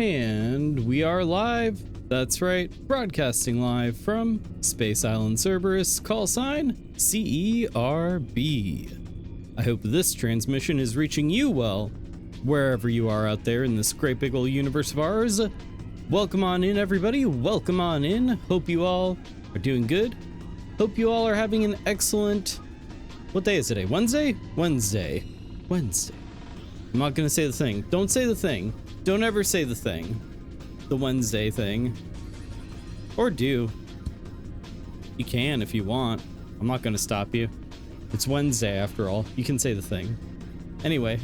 And we are live. That's right, broadcasting live from Space Island Cerberus, call sign CERB. I hope this transmission is reaching you well, wherever you are out there in this great big old universe of ours. Welcome on in, everybody. Welcome on in. Hope you all are doing good. Hope you all are having an excellent... What day is today? Wednesday? Wednesday. I'm not gonna say the thing. Don't say the thing. Don't ever say the thing. The Wednesday thing. Or do. You can if you want. I'm not gonna stop you. It's Wednesday after all. You can say the thing. Anyway,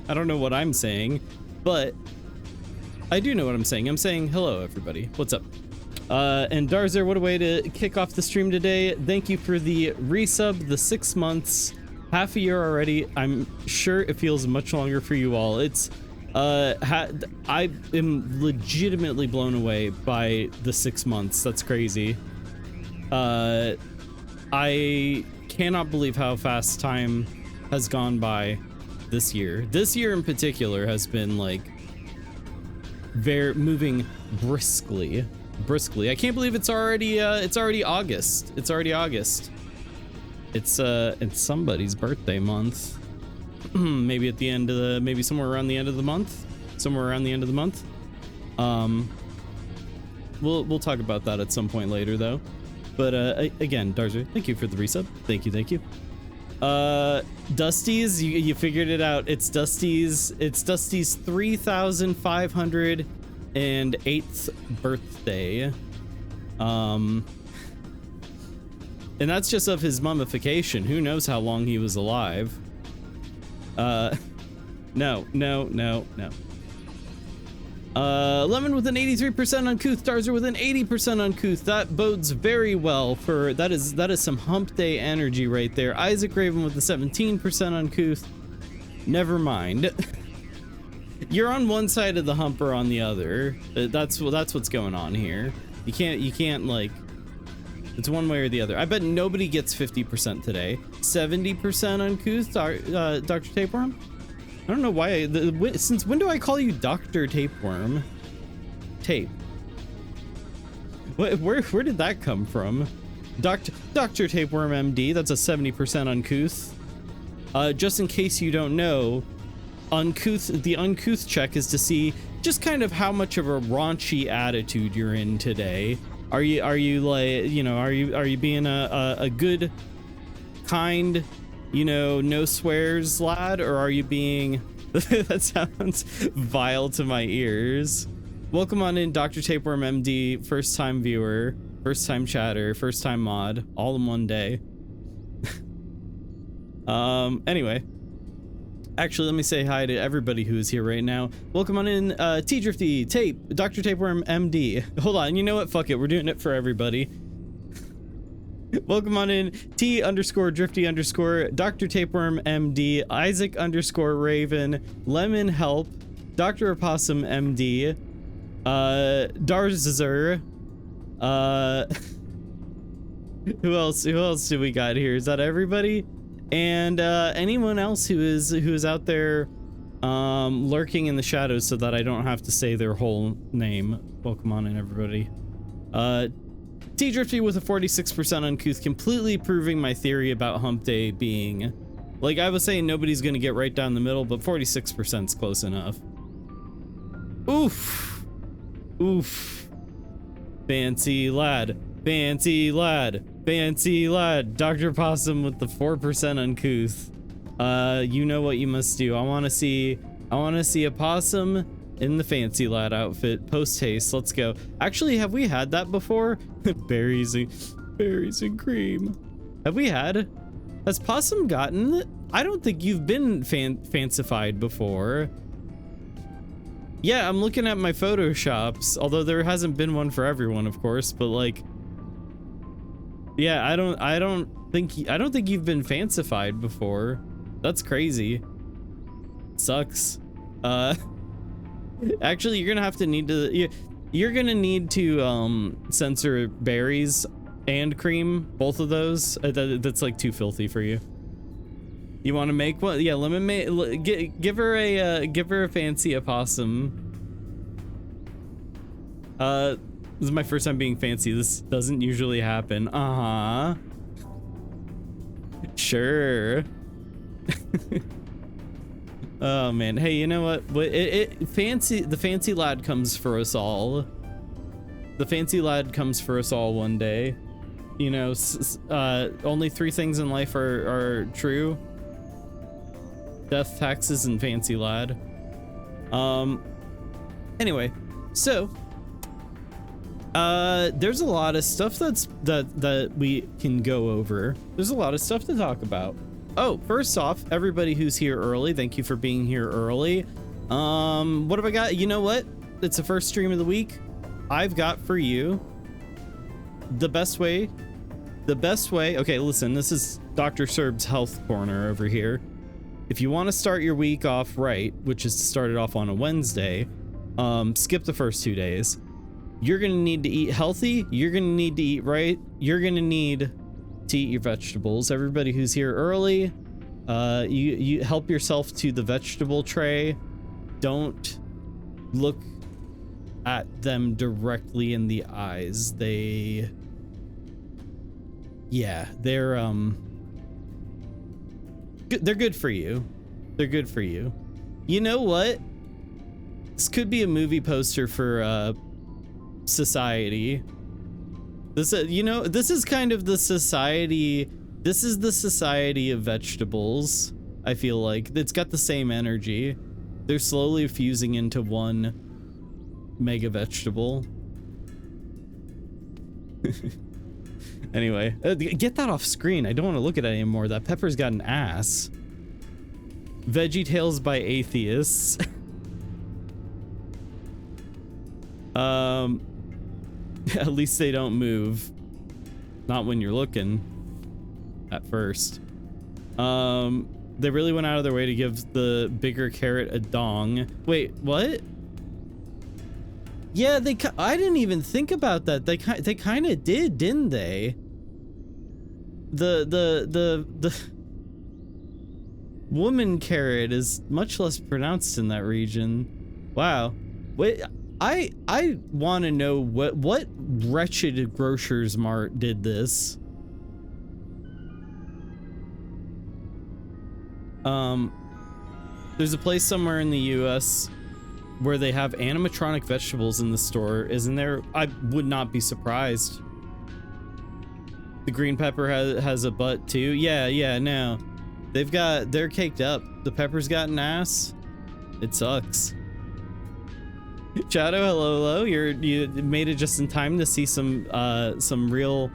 I don't know what I'm saying, but I do know what I'm saying. I'm saying hello, everybody. What's up? And Darzer, what a way to kick off the stream today. Thank you for the resub, the 6 months, half a year already. I'm sure it feels much longer for you all. It's I am legitimately blown away by the 6 months. That's crazy. I cannot believe how fast time has gone by this year. This year in particular has been like moving briskly. I can't believe it's already August. It's somebody's birthday month. Maybe at the end of the, maybe somewhere around the end of the month. We'll talk about that at some point later though. But again, Darzer, thank you for the resub. Thank you. Dusty's, you figured it out. It's Dusty's 3,508th birthday. And that's just of his mummification. Who knows how long he was alive? No. Lemon with an 83% uncouth, Darzer with an 80% uncouth. That bodes very well for, that is some hump day energy right there. Isaac Raven with the 17% uncouth. Never mind. You're on one side of the hump or on the other. That's what's going on here. You can't like, it's one way or the other. I bet nobody gets 50% today. 70% uncouth, Dr. Tapeworm? I don't know why, since when do I call you Dr. Tapeworm? Tape. Where did that come from? Dr. Tapeworm MD, that's a 70% uncouth. Just in case you don't know, the uncouth check is to see just kind of how much of a raunchy attitude you're in today. Are you like, you know, are you being a good, kind, you know, no swears lad, or are you being that sounds vile to my ears. Welcome on in, Dr. Tapeworm MD, first time viewer, first time chatter, first time mod, all in one day. Anyway, actually, let me say hi to everybody who is here right now. Welcome on in, T-Drifty, Tape, Dr. Tapeworm MD. Hold on, you know what? Fuck it, we're doing it for everybody. Welcome on in, T_Drifty_, Dr. Tapeworm MD, Isaac _Raven, Lemon Help, Dr. Opossum MD, Darzer, who else do we got here? Is that everybody? And anyone else who is out there lurking in the shadows so that I don't have to say their whole name. Welcome on in, everybody. T-Drifty with a 46% uncouth, completely proving my theory about hump day being, like I was saying, nobody's gonna get right down the middle, but 46% is close enough. Oof. Fancy lad. Dr. Possum with the 4% uncouth. You know what you must do. I want to see a possum in the fancy lad outfit. Post haste. Let's go. Actually, have we had that before? berries and cream. Has possum gotten? I don't think you've been fancified before. Yeah, I'm looking at my photoshops, although there hasn't been one for everyone, of course, but like, yeah, I don't think you've been fancified before. That's crazy. Sucks. Actually, you're gonna need to censor berries and cream, both of those. That's like too filthy for you. You want to make one? Yeah, give her a fancy opossum. This is my first time being fancy. This doesn't usually happen. Uh-huh. Sure. Oh man. Hey, you know what? The fancy lad comes for us all. The fancy lad comes for us all one day. You know, only 3 things in life are true: death, taxes, and fancy lad. Anyway, so there's a lot of stuff that we can go over. There's a lot of stuff to talk about. Oh, first off, everybody who's here early, thank you for being here early. What have I got? You know what? It's the first stream of the week. I've got for you the best way. Okay, listen, this is Dr. Cerb's health corner over here. If you want to start your week off right, which is to start it off on a Wednesday, skip the first 2 days. You're gonna need to eat healthy. You're gonna need to eat right. You're gonna need to eat your vegetables. Everybody who's here early, you help yourself to the vegetable tray. Don't look at them directly in the eyes. They're good for you. They're good for you. You know what? This could be a movie poster for society. This is kind of the society. This is the society of vegetables. I feel like it's got the same energy. They're slowly fusing into one mega vegetable. Anyway, get that off screen. I don't want to look at it anymore. That pepper's got an ass. Veggie Tales by atheists. At least they don't move. Not when you're looking. At first. They really went out of their way to give the bigger carrot a dong. Wait, what? Yeah, I didn't even think about that. They kind of did, didn't they? The woman carrot is much less pronounced in that region. Wow. Wait, I want to know what wretched grocer's mart did this. There's a place somewhere in the US where they have animatronic vegetables in the store, isn't there? I would not be surprised. The green pepper has a butt too. Yeah, no. They're caked up. The pepper's got an ass. It sucks. Shadow, hello. You made it just in time to see some real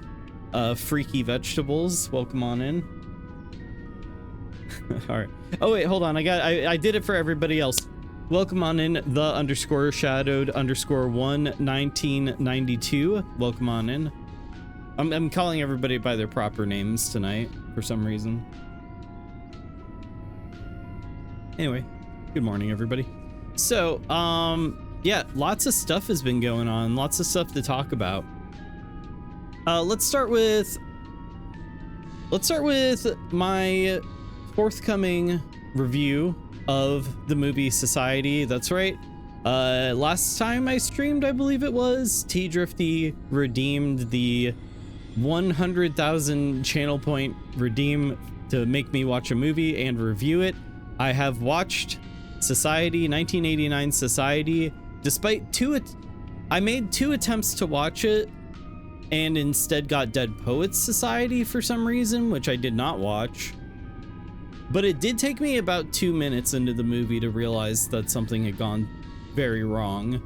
freaky vegetables. Welcome on in. All right. Oh wait, hold on. I did it for everybody else. Welcome on in, the_shadowed_1 1992. Welcome on in. I'm calling everybody by their proper names tonight for some reason. Anyway, good morning, everybody. So, yeah, lots of stuff has been going on. Lots of stuff to talk about. Let's start with my forthcoming review of the movie Society. That's right. Last time I streamed, I believe it was, T Drifty redeemed the 100,000 channel point redeem to make me watch a movie and review it. I have watched Society, 1989 Society, despite I made 2 attempts to watch it and instead got Dead Poets Society for some reason, which I did not watch. But it did take me about 2 minutes into the movie to realize that something had gone very wrong.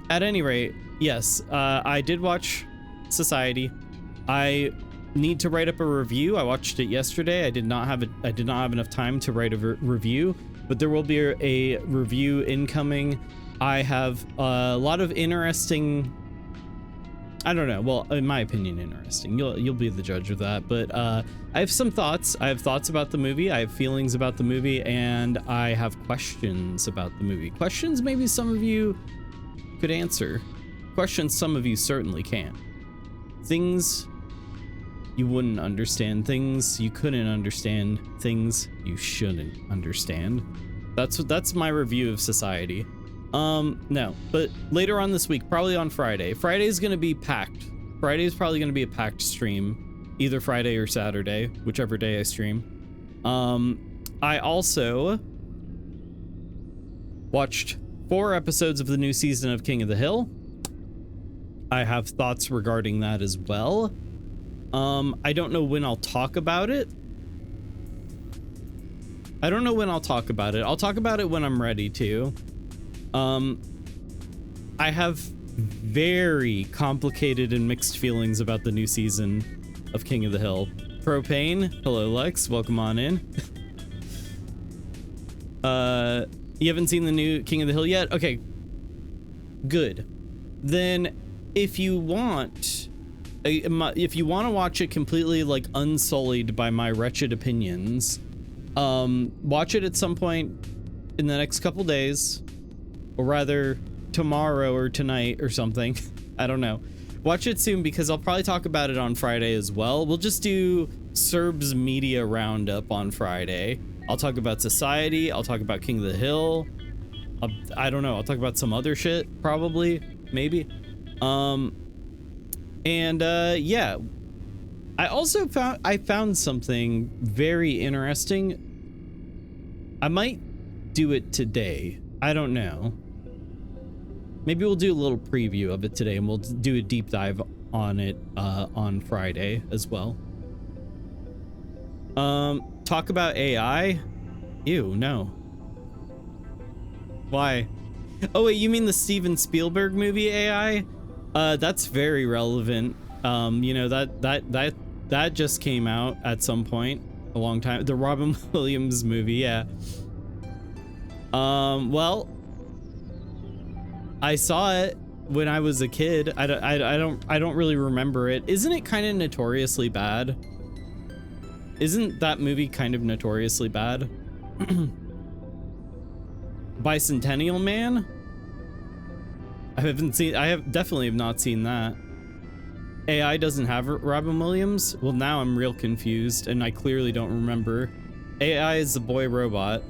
At any rate, yes, I did watch Society. I need to write up a review. I watched it yesterday. I did not have enough time to write a review, but there will be a review incoming. I have a lot of interesting, I don't know, well, in my opinion, interesting. You'll be the judge of that, but I have some thoughts. I have thoughts about the movie, I have feelings about the movie, and I have questions about the movie. Questions maybe some of you could answer. Questions some of you certainly can. Things you wouldn't understand, things you couldn't understand, things you shouldn't understand. That's my review of Society. No, but later on this week, probably on Friday. Friday is going to be packed. Friday is probably going to be a packed stream, either Friday or Saturday, whichever day I stream. I also watched 4 episodes of the new season of King of the Hill. I have thoughts regarding that as well. I don't know when I'll talk about it. I'll talk about it when I'm ready to. I have very complicated and mixed feelings about the new season of King of the Hill. Propane, hello Lex, welcome on in. You haven't seen the new King of the Hill yet? Okay, good. Then if you want to watch it completely like unsullied by my wretched opinions, watch it at some point in the next couple days, or rather tomorrow or tonight or something. I don't know. Watch it soon because I'll probably talk about it on Friday as well. We'll just do Cerb's media roundup on Friday. I'll talk about Society. I'll talk about King of the Hill. I don't know. I'll talk about some other shit, probably, maybe. Yeah. I also found something very interesting. I might do it today. I don't know. Maybe we'll do a little preview of it today, and we'll do a deep dive on it on Friday as well. Talk about AI? Ew, no. Why? Oh wait, you mean the Steven Spielberg movie AI? That's very relevant. You know, that just came out at some point a long time. The Robin Williams movie, yeah. Well, I saw it when I was a kid. I don't really remember it. Isn't it kind of notoriously bad? Isn't that movie kind of notoriously bad? Bicentennial Man? I definitely have not seen that. AI doesn't have Robin Williams? Well, now I'm real confused and I clearly don't remember. AI is the boy robot.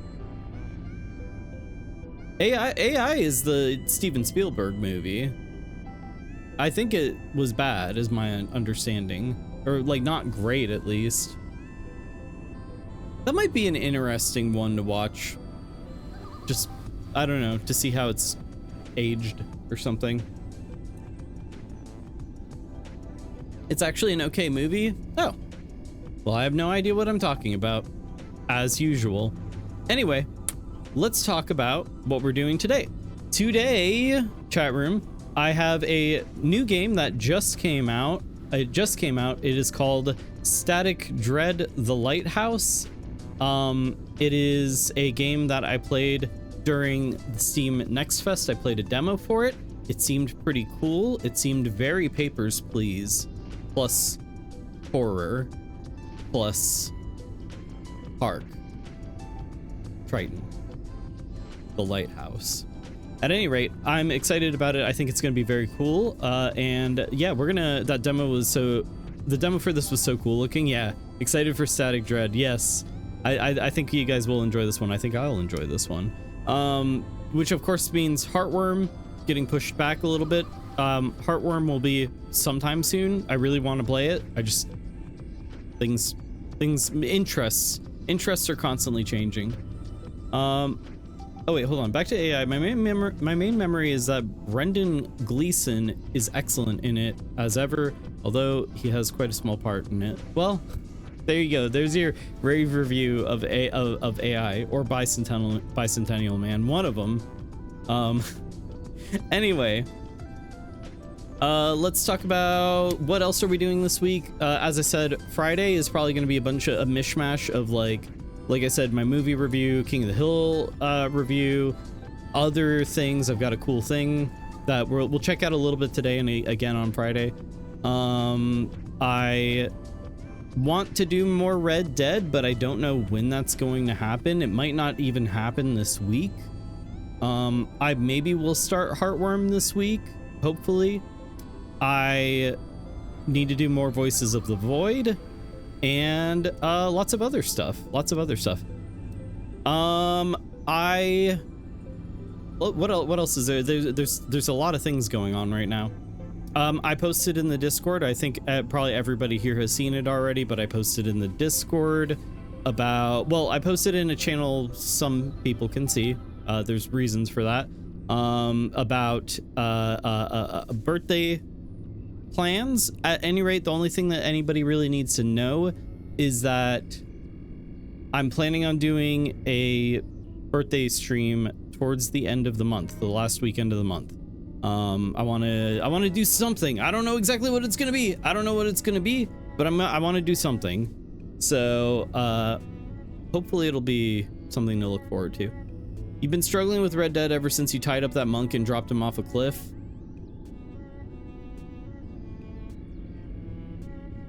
AI is the Steven Spielberg movie. I think it was bad, is my understanding. Or, like, not great, at least. That might be an interesting one to watch. Just, I don't know, to see how it's aged or something. It's actually an okay movie? Oh. Well, I have no idea what I'm talking about, as usual. Anyway, let's talk about what we're doing today. Today, chat room, I have a new game that just came out. It is called Static Dread: The Lighthouse. It is a game that I played during the Steam Next Fest. I played a demo for it. It seemed pretty cool. It seemed very Papers, Please, plus horror, plus Hark, Triton, The Lighthouse. At any rate, I'm excited about it. I think it's going to be very cool. And yeah, the demo for this was so cool looking. Yeah, excited for Static Dread. Yes, I think you guys will enjoy this one. I think I'll enjoy this one. Which of course means Heartworm getting pushed back a little bit. Heartworm will be sometime soon. I really want to play it. I just interests are constantly changing. Oh wait, hold on. Back to AI. My main memory is that Brendan Gleeson is excellent in it as ever, although he has quite a small part in it. Well, there you go. There's your rave review of AI or Bicentennial Man. One of them. Anyway, let's talk about what else are we doing this week. As I said, Friday is probably going to be a bunch of a mishmash of like I said, my movie review, King of the Hill review, other things. I've got a cool thing that we'll check out a little bit today and again on Friday. I want to do more Red Dead, but I don't know when that's going to happen. It might not even happen this week. I maybe will start Heartworm this week, hopefully. I need to do more Voices of the Void and lots of other stuff. I What else is there? There's a lot of things going on right now. I posted in the Discord. I think probably everybody here has seen it already, but I posted in the Discord about, well, I posted in a channel some people can see. There's reasons for that. About birthday plans. At any rate, the only thing that anybody really needs to know is that I'm planning on doing a birthday stream towards the end of the month, the last weekend of the month. I want to do something. I don't know exactly what it's gonna be. I don't know what it's gonna be, but I want to do something. So hopefully it'll be something to look forward to. You've been struggling with Red Dead ever since you tied up that monk and dropped him off a cliff?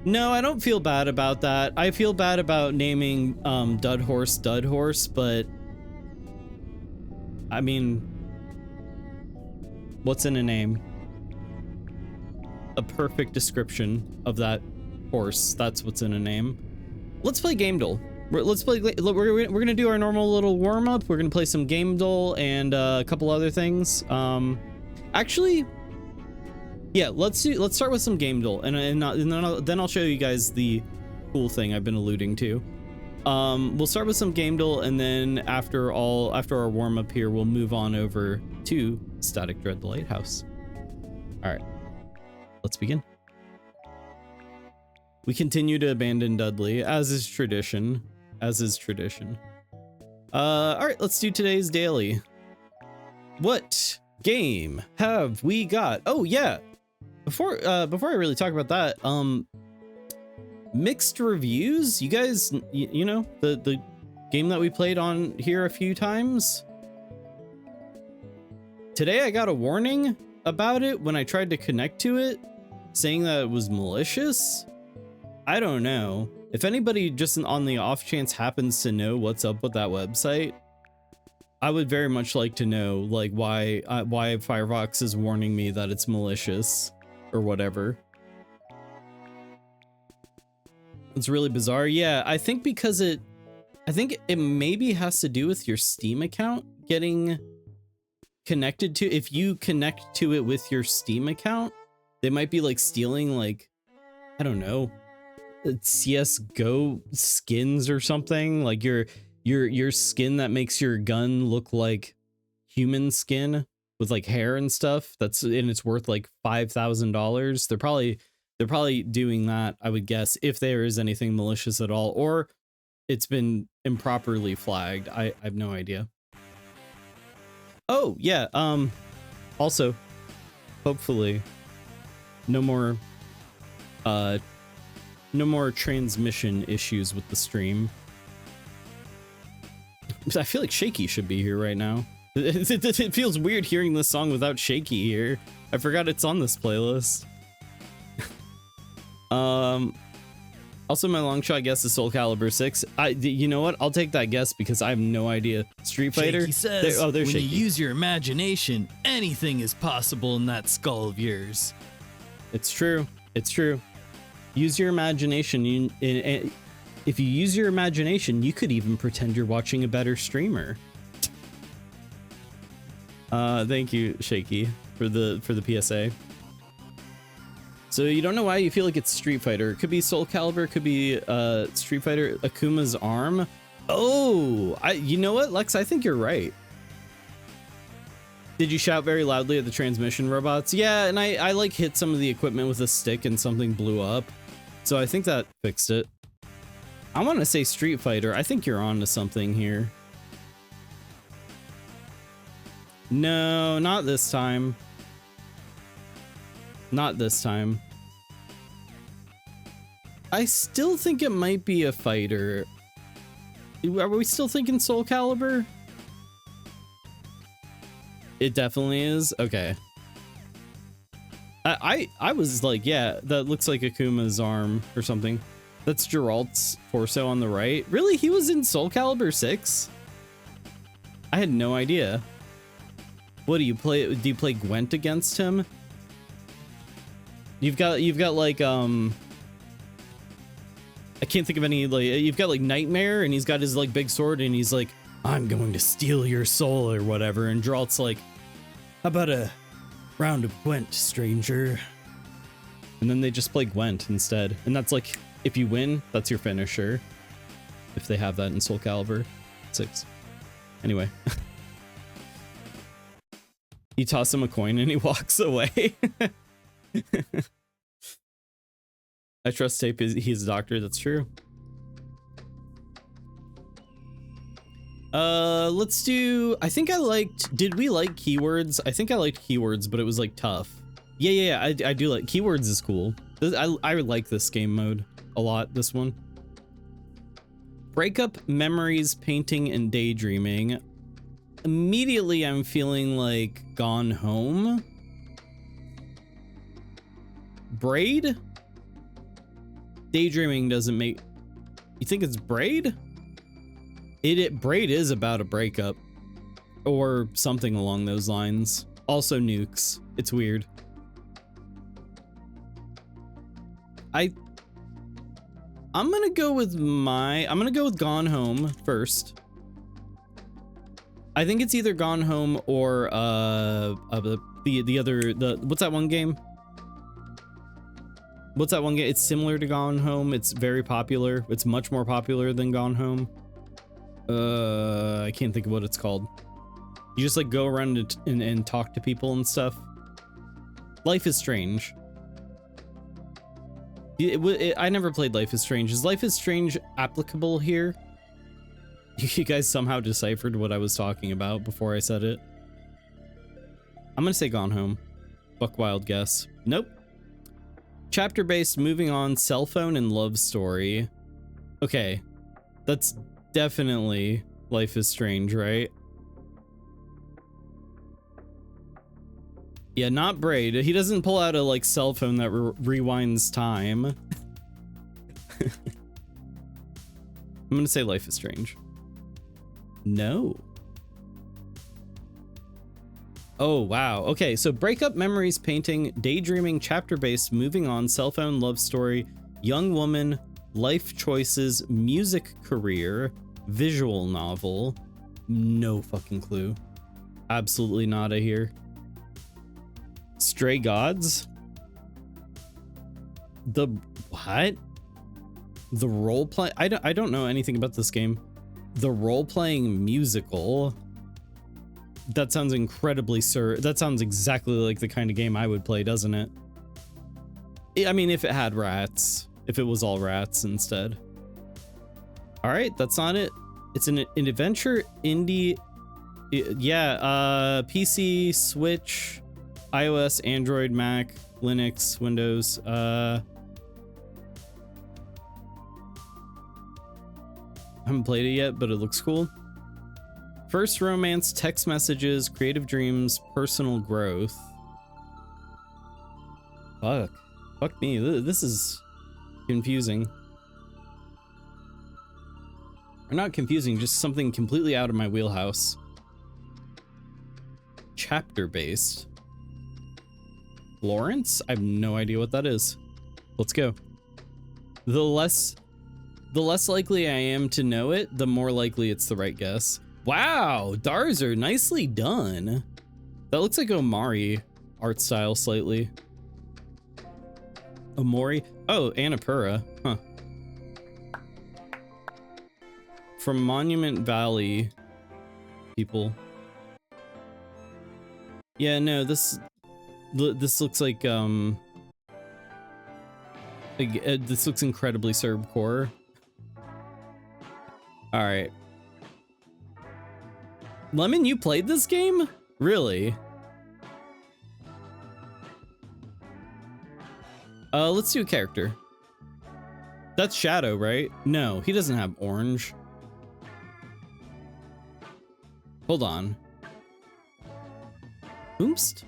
No, I don't feel bad about that. I feel bad about naming Dud Horse, but I mean, what's in a name? A perfect description of that horse. That's what's in a name. Let's play Game Duel. We're gonna do our normal little warm up. We're gonna play some Game Duel and a couple other things. Actually, yeah, let's start with some Game Duel, and then I'll show you guys the cool thing I've been alluding to. We'll start with some Game Duel, and then after our warm up here, we'll move on over to Static Dread the Lighthouse. All right, let's begin. We continue to abandon Dudley, as is tradition. All right, let's do today's daily. What game have we got? Oh yeah, before I really talk about that, mixed reviews. You guys, you know, the game that we played on here a few times. Today I got a warning about it when I tried to connect to it, saying that it was malicious. I don't know. If anybody just on the off chance happens to know what's up with that website, I would very much like to know, like, why Firefox is warning me that it's malicious or whatever. It's really bizarre. Yeah, I think because it maybe has to do with your Steam account getting connected to. If you connect to it with your Steam account, they might be like stealing, like, I don't know, CS:GO skins or something, like your skin that makes your gun look like human skin with like hair and stuff. It's worth like $5,000. They're probably doing that, I would guess, if there is anything malicious at all, or it's been improperly flagged. I have no idea. Oh yeah. Also, hopefully, no more transmission issues with the stream. I feel like Shaky should be here right now. It feels weird hearing this song without Shaky here. I forgot it's on this playlist. Also, my long shot guess is Soul Calibur 6. You know what? I'll take that guess because I have no idea. Street Fighter? Shaky says, there's when Shaky. You use your imagination, anything is possible in that skull of yours. It's true. It's true. Use your imagination. If you use your imagination, you could even pretend you're watching a better streamer. Thank you, Shaky, for the PSA. So you don't know why you feel like it's Street Fighter. It could be Soul Calibur, it could be Street Fighter, Akuma's arm. Oh, you know what, Lex? I think you're right. Did you shout very loudly at the transmission robots? Yeah, and I like hit some of the equipment with a stick and something blew up. So I think that fixed it. I want to say Street Fighter. I think you're on to something here. No, not this time. Not this time. I still think it might be a fighter. Are we still thinking Soul Calibur? It definitely is. Okay. I was like, yeah, that looks like Akuma's arm or something. That's Geralt's torso on the right. Really? He was in Soul Calibur 6? I had no idea. What do you play? Do you play Gwent against him? You've got like I can't think of any, like, you've got like Nightmare, and he's got his like big sword, and he's like I'm going to steal your soul or whatever. And Geralt's like, how about a round of Gwent, stranger? And then they just play Gwent instead. And that's like, if you win, that's your finisher. If they have that in Soul Calibur 6. Anyway. You toss him a coin and he walks away. I trust Tape, he's a doctor, that's true. Let's do, I think I liked, did we like keywords? I think I liked keywords, but it was like tough. Yeah, I do like, keywords is cool. I like this game mode a lot, this one. Breakup, memories, painting, and daydreaming. Immediately I'm feeling like Gone Home. Braid? Daydreaming doesn't make, you think it's Braid? Braid is about a breakup or something along those lines. Also nukes. It's weird. I'm gonna go with Gone Home first. I think it's either Gone Home or the other, what's that one game? What's that one game? It's similar to Gone Home. It's very popular. It's much more popular than Gone Home. I can't think of what it's called. You just like go around and talk to people and stuff. Life is Strange. I never played Life is Strange. Is Life is Strange applicable here? You guys somehow deciphered what I was talking about before I said it. I'm gonna say Gone Home. Buck wild guess. Nope. Chapter based, moving on, cell phone and love story. Okay, that's definitely Life is Strange, right? Yeah, not Braid. He doesn't pull out a like cell phone that rewinds time. I'm gonna say Life is Strange. No. Oh, wow. Okay, so breakup, memories, painting, daydreaming, chapter-based, moving on, cell phone, love story, young woman, life choices, music career, visual novel. No fucking clue. Absolutely nada here. Stray Gods? The what? The role-play? I don't know anything about this game. The role-playing musical? That sounds incredibly that sounds exactly like the kind of game I would play, doesn't it? I mean, if it had rats. If it was all rats instead. All right, that's not it. It's an adventure indie. Yeah, PC, Switch, iOS, Android, Mac, Linux, Windows. I haven't played it yet, but it looks cool. First romance, text messages, creative dreams, personal growth. Fuck me. This is confusing. Or not confusing, just something completely out of my wheelhouse. Chapter based. Lawrence? I have no idea what that is. Let's go. The less likely I am to know it, the more likely it's the right guess. Wow, Darzer, nicely done. That looks like Omari art style slightly. Omori? Oh, Annapurna. Huh. From Monument Valley people. Yeah, no, this looks like this looks incredibly Serbcore. All right. Lemon, you played this game? Really? Let's do a character. That's Shadow, right? No, he doesn't have orange. Hold on. Oompst?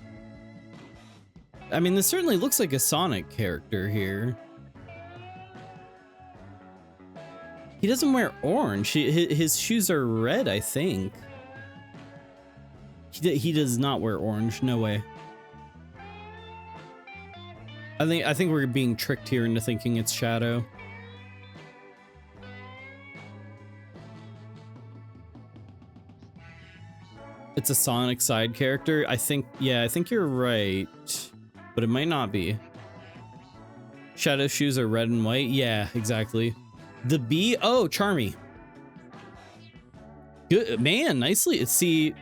I mean, this certainly looks like a Sonic character here. He doesn't wear orange. His shoes are red, I think. He does not wear orange. No way. I think we're being tricked here into thinking it's Shadow. It's a Sonic side character. I think you're right, but it might not be. Shadow shoes are red and white. Yeah, exactly. The bee. Oh, Charmy. Good man, nicely. See,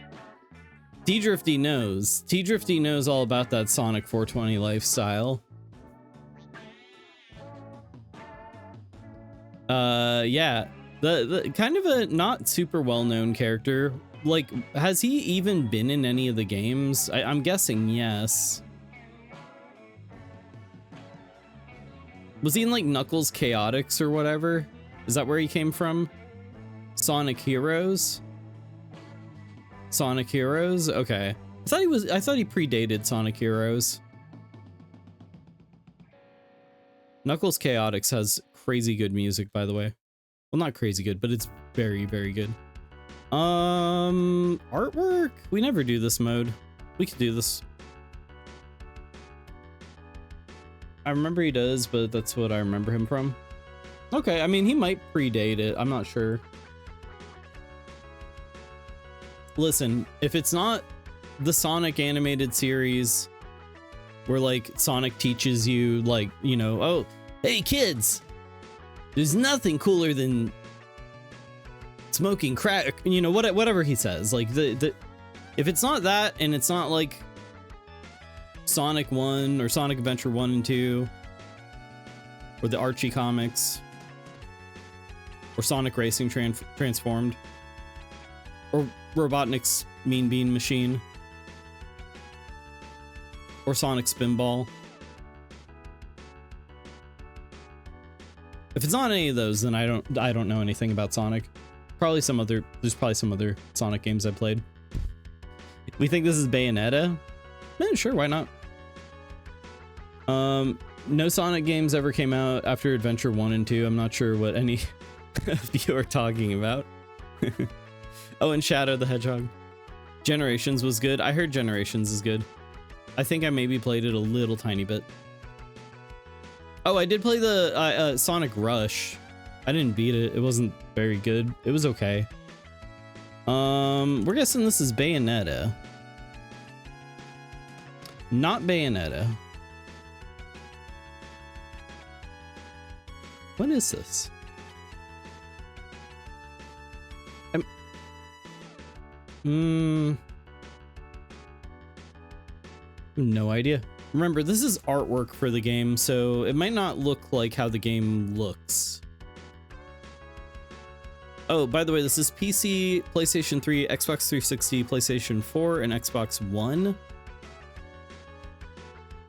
T-Drifty knows. T-Drifty knows all about that Sonic 420 lifestyle. Yeah, the kind of a not super well-known character. Like, has he even been in any of the games? I'm guessing yes. Was he in like Knuckles Chaotix or whatever? Is that where he came from? Sonic Heroes? Sonic Heroes? Okay. I thought he predated Sonic Heroes. Knuckles Chaotix has crazy good music, by the way. Well, not crazy good, but it's very, very good. Artwork? We never do this mode. We could do this. I remember he does, but that's what I remember him from. Okay, I mean, he might predate it. I'm not sure. Listen, if it's not the Sonic animated series where like Sonic teaches you like, you know, oh, hey kids, there's nothing cooler than smoking crack, you know, whatever he says. Like if it's not that, and it's not like Sonic 1 or Sonic Adventure 1 and 2 or the Archie comics or Sonic Racing Transformed or Robotnik's Mean Bean Machine or Sonic Spinball. If it's not any of those, then I don't know anything about Sonic. There's probably some other Sonic games I played. We think this is Bayonetta? Man, sure, why not? No Sonic games ever came out after Adventure 1 and 2. I'm not sure what any of you are talking about. Oh, and Shadow the Hedgehog. Generations was good. I heard Generations is good. I think I maybe played it a little tiny bit. Oh, I did play the Sonic Rush. I didn't beat it. It wasn't very good. It was okay. We're guessing this is Bayonetta. Not Bayonetta. What is this? No idea. Remember, this is artwork for the game, so it might not look like how the game looks. Oh, by the way, this is PC, PlayStation 3, Xbox 360, PlayStation 4, and Xbox One.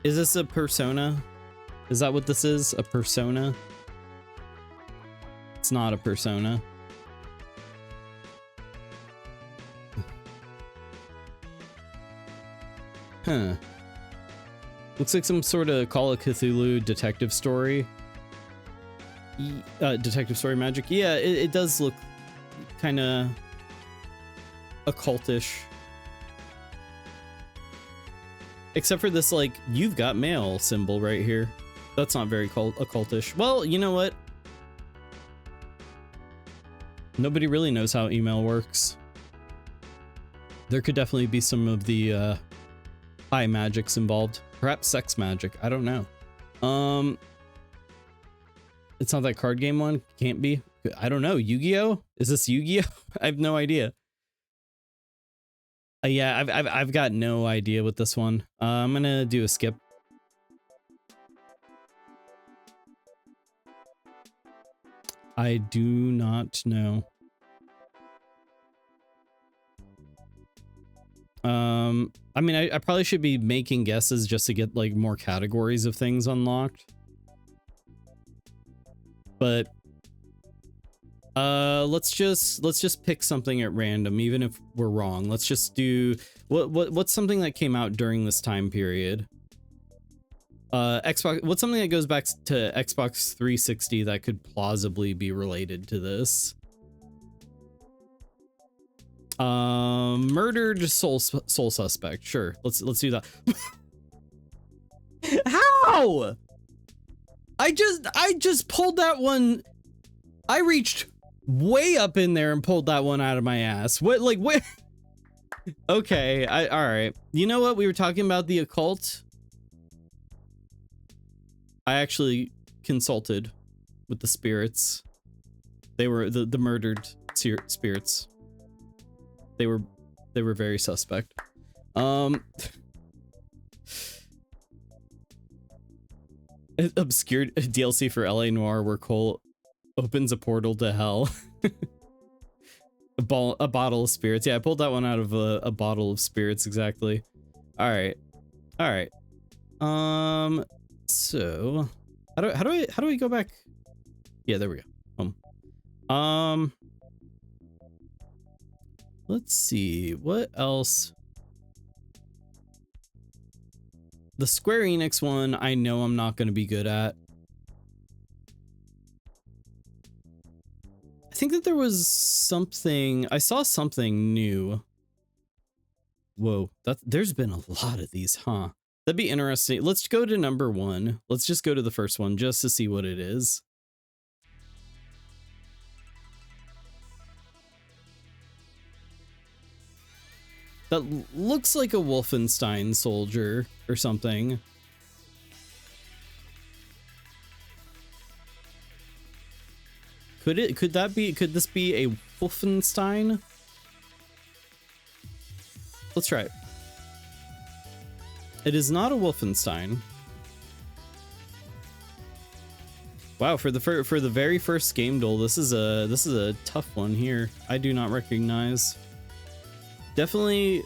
Is this a persona? Is that what this is? A persona? It's not a persona. Huh. Looks like some sort of Call of Cthulhu detective story. Detective story magic. Yeah, it does look kind of occultish. Except for this, like, you've got mail symbol right here. That's not very occultish. Well, you know what? Nobody really knows how email works. There could definitely be some of the high magics involved. Perhaps sex magic. I don't know. It's not that card game one. Can't be. I don't know. Yu-Gi-Oh? Is this Yu-Gi-Oh? I have no idea. Yeah, I've got no idea with this one. I'm gonna do a skip. I do not know. I mean, I probably should be making guesses just to get like more categories of things unlocked. But let's just pick something at random, even if we're wrong. Let's just do what's something that came out during this time period. Xbox. What's something that goes back to Xbox 360 that could plausibly be related to this? Murdered soul suspect. Sure, let's do that. How? I just pulled that one. I reached way up in there and pulled that one out of my ass. What, like, where? Okay, all right. You know what? We were talking about the occult. I actually consulted with the spirits. They were the murdered spirits. They were very suspect. Obscure DLC for LA Noire where Cole opens a portal to hell. A bottle of spirits. Yeah, I pulled that one out of a bottle of spirits, exactly. All right. So how do I go back? Yeah, there we go. Let's see what else. The Square Enix one, I know I'm not going to be good at. I think that there was something, I saw something new. Whoa, there's been a lot of these, huh? That'd be interesting. Let's go to number 1. Let's just go to the first one just to see what it is. That looks like a Wolfenstein soldier or something. Could this be a Wolfenstein? Let's try it. It is not a Wolfenstein. Wow, for the very first game duel, this is a tough one here. I do not recognize. Definitely,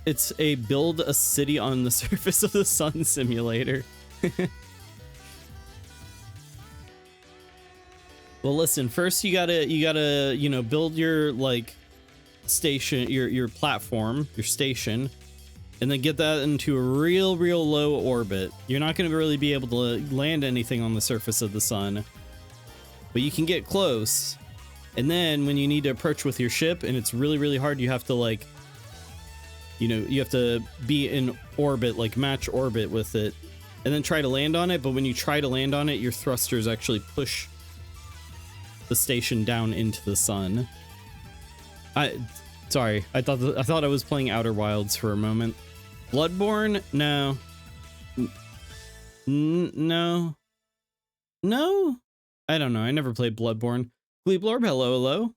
it's a build a city on the surface of the sun simulator. Well, listen, first you gotta, you know, build your like station, your platform, your station, and then get that into a real low orbit. You're not gonna really be able to land anything on the surface of the sun, but you can get close. And then when you need to approach with your ship and it's really hard, you have to like, you know, you have to be in orbit, like match orbit with it, and then try to land on it. But when you try to land on it, your thrusters actually push the station down into the sun. Sorry, I thought I was playing Outer Wilds for a moment. Bloodborne? No. No. I don't know. I never played Bloodborne. Gleeblorb, hello.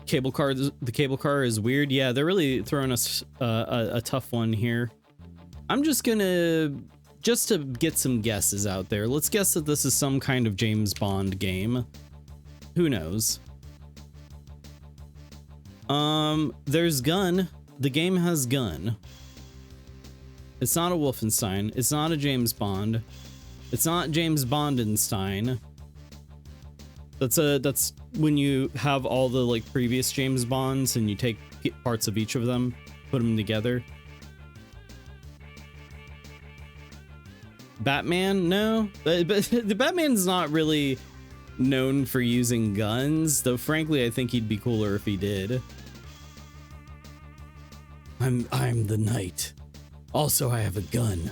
Cable car, the cable car is weird. Yeah, they're really throwing us a tough one here. I'm just to get some guesses out there. Let's guess that this is some kind of James Bond game. Who knows? There's gun. The game has gun. It's not a Wolfenstein. It's not a James Bond. It's not James Bondenstein. That's when you have all the like previous James Bonds and you take parts of each of them, put them together. Batman? No, but the Batman's not really known for using guns, though frankly I think he'd be cooler if he did. I'm the knight. Also, I have a gun.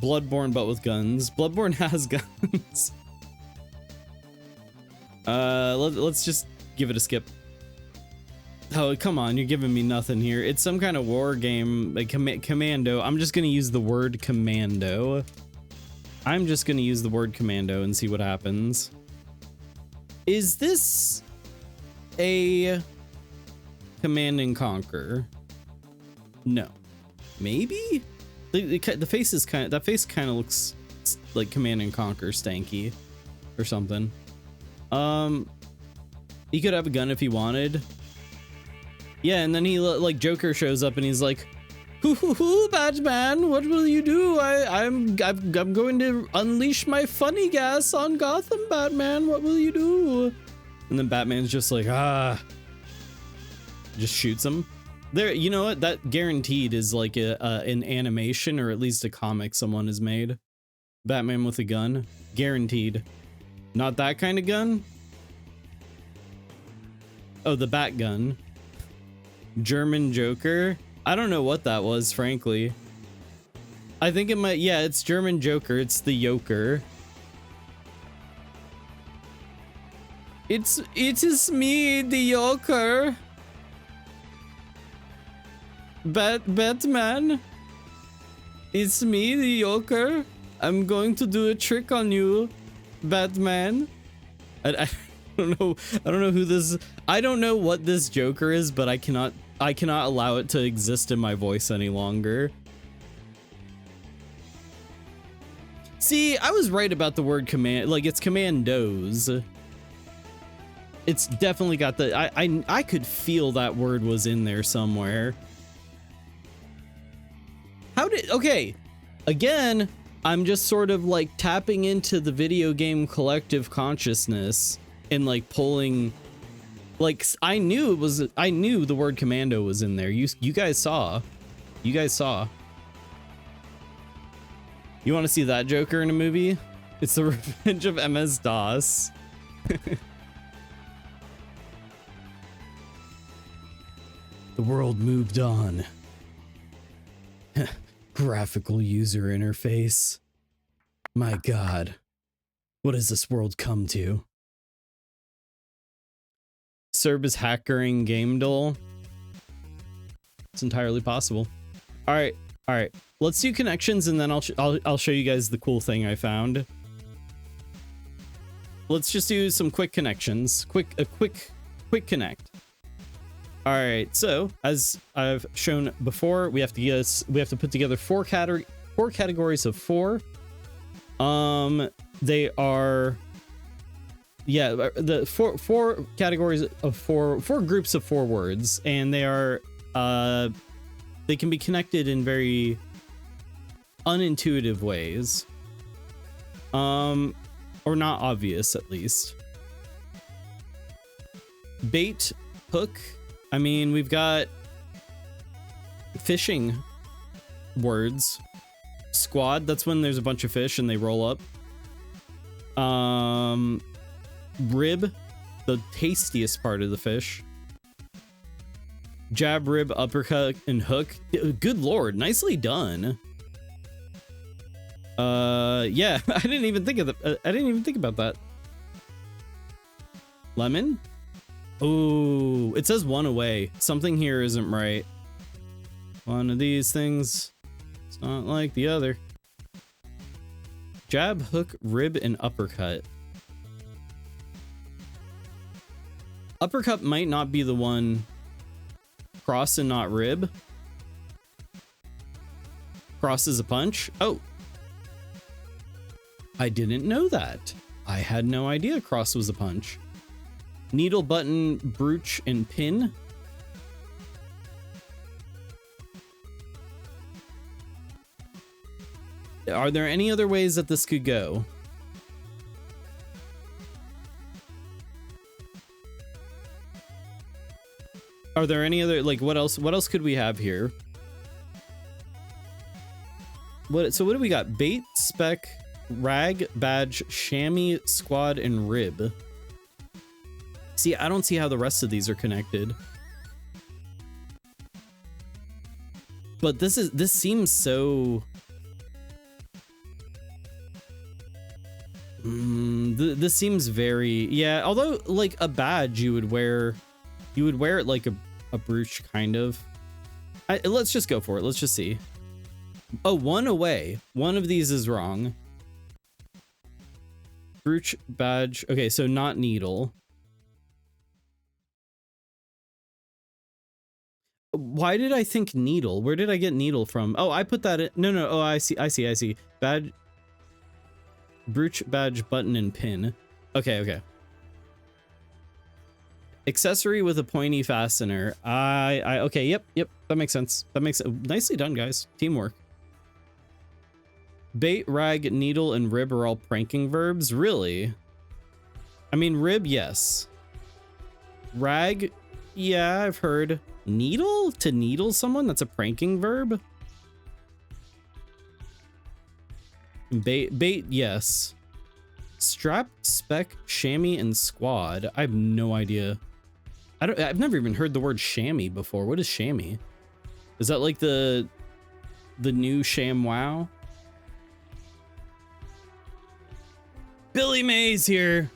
Bloodborne, but with guns. Bloodborne has guns. Let's just give it a skip. Oh, come on, you're giving me nothing here. It's some kind of war game, like commando. I'm just gonna use the word commando. I'm just gonna use the word commando and see what happens. Is this a Command and Conquer? No. Maybe? The face is that face kind of looks like Command and Conquer stanky or something. He could have a gun if he wanted. Yeah, and then he like Joker shows up and he's like, hoo, Batman, what will you do? I'm going to unleash my funny gas on Gotham, Batman. What will you do? And then Batman's just like, just shoots him. There, you know what? That guaranteed is like an animation or at least a comic someone has made. Batman with a gun, guaranteed. Not that kind of gun. Oh, the bat gun. German Joker. I don't know what that was, frankly. I think it might, yeah, it's German Joker. It's the Joker. It is me, the Joker. Batman. It's me, the Joker. I'm going to do a trick on you, Batman. I don't know. I don't know who this. I don't know what this Joker is, but I cannot allow it to exist in my voice any longer. See, I was right about the word command. Like, it's commandos. It's definitely got the. I could feel that word was in there somewhere. How did? Okay, again, I'm just sort of like tapping into the video game collective consciousness and like pulling. Like, I knew the word commando was in there. You guys saw. You guys saw. You want to see that Joker in a movie? It's the Revenge of MS-DOS. The world moved on. Graphical user interface. My God. What has this world come to? Cerberus hackering game dull. It's entirely possible. All right. Let's do connections, and then I'll show you guys the cool thing I found. Let's just do some quick connections. A quick connect. All right. So as I've shown before, we have to put together four categories of 4. They are. Yeah, the four categories of four groups of 4 words, and they are they can be connected in very unintuitive ways, or not obvious at least. Bait, hook. I mean, we've got fishing words. Squad, that's when there's a bunch of fish and they roll up. Rib, the tastiest part of the fish. Jab, rib, uppercut, and hook. Good lord, nicely done. Yeah, I didn't even think about that. Lemon. Oh, it says 1 away. Something here isn't right. One of these things, it's not like the other. Jab, hook, rib, and uppercut. Uppercut might not be the one. Cross and not rib. Cross is a punch. Oh. I didn't know that. I had no idea cross was a punch. Needle, button, brooch, and pin. Are there any other ways that this could go? Are there any other, like, what else could we have here? So what do we got? Bait, spec, rag, badge, chamois, squad, and rib. See, I don't see how the rest of these are connected. But this seems so... this seems very... Yeah, although, like, a badge you would wear it like a brooch, kind of. Let's just go for it. Let's just see. Oh, 1 away. One of these is wrong. Brooch, badge. Okay, so not needle. Why did I think needle? Where did I get needle from? Oh, I put that in. No. Oh, I see. Badge. Brooch, badge, button, and pin. Okay. Accessory with a pointy fastener. Okay, yep. That makes sense. Nicely done, guys. Teamwork. Bait, rag, needle, and rib are all pranking verbs. Really? I mean, rib, yes. Rag, yeah, I've heard. Needle? To needle someone? That's a pranking verb? Bait, yes. Strap, spec, chamois, and squad. I have no idea. I've never even heard the word chamois before. What is chamois? Is that like the the new ShamWow. Billy Mays here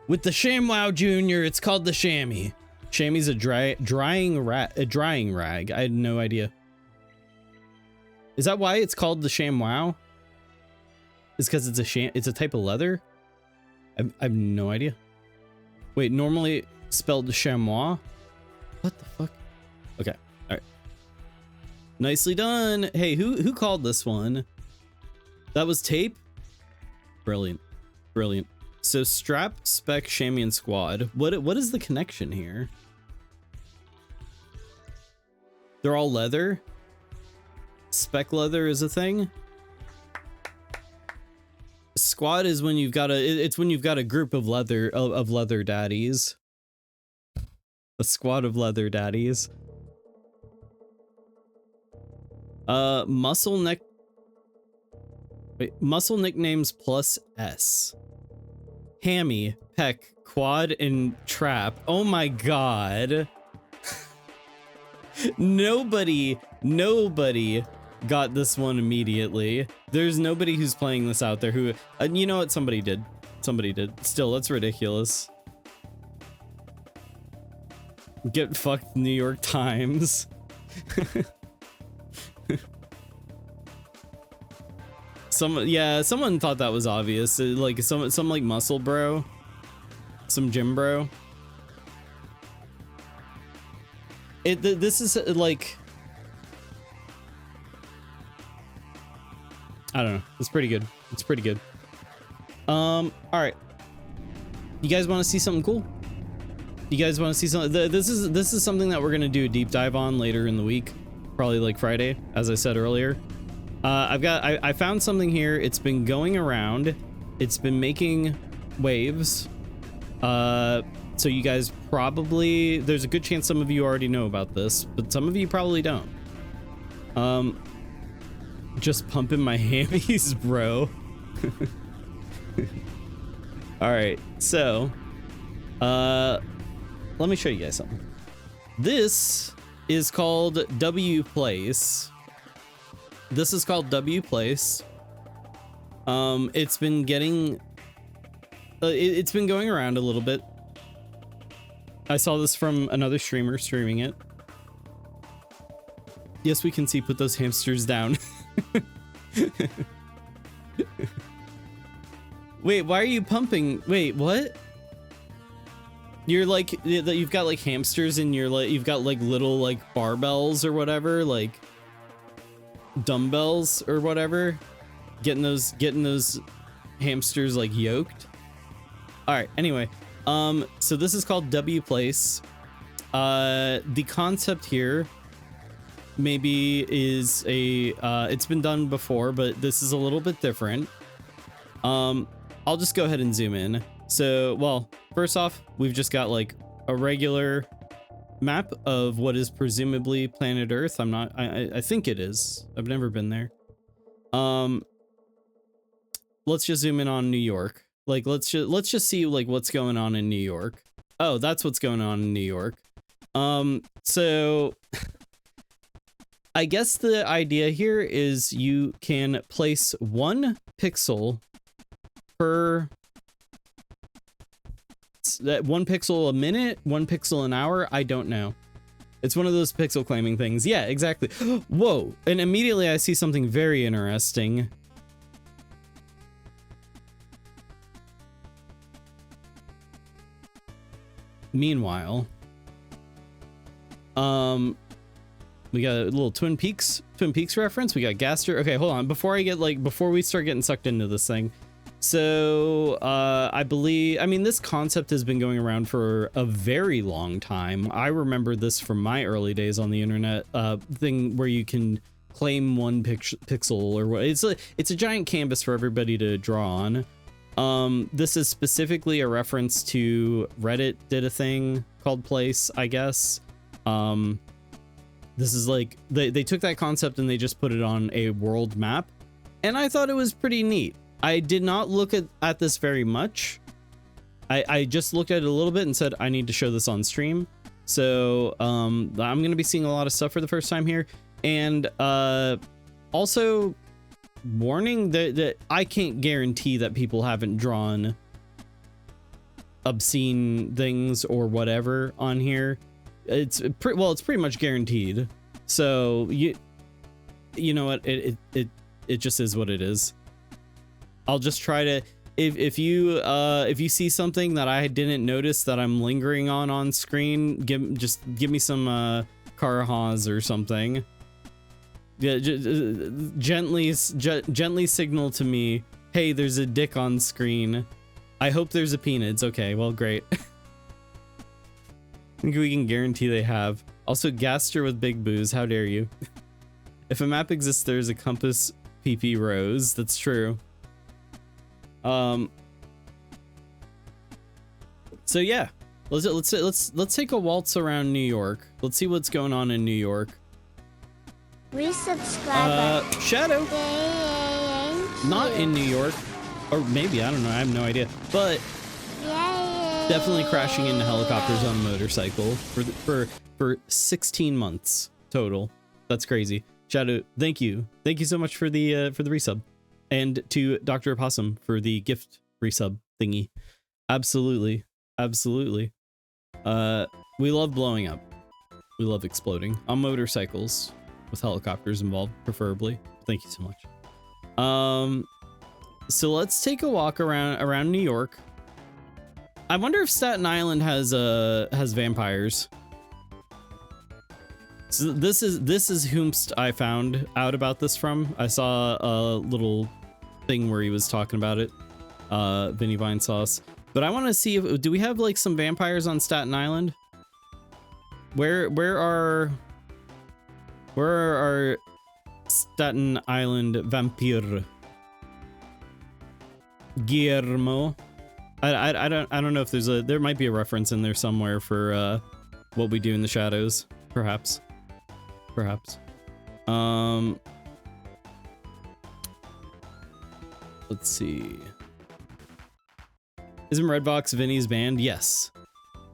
with the ShamWow Junior. It's called the Chamois. Chamois a drying rag. I had no idea. Is that why it's called the ShamWow? Is because it's a type of leather? I have no idea. Wait, normally spelled chamois? What the fuck? Okay, all right. Nicely done. Hey, who called this one? That was tape? Brilliant. Brilliant. So strap, spec, chamois, and squad. What is the connection here? They're all leather? Spec leather is a thing? Squad is when you've got it's when you've got a group of leather daddies. A squad of leather daddies. Muscle nicknames plus S. Hammy, Peck, Quad, and Trap. Oh my god. Nobody got this one immediately. There's nobody who's playing this out there who, you know what, somebody did. Still, that's ridiculous. Get fucked, New York Times. Someone thought that was obvious. Like some like muscle bro, some gym bro. This is like, I don't know. It's pretty good. It's pretty good. All right. You guys want to see something cool? You guys want to see something? This is something that we're gonna do a deep dive on later in the week, probably like Friday, as I said earlier. I found something here. It's been going around. It's been making waves. So you guys probably, there's a good chance some of you already know about this, but some of you probably don't. Just pumping my hammies, bro. All right, so let me show you guys something. This is called W Place. This is called W Place. It's been getting it's been going around a little bit. I saw this from another streamer streaming it. Yes, we can see. Put those hamsters down. Wait, why are you pumping? Wait, what? You're like, you've got like hamsters in your, like, you've got like little like barbells or whatever, like dumbbells or whatever, getting those hamsters like yoked. All right, anyway, so this is called W Place. The concept here maybe is a it's been done before, but this is a little bit different. I'll just go ahead and zoom in. So, well, first off, we've just got like a regular map of what is presumably planet Earth. I think it is. I've never been there. Let's just zoom in on New York. Like, let's just see like what's going on in New York. Oh, that's what's going on in New York. So I guess the idea here is you can place 1 pixel per, that 1 pixel a minute, 1 pixel an hour. I don't know. It's one of those pixel claiming things. Yeah, exactly. Whoa. And immediately I see something very interesting. Meanwhile, we got a little Twin Peaks reference. We got Gaster. Okay, hold on. Before we start getting sucked into this thing. So, I mean, this concept has been going around for a very long time. I remember this from my early days on the internet, thing where you can claim 1 pixel or what. It's a giant canvas for everybody to draw on. This is specifically a reference to Reddit did a thing called Place, I guess. This is like, they took that concept and they just put it on a world map. And I thought it was pretty neat. I did not look at this very much. I just looked at it a little bit and said, I need to show this on stream. So I'm going to be seeing a lot of stuff for the first time here. And Also, warning that I can't guarantee that people haven't drawn obscene things or whatever on here. It's pretty much guaranteed. So you know what, it just is what it is. I'll just try to, if you see something that I didn't notice that I'm lingering on screen, just give me some Karahas or something. Yeah, gently signal to me, hey, there's a dick on screen. I hope there's a penis. Okay, well, great. I think we can guarantee they have. Also, Gaster with big boos. How dare you? If a map exists, there's a compass PP rose. That's true. So yeah, let's take a waltz around New York. Let's see what's going on in New York. Resubscribe. Shadow. Thank Not you. in New York, or maybe, I don't know. I have no idea. But Yay. definitely crashing into helicopters on a motorcycle for 16 months total. That's crazy. Shadow, thank you so much for the resub, and to Dr. Opossum for the gift resub thingy. Absolutely. We love blowing up. We love exploding on motorcycles with helicopters involved, preferably. Thank you so much. So let's take a walk around New York. I wonder if Staten Island has vampires. So this is whomst I found out about this from. I saw a little thing where he was talking about it, Vinny Vine Sauce. But I want to see if do we have like some vampires on Staten Island? Where are our Staten Island vampire? Guillermo. I don't know if there might be a reference in there somewhere for what we do in the shadows, perhaps. Let's see. Isn't Redbox Vinny's band? Yes.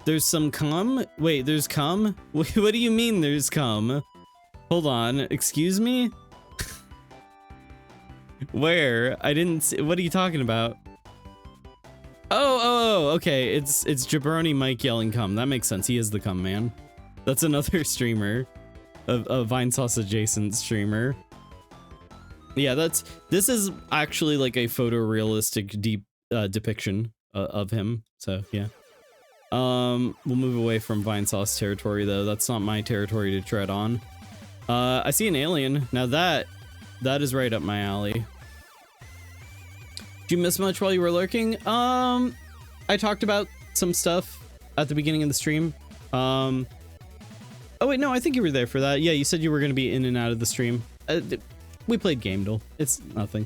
There's some cum? Wait, there's cum? What do you mean there's cum? Hold on, excuse me? Where? I didn't see, what are you talking about? Oh, okay, it's Jabroni Mike yelling cum. That makes sense, he is the cum man. That's another streamer. A Vine Sauce adjacent streamer. Yeah, this is actually like a photorealistic deep depiction of him, so yeah. We'll move away from Vine Sauce territory though. That's not my territory to tread on. I see an alien. Now that is right up my alley. Did you miss much while you were lurking? I talked about some stuff at the beginning of the stream. Oh wait, no, I think you were there for that. Yeah, you said you were going to be in and out of the stream. We played Gamedle. It's nothing.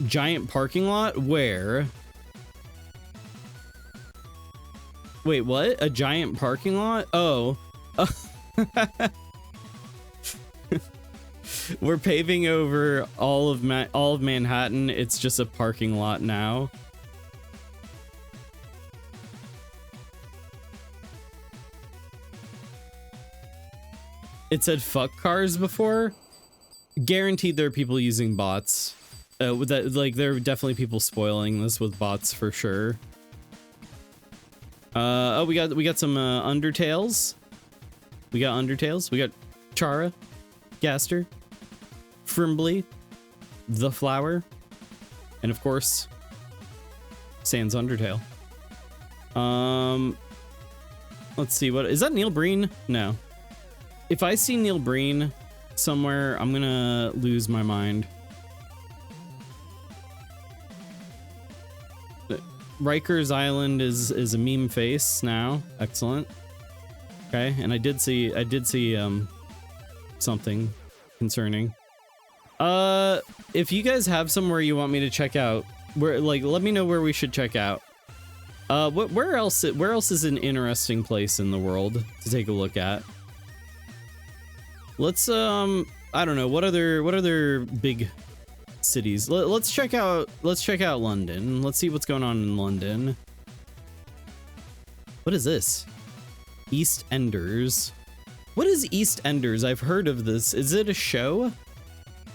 Giant parking lot? Where? Wait, what? A giant parking lot? Oh. We're paving over all of Manhattan. It's just a parking lot now. It said fuck cars before. Guaranteed there are people using bots. With that, like, there are definitely people spoiling this with bots for sure. Oh, we got some Undertales. We got Undertales. We got Chara, Gaster, Frimbly, The Flower, and of course, Sans Undertale. Let's see, what is that? Neil Breen? No. If I see Neil Breen somewhere, I'm gonna lose my mind. Rikers Island is a meme face now. Excellent. Okay, and I did see something concerning. If you guys have somewhere you want me to check out, let me know where we should check out. Where else is an interesting place in the world to take a look at? Let's I don't know, what other big cities? Let's check out London. Let's see what's going on in London. What is this? East Enders. What is EastEnders? I've heard of this. Is it a show?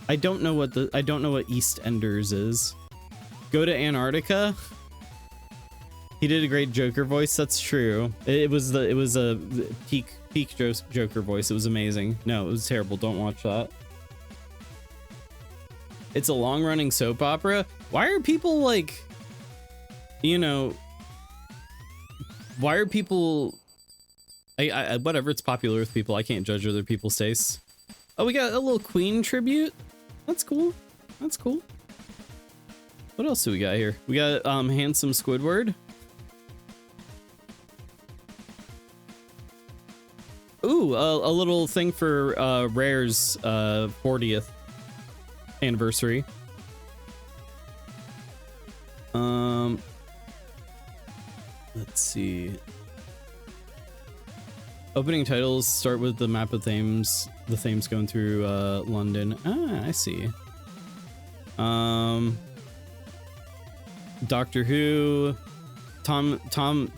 I don't know what EastEnders is. Go to Antarctica? He did a great Joker voice. That's true. It was a peak Joker voice. It was amazing. No, it was terrible. Don't watch that. It's a long-running soap opera. Why are people like, you know, why are people, whatever, it's popular with people. I can't judge other people's tastes. Oh, we got a little Queen tribute. That's cool. That's cool. What else do we got here? We got handsome Squidward. Ooh, a little thing for Rare's 40th anniversary. Let's see. Opening titles start with the map of Thames. The Thames going through London. Ah, I see. Doctor Who. Thomason,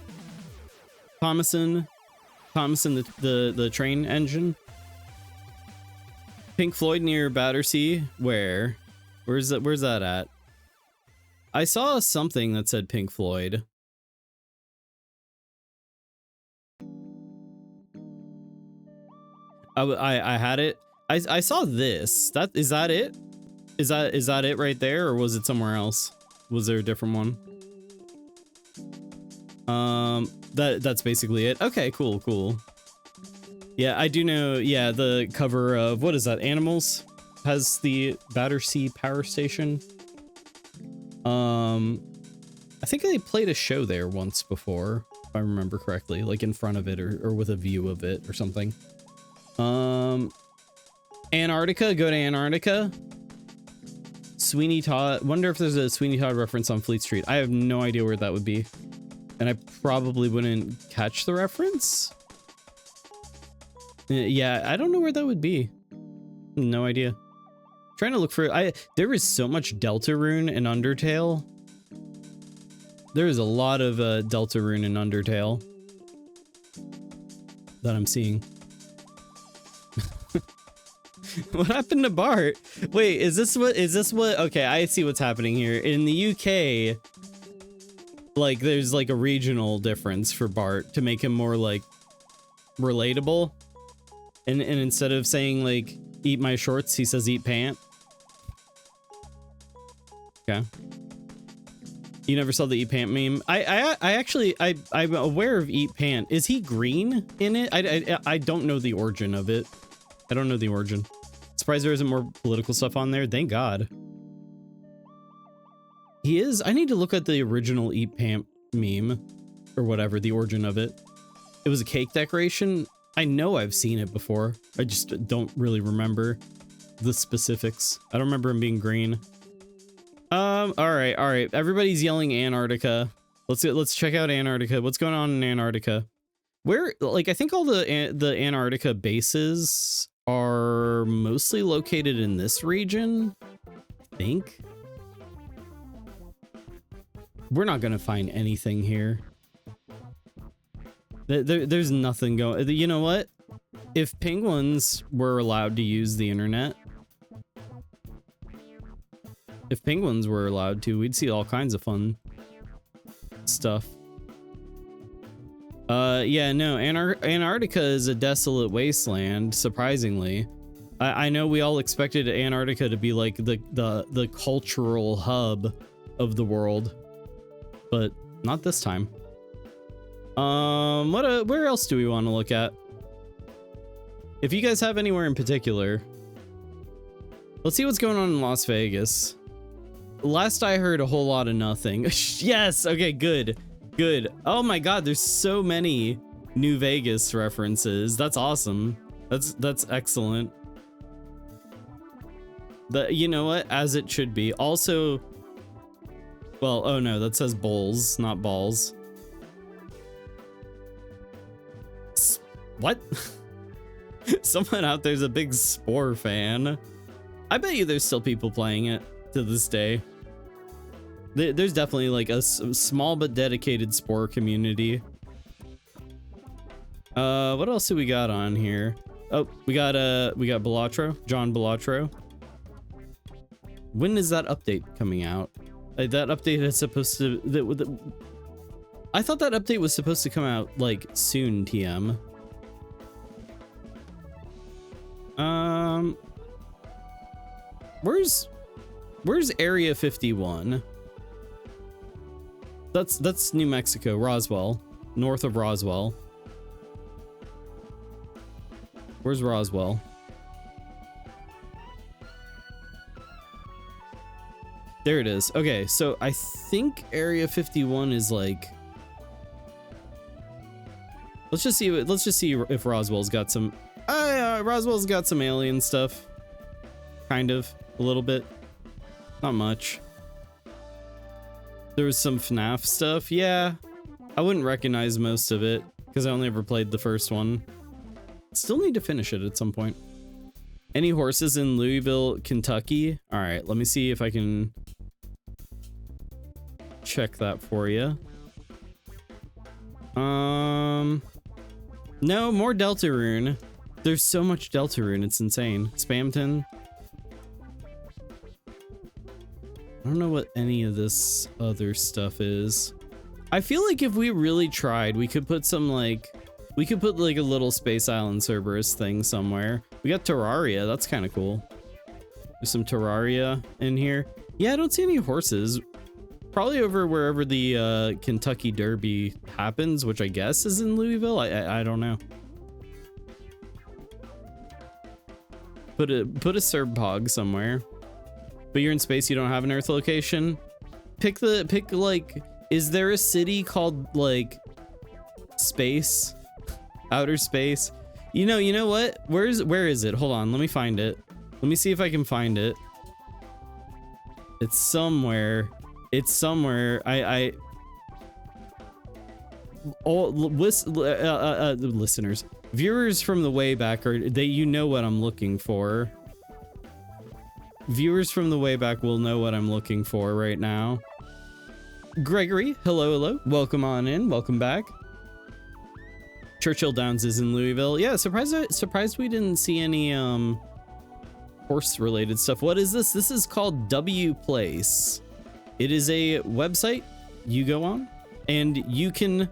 the train engine. Pink Floyd near Battersea. Where's that at? I saw something that said Pink Floyd. I had it. I saw this. Is that it? Is that it right there, or was it somewhere else? Was there a different one? That's basically it. Okay, cool. Yeah, I do know. Yeah, the cover of, what is that? Animals has the Battersea Power Station. I think they played a show there once before, if I remember correctly, like in front of it or with a view of it or something. Antarctica, go to Antarctica. Sweeney Todd. Wonder if there's a Sweeney Todd reference on Fleet Street. I have no idea where that would be. And I probably wouldn't catch the reference. Yeah, I don't know where that would be. No idea. Trying to look for there is so much Deltarune in Undertale. There is a lot of Deltarune in Undertale that I'm seeing. What happened to Bart? Wait, is this what okay, I see what's happening here. In the UK, like there's like a regional difference for Bart to make him more like relatable. And instead of saying like eat my shorts, he says eat pant. Okay. You never saw the eat pant meme? I'm aware of eat pant. Is he green in it? I don't know the origin of it. I don't know the origin. Surprised there isn't more political stuff on there. Thank God. He is. I need to look at the original eat pant meme or whatever, the origin of it. It was a cake decoration. I know I've seen it before. I just don't really remember the specifics. I don't remember him being green. All right. Everybody's yelling Antarctica. Let's check out Antarctica. What's going on in Antarctica? Where, like, I think all the Antarctica bases are mostly located in this region. I think. We're not gonna find anything here. There's nothing going. You know what? If penguins were allowed to use the internet, if penguins were allowed to, we'd see all kinds of fun stuff. Yeah, no, Antarctica is a desolate wasteland, surprisingly. I know we all expected Antarctica to be like the cultural hub of the world, but not this time. Where else do we want to look at? If you guys have anywhere in particular, let's see what's going on in Las Vegas. Last I heard, a whole lot of nothing. Yes, okay, good. Oh my God, there's so many New Vegas references. That's awesome. That's excellent. You know what? As it should be. Also, well, oh no, that says bowls, not balls. What? Someone out there's a big Spore fan. I bet you there's still people playing it to this day. There's definitely like a small but dedicated Spore community. What else do we got on here? Oh, we got Balatro, John Balatro. When is that update coming out? That update is supposed to. I thought that update was supposed to come out like soon. TM. Where's Area 51? That's New Mexico, Roswell, north of Roswell. Where's Roswell? There it is. Okay, so I think Area 51 is like. Let's just see if Roswell's got some. Roswell's got some alien stuff. Kind of, a little bit, not much. There was some FNAF stuff. Yeah, I wouldn't recognize most of it because I only ever played the first one. Still need to finish it at some point. Any horses in Louisville, Kentucky? All right, let me see if I can check that for you. No, more Deltarune. There's so much Deltarune, it's insane. Spamton. I don't know what any of this other stuff is. I feel like if we really tried, we could put some like, we could put like a little Space Island Cerberus thing somewhere. We got Terraria, that's kind of cool. There's some Terraria in here. Yeah, I don't see any horses. Probably over wherever the Kentucky Derby happens, which I guess is in Louisville. I don't know. Put a Serpog somewhere. But you're in space, you don't have an Earth location. Pick like, is there a city called like space? Outer space? You know what? Where is it? Hold on, let me find it. Let me see if I can find it. It's somewhere. It's somewhere. Listeners, viewers from the way back you know what I'm looking for. Viewers from the way back will know what I'm looking for right now. Gregory, hello. Welcome on in. Welcome back. Churchill Downs is in Louisville. Yeah, surprised we didn't see any horse related stuff. What is this? This is called W Place. It is a website you go on and you can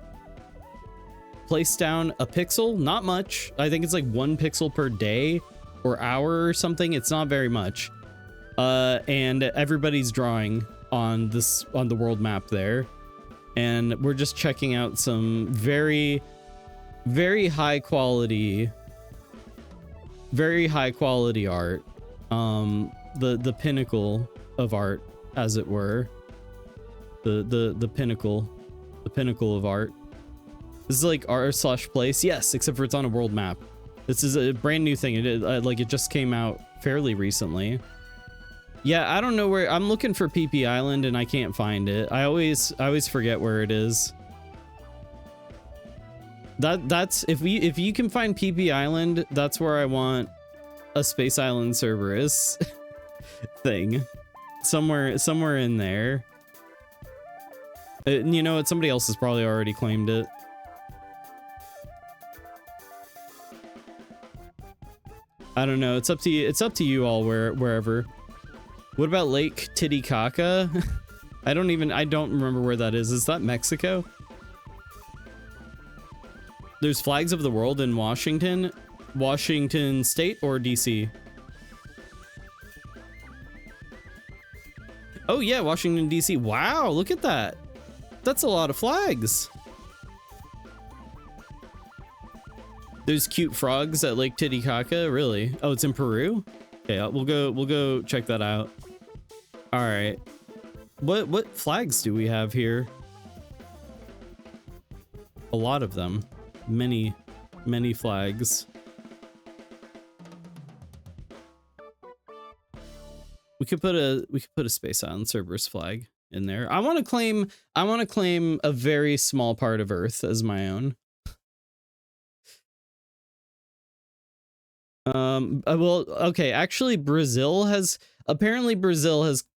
place down a pixel, not much. I think it's like 1 pixel per day or hour or something. It's not very much. And everybody's drawing on the world map there. And we're just checking out some very, very high quality art. The pinnacle of art, as it were. The pinnacle of art. This is like r/place. Yes, except for it's on a world map. This is a brand new thing. It just came out fairly recently. Yeah, I don't know where. I'm looking for PP Island and I can't find it. I always forget where it is. That's if you can find PP Island, that's where I want a Space Island Cerberus thing. Somewhere in there. You know what? Somebody else has probably already claimed it. I don't know. It's up to you. It's up to you all. Wherever. What about Lake Titicaca? I don't remember where that is. Is that Mexico? There's flags of the world in Washington State or DC? Oh yeah, Washington DC. Wow, look at that. That's a lot of flags. There's cute frogs at Lake Titicaca, really? Oh, it's in Peru? Okay, we'll go check that out. All right. What flags do we have here? A lot of them. Many flags. We could put a Space Island Cerberus flag in there. I want to claim a very small part of Earth as my own. Well, okay, actually Brazil has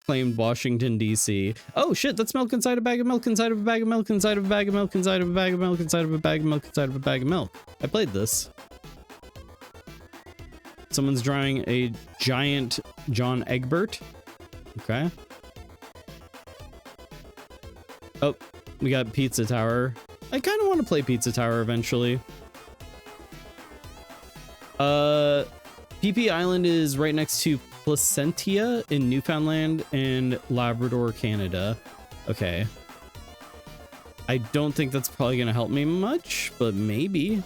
claimed Washington DC. Oh shit, that's milk inside a bag of milk inside of a bag of milk inside of a bag of milk inside of a bag of milk inside of a bag of milk inside of a bag of milk. I played this. Someone's drawing a giant John Egbert. Okay. Oh, we got Pizza Tower. I kind of want to play Pizza Tower eventually. PP Island is right next to Placentia in Newfoundland and Labrador, Canada. Okay. I don't think that's probably going to help me much, but maybe.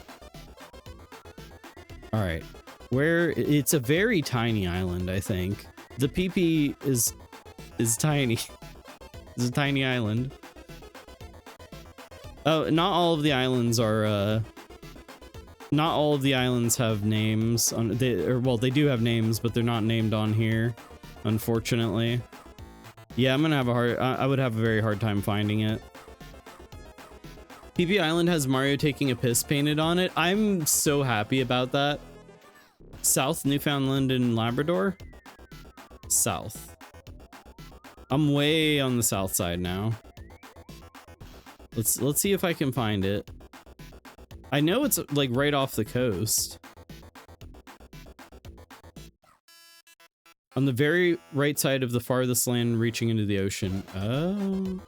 All right. It's a very tiny island, I think. The PP is tiny. It's a tiny island. Oh, not all of the islands are not all of the islands have names on well, they do have names, but they're not named on here, unfortunately. Yeah, I'm gonna have I would have a very hard time finding it. PP Island has Mario taking a piss painted on it. I'm so happy about that. South Newfoundland and Labrador. South. I'm way on the south side now. Let's see if I can find it. I know it's like right off the coast. On the very right side of the farthest land reaching into the ocean. Oh.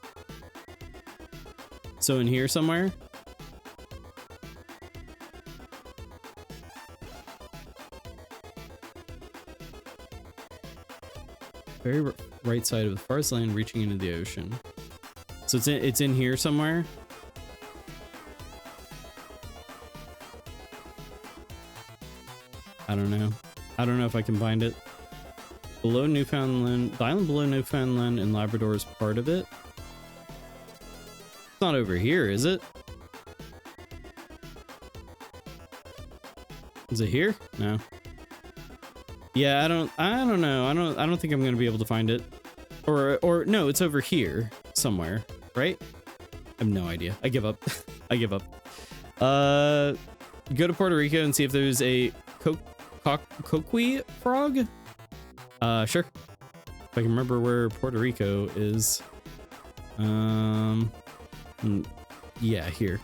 So in here somewhere? Very right side of the farthest land reaching into the ocean. So it's in here somewhere. I don't know. I don't know if I can find it. Below Newfoundland, the island below Newfoundland and Labrador is part of it. It's not over here, is it? Is it here? No. Yeah, I don't know. I don't think I'm gonna be able to find it. Or no, it's over here somewhere, right? I have no idea. I give up. I give up. Go to Puerto Rico and see if there's a coqui frog. Sure. If I can remember where Puerto Rico is. Yeah, here.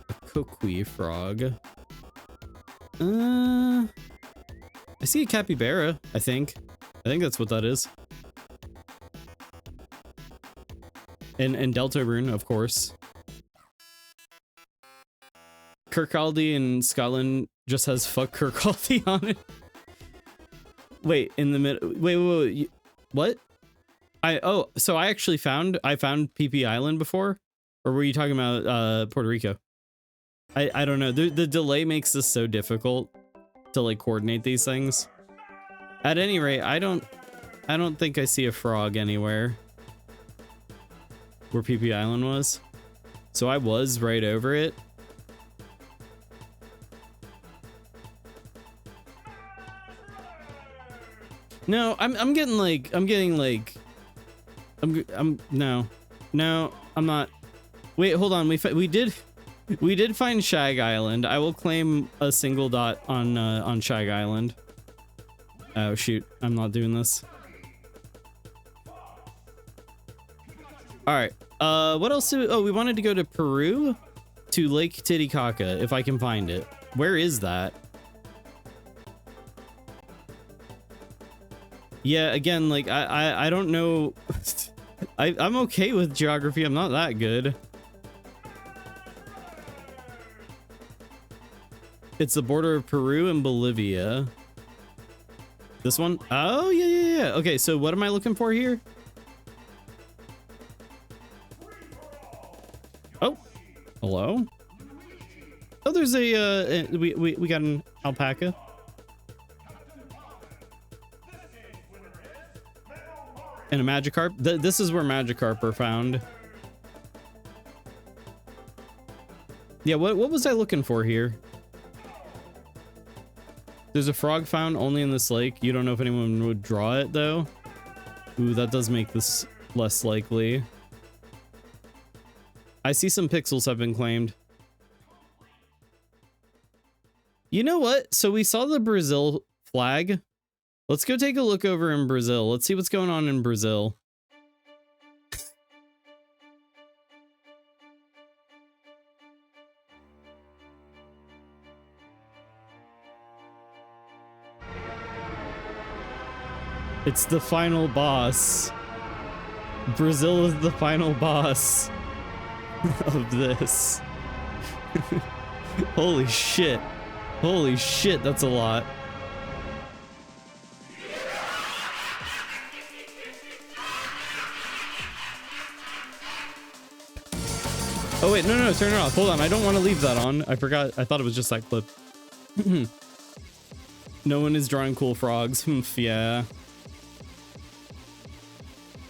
A coqui frog. I see a capybara, I think. I think that's what that is. And Deltarune, of course. Kirkcaldy in Scotland just has fuck Kirkcaldy on it. Wait, in the middle. Wait. What? So I actually found PP Island before, or were you talking about Puerto Rico? I don't know. The delay makes this so difficult to like coordinate these things. At any rate, I don't think I see a frog anywhere where PP Island was. So I was right over it. No, I'm getting like no, I'm not. Wait, hold on. We did find Shag Island. I will claim a single dot on Shag Island. Oh shoot, I'm not doing this. All right. What else? We wanted to go to Peru, to Lake Titicaca, if I can find it. Where is that? Yeah, again, like I don't know. I'm okay with geography. I'm not that good. It's the border of Peru and Bolivia. This one? Oh, yeah. Okay, so what am I looking for here? Oh, hello. Oh, there's a we got an alpaca. And a Magikarp. This is where Magikarp are found. Yeah, what was I looking for here? There's a frog found only in this lake. You don't know if anyone would draw it, though. Ooh, that does make this less likely. I see some pixels have been claimed. You know what? So we saw the Brazil flag. Let's go take a look over in Brazil. Let's see what's going on in Brazil. It's the final boss. Brazil is the final boss of this. Holy shit. Holy shit, that's a lot. Oh wait, no, turn it off. Hold on, I don't want to leave that on. I forgot, I thought it was just that clip. No one is drawing cool frogs. Yeah.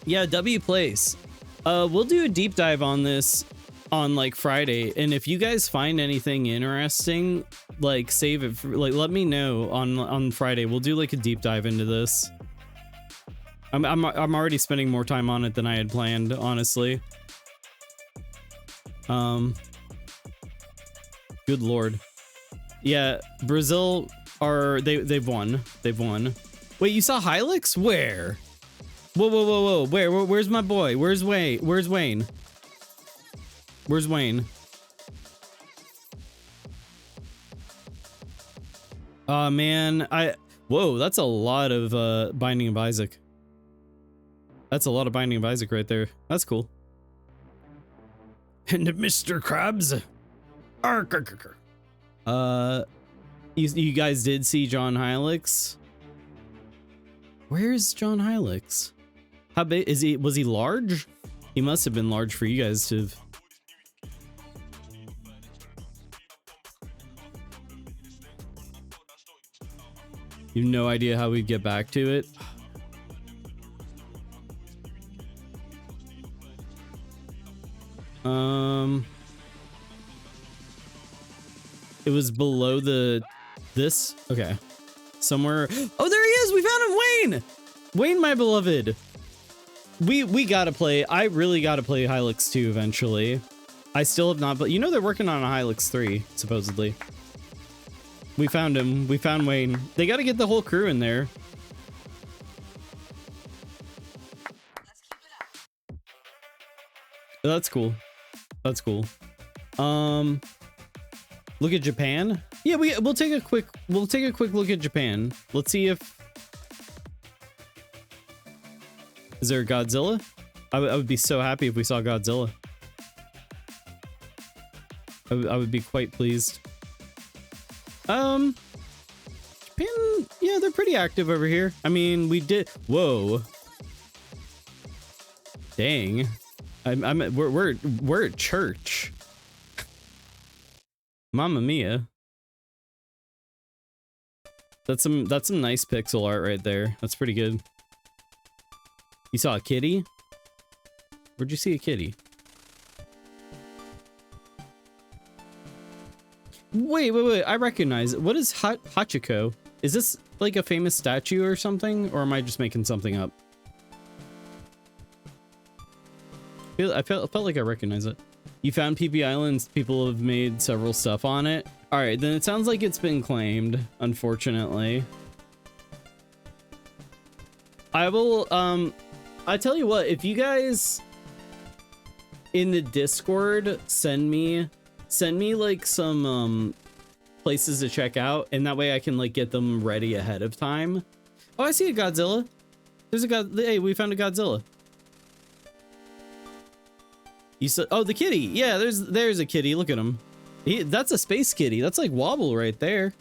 Yeah, W Place. We'll do a deep dive on this on like Friday, and if you guys find anything interesting, like save it for, like let me know on Friday. We'll do like a deep dive into this. I'm already spending more time on it than I had planned, honestly. Good lord. Yeah, Brazil are they've won. They've won. Wait, you saw Hylix? Where? Whoa. Where's my boy? Where's Wayne? Where's Wayne? Where's Wayne? Man, whoa, that's a lot of Binding of Isaac. That's a lot of Binding of Isaac right there. That's cool. And Mr. Krabs. You guys did see John Hylix? Where's John Hylix? How big is he? Was he large? He must have been large for you guys to have. You have no idea how we'd get back to it. It was below this. Okay. Somewhere. Oh, there he is. We found him. Wayne. Wayne, my beloved. We gotta play. I really gotta play Hylix 2 eventually. I still have not, but you know they're working on a Hylix 3 supposedly. We found him. We found Wayne. They gotta get the whole crew in there. That's cool. That's cool. Look at Japan. Yeah, we'll take a quick look at Japan. Let's see if is there a Godzilla? I would be so happy if we saw Godzilla. I would be quite pleased. Japan, yeah, they're pretty active over here. I mean, we did. Whoa. Dang. We're at church. Mamma mia. That's some nice pixel art right there. That's pretty good. You saw a kitty? Where'd you see a kitty? Wait. I recognize it. What is Hachiko? Is this like a famous statue or something? Or am I just making something up? I felt like I recognize it. You found PP Islands. People have made several stuff on it. All right, then it sounds like it's been claimed, unfortunately. I will, I tell you what, if you guys in the Discord send me like some, places to check out, and that way I can like get them ready ahead of time. Oh, I see a Godzilla. There's a hey, we found a Godzilla. You said, oh, the kitty. Yeah, there's a kitty. Look at him. That's a space kitty. That's like Wobble right there.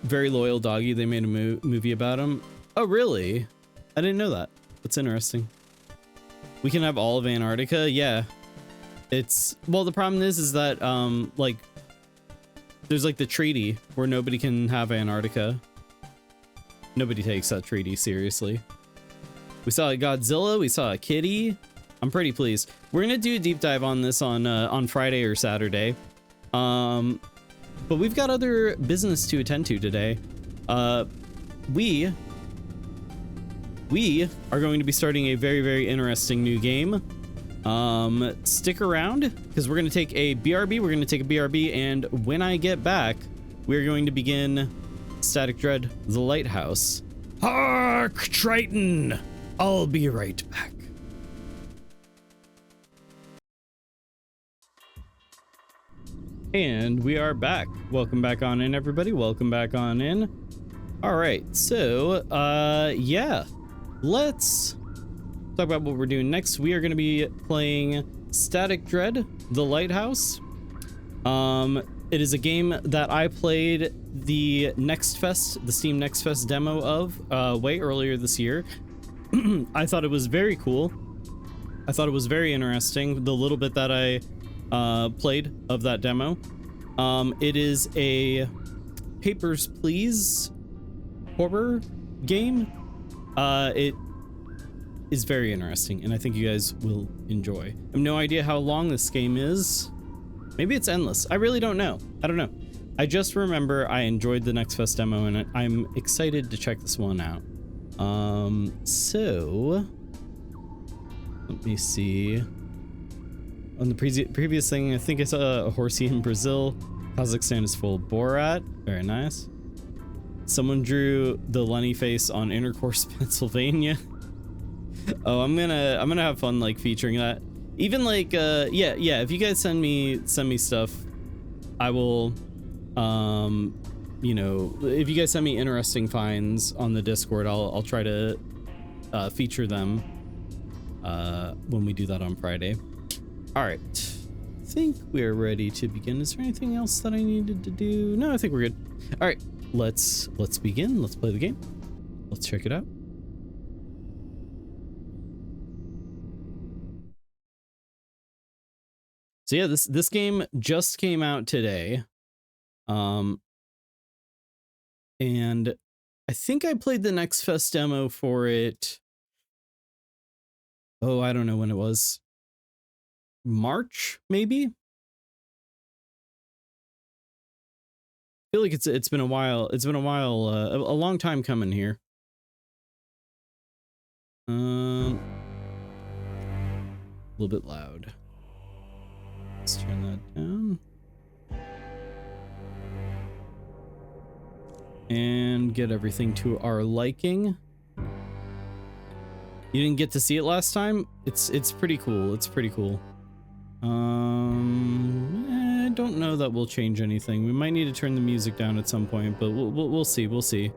Very loyal doggy. They made a movie about him. Oh, really? I didn't know that. That's interesting. We can have all of Antarctica. Yeah. It's, well, the problem is that, like, there's like the treaty where nobody can have Antarctica. Nobody takes that treaty seriously. We saw a Godzilla. We saw a kitty. I'm pretty pleased. We're gonna do a deep dive on this on Friday or Saturday. But we've got other business to attend to today. We are going to be starting a very, very interesting new game. Stick around because we're gonna take a BRB. We're gonna take a BRB, and when I get back, we're going to begin Static Dread: The Lighthouse. Hark, Triton! I'll be right back. And we are back. Welcome back on in, everybody. Welcome back on in. All right, so yeah, let's talk about what we're doing next. We are going to be playing Static Dread: The Lighthouse. It is a game that I played the Steam Next Fest demo of way earlier this year. I thought it was very cool. I thought it was very interesting, the little bit that I played of that demo. It is a Papers, Please horror game. It is very interesting, and I think you guys will enjoy. I have no idea how long this game is. Maybe it's endless. I really don't know. I don't know. I just remember I enjoyed the Next Fest demo, and I'm excited to check this one out. So let me see. On the previous thing, I think I saw a horsey in Brazil. Kazakhstan is full of Borat. Very nice. Someone drew the Lenny face on Intercourse, Pennsylvania. Oh, I'm gonna have fun like featuring that. Even like yeah, if you guys send me stuff, I will you know, if you guys send me interesting finds on the Discord, I'll try to feature them when we do that on Friday. All right, I think we're ready to begin. Is there anything else that I needed to do? No, I think we're good. All right, let's begin. Let's play the game. Let's check it out. So yeah, this game just came out today. And I think I played the Next Fest demo for it. Oh, I don't know when it was. March, maybe? I feel like it's been a while. It's been a while, a long time coming here. A little bit loud. Let's turn that down. And get everything to our liking. You didn't get to see it last time? It's pretty cool. It's pretty cool. I don't know that we'll change anything. We might need to turn the music down at some point, but we'll see. We'll see.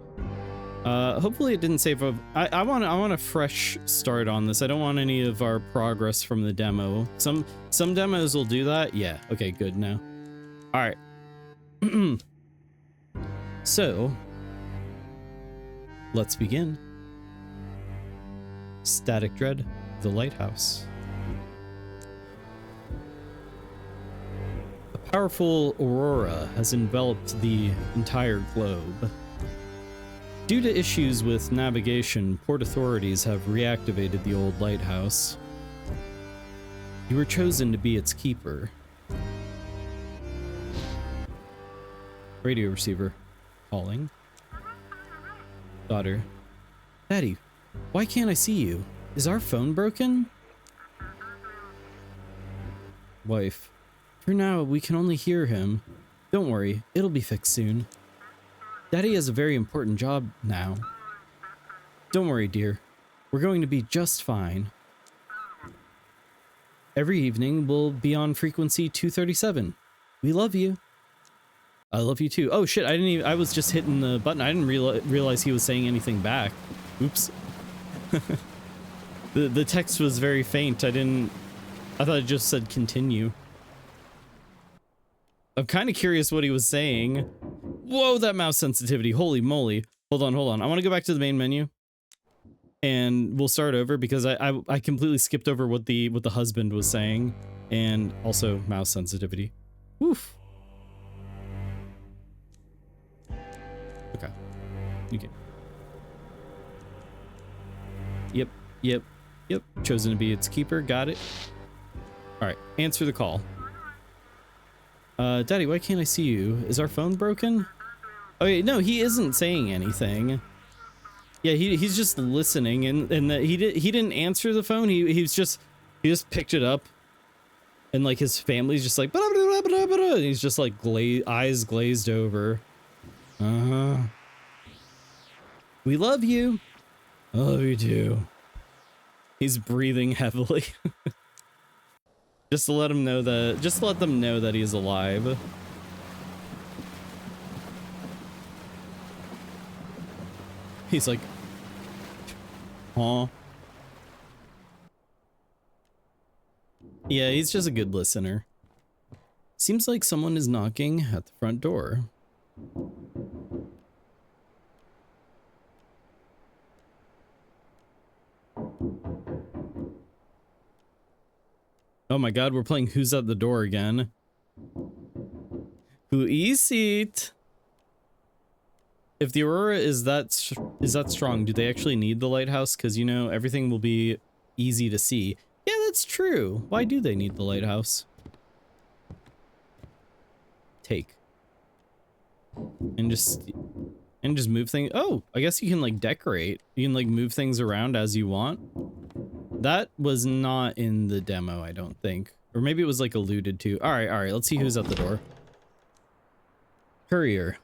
Hopefully it didn't save up. I want a fresh start on this. I don't want any of our progress from the demo. Some demos will do that. Yeah. Okay, good now. All right. So, let's begin. Static Dread: The Lighthouse. A powerful aurora has enveloped the entire globe. Due to issues with navigation, port authorities have reactivated the old lighthouse. You were chosen to be its keeper. Radio receiver. Calling. Daughter. Daddy, why can't I see you? Is our phone broken? Wife. For now, we can only hear him. Don't worry, it'll be fixed soon. Daddy has a very important job now. Don't worry, dear. We're going to be just fine. Every evening, we'll be on frequency 237. We love you. I love you too. Oh shit, I was just hitting the button. I didn't realize he was saying anything back. Oops. The text was very faint. I thought it just said continue. I'm kind of curious what he was saying. Whoa, that mouse sensitivity. Holy moly. Hold on. I want to go back to the main menu. And we'll start over because I completely skipped over what the husband was saying. And also mouse sensitivity. Woof. Okay. Okay. Yep. Chosen to be its keeper. Got it. Alright. Answer the call. Daddy, why can't I see you? Is our phone broken? Okay, no, he isn't saying anything. Yeah, he's just listening, and he didn't answer the phone. He just picked it up, and like his family's just like, and he's just like eyes glazed over. We love you. I love you too. He's breathing heavily. Just to let him know that, just to let them know that he's alive. He's like, huh? Yeah, he's just a good listener. Seems like someone is knocking at the front door. Oh my god, we're playing Who's at the Door again. Who is it? If the Aurora is that strong, do they actually need the lighthouse? Because, you know, everything will be easy to see. Yeah, that's true. Why do they need the lighthouse? Take. And just move things. Oh, I guess you can like decorate. You can like move things around as you want. That was not in the demo, I don't think. Or maybe it was like alluded to. All right, let's see who's at the door. Courier.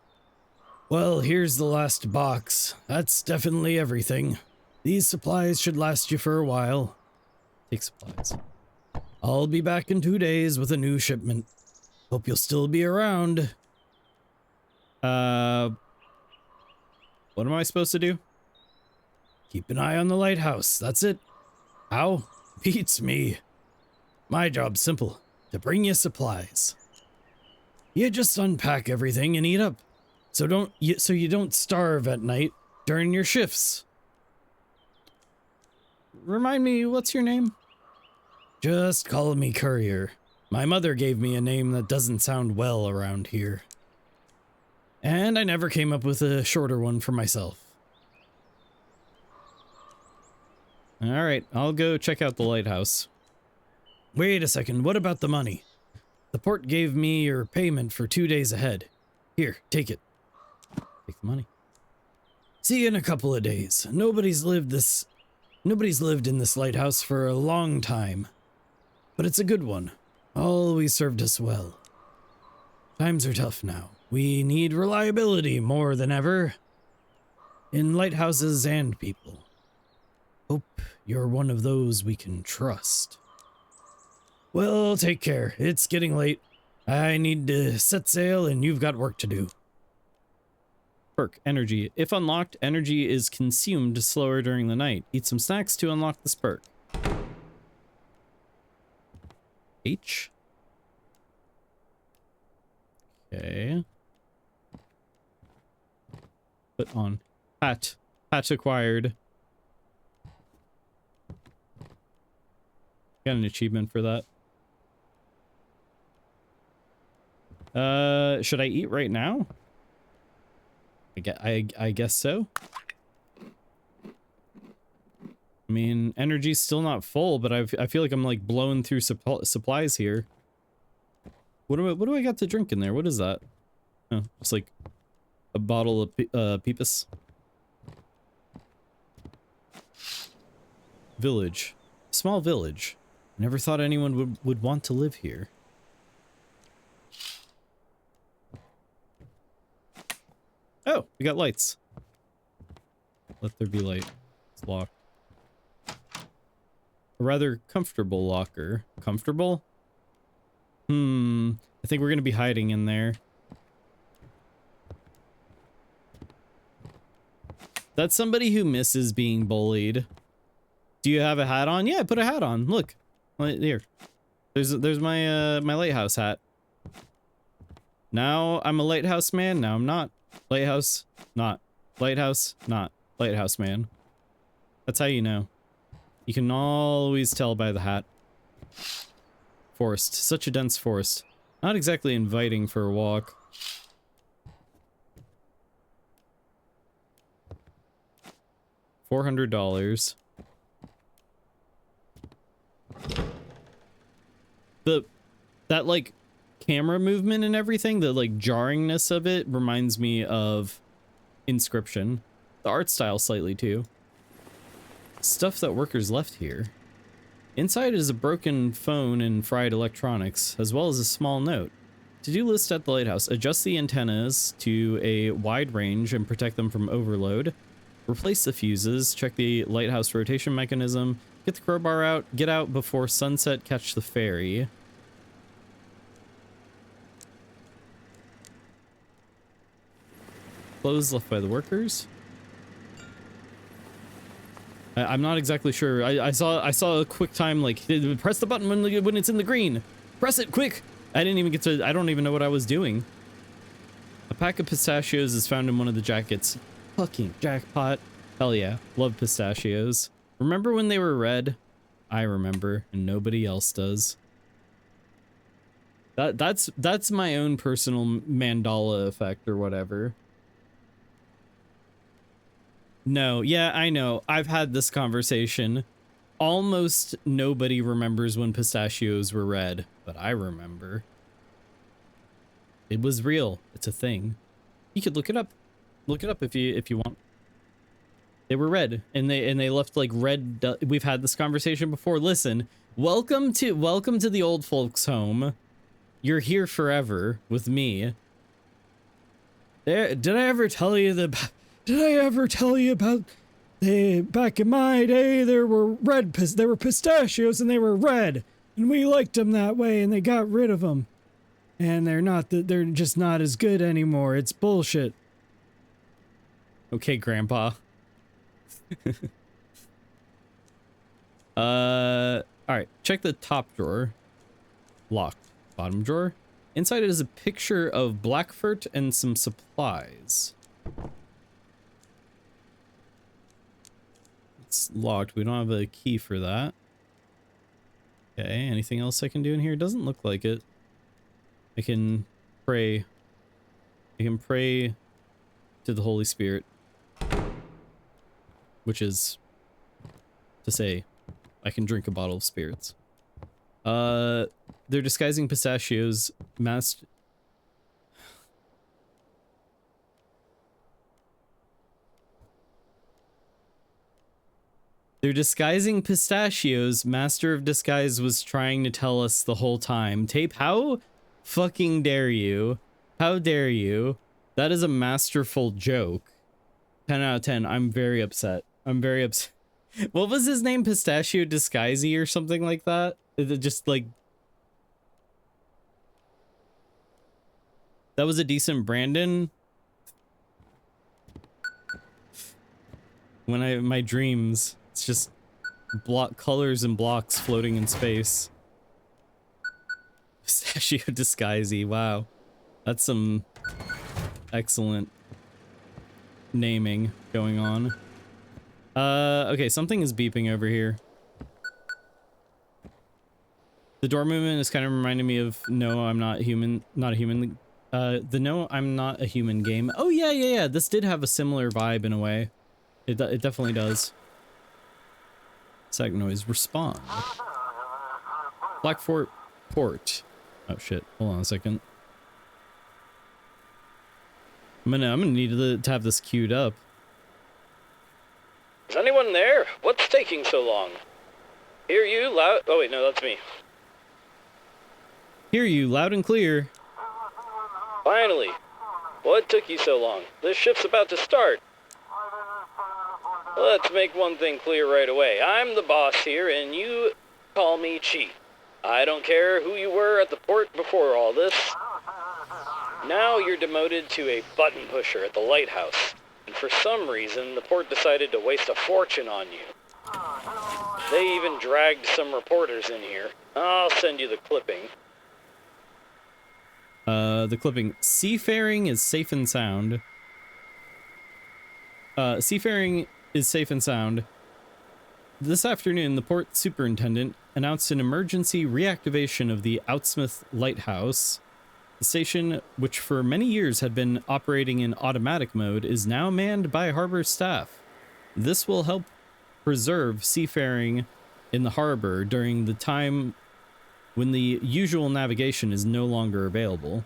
Well, here's the last box. That's definitely everything. These supplies should last you for a while. Take supplies. I'll be back in 2 days with a new shipment. Hope you'll still be around. What am I supposed to do? Keep an eye on the lighthouse. That's it. How? Beats me. My job's simple. To bring you supplies. You just unpack everything and eat up. So you don't starve at night during your shifts. Remind me, what's your name? Just call me Courier. My mother gave me a name that doesn't sound well around here. And I never came up with a shorter one for myself. Alright, I'll go check out the lighthouse. Wait a second, what about the money? The port gave me your payment for 2 days ahead. Here, take it. Take the money. See you in a couple of days. Nobody's lived in this lighthouse for a long time. But it's a good one. Always served us well. Times are tough now. We need reliability more than ever. In lighthouses and people. Hope you're one of those we can trust. Well, take care. It's getting late. I need to set sail and you've got work to do. Perk, energy. If unlocked, energy is consumed slower during the night. Eat some snacks to unlock this perk. H. Okay. Put on. Hat. Hat acquired. Got an achievement for that. Should I eat right now? I guess so. I mean, energy's still not full, but I feel like I'm like blowing through supplies here. What do I got to drink in there? What is that? Oh, it's like a bottle of Peepus. Village. Small village. Never thought anyone would want to live here. Oh, we got lights. Let there be light. It's locked. A rather comfortable locker. Comfortable? I think we're gonna be hiding in there. That's somebody who misses being bullied. Do you have a hat on? Yeah, put a hat on. Look. Right here. There's my my lighthouse hat. Now I'm a lighthouse man. Now I'm not. Lighthouse, not. Lighthouse, not. Lighthouse man. That's how you know. You can always tell by the hat. Forest. Such a dense forest. Not exactly inviting for a walk. $400. That like camera movement and everything, the like jarringness of it reminds me of Inscription. The art style slightly too. Stuff that workers left here. Inside is a broken phone and fried electronics, as well as a small note. To-do list at the lighthouse. Adjust the antennas to a wide range and protect them from overload. Replace the fuses. Check the lighthouse rotation mechanism. Get the crowbar out. Get out before sunset. Catch the ferry. Clothes left by the workers. I'm not exactly sure. I saw a quick time like press the button when it's in the green. Press it quick. I didn't even get to. I don't even know what I was doing. A pack of pistachios is found in one of the jackets. Fucking jackpot. Hell yeah. Love pistachios. Remember when they were red? I remember, and nobody else does. That's my own personal Mandela effect or whatever. No, yeah, I know. I've had this conversation. Almost nobody remembers when pistachios were red, but I remember. It was real. It's a thing. You could look it up. Look it up if you want. They were red, and they left like red. We've had this conversation before. Listen, welcome to the old folks' home. You're here forever with me. Did I ever tell you about back in my day there were pistachios and they were red and we liked them that way and they got rid of them and they're just not as good anymore. It's bullshit. Okay, Grandpa. All right, check the top drawer. Locked. Bottom drawer. Inside it is a picture of Blackfurt and some supplies. It's locked. We don't have a key for that. Okay, anything else I can do in here? It doesn't look like it. I can pray. I can pray to the Holy Spirit. Which is to say, I can drink a bottle of spirits. They're disguising pistachios masked. They're disguising pistachios. Master of Disguise was trying to tell us the whole time. Tape, how fucking dare you? How dare you? That is a masterful joke. 10 out of 10. I'm very upset. I'm very upset. What was his name? Pistachio Disguisey or something like that? Just like... That was a decent Brandon. When my dreams, it's just block colors and blocks floating in space. Pistachio Disguisey, wow. That's some excellent naming going on. Okay, something is beeping over here. The door movement is kind of reminding me of No, I'm Not Human, Not a Human. The No, I'm Not a Human game. Oh yeah. This did have a similar vibe in a way. It definitely does. Sec noise. Respond. Blackfort Port. Oh shit. Hold on a second. I'm gonna need to have this queued up. Is anyone there? What's taking so long? Hear you loud. Oh wait, no, that's me. Hear you loud and clear. Finally. What took you so long? This ship's about to start. Let's make one thing clear right away. I'm the boss here, and you call me Chief. I don't care who you were at the port before all this. Now you're demoted to a button pusher at the Lighthouse. And for some reason, the port decided to waste a fortune on you. They even dragged some reporters in here. I'll send you the clipping. The clipping. Seafaring is safe and sound. Seafaring is safe and sound. This afternoon, the port superintendent announced an emergency reactivation of the Outsmith Lighthouse. The station, which for many years had been operating in automatic mode, is now manned by harbor staff. This will help preserve seafaring in the harbor during the time when the usual navigation is no longer available.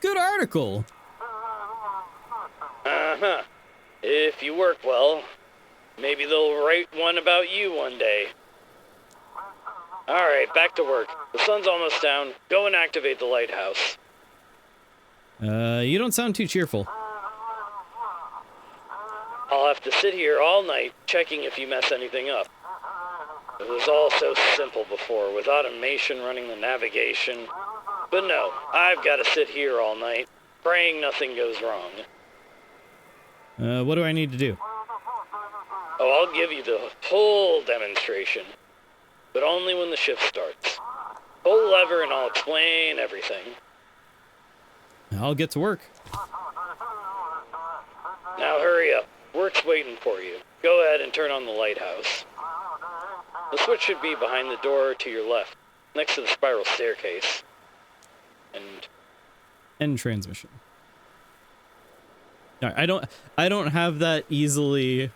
Good article! Uh-huh. If you work well, maybe they'll write one about you one day. Alright, back to work. The sun's almost down. Go and activate the lighthouse. You don't sound too cheerful. I'll have to sit here all night checking if you mess anything up. It was all so simple before, with automation running the navigation. But no, I've got to sit here all night, praying nothing goes wrong. What do I need to do? Oh, I'll give you the full demonstration, but only when the shift starts. Pull the lever and I'll explain everything. I'll get to work. Now hurry up. Work's waiting for you. Go ahead and turn on the lighthouse. The switch should be behind the door to your left, next to the spiral staircase. And End transmission. No, I don't have that easily,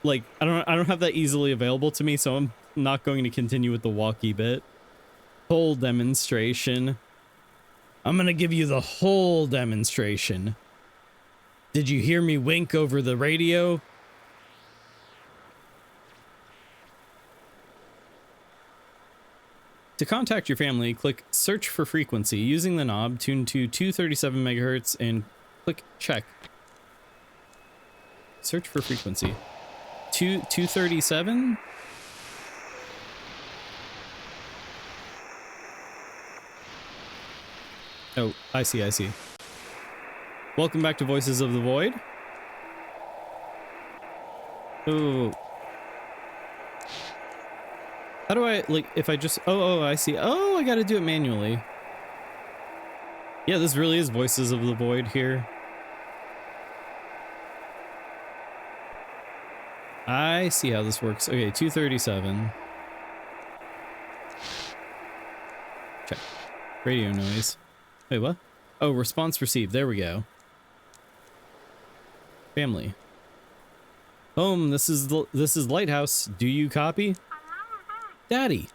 like, I don't have that easily available to me, so I'm not going to continue with the walkie bit. Whole demonstration. I'm gonna give you the whole demonstration. Did you hear me wink over the radio? To contact your family, click search for frequency using the knob, tune to 237 megahertz, and click check. Search for frequency. 237? Oh, I see, I see. Welcome back to Voices of the Void. Oh. How do I, like, if I just... Oh, I see. Oh, I gotta do it manually. Yeah, this really is Voices of the Void here. I see how this works. Okay, 237. Check. Radio noise. Wait, what? Oh, response received. There we go. Family. Home, this is Lighthouse. Do you copy? Daddy,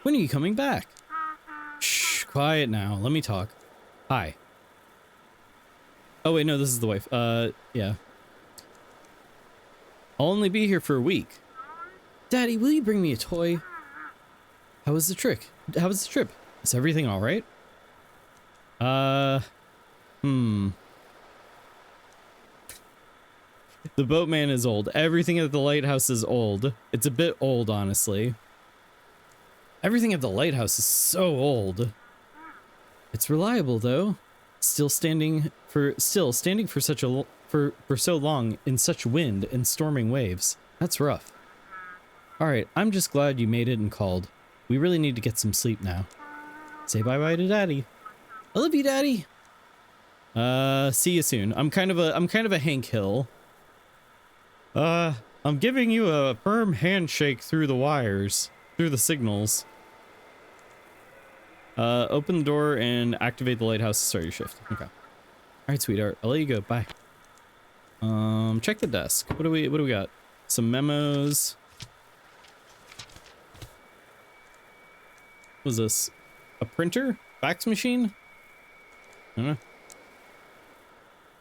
when are you coming back? Shh, quiet now. Let me talk. Hi. Oh wait, no, this is the wife. Yeah. I'll only be here for a week. Daddy, will you bring me a toy? How was the trip? How was the trip? Is everything all right? The boatman is old. Everything at the lighthouse is old. It's a bit old, honestly. Everything at the lighthouse is so old. It's reliable, though. Still standing for such a for so long in such wind and storming waves. That's rough. All right, I'm just glad you made it and called. We really need to get some sleep now. Say bye-bye to Daddy. I love you, Daddy. See you soon. I'm kind of a Hank Hill. I'm giving you a firm handshake through the wires, through the signals. Open the door and activate the lighthouse to start your shift. Okay. All right, sweetheart. I'll let you go. Bye. Check the desk. What do we got? Some memos. What was this? A printer? Fax machine? I don't know.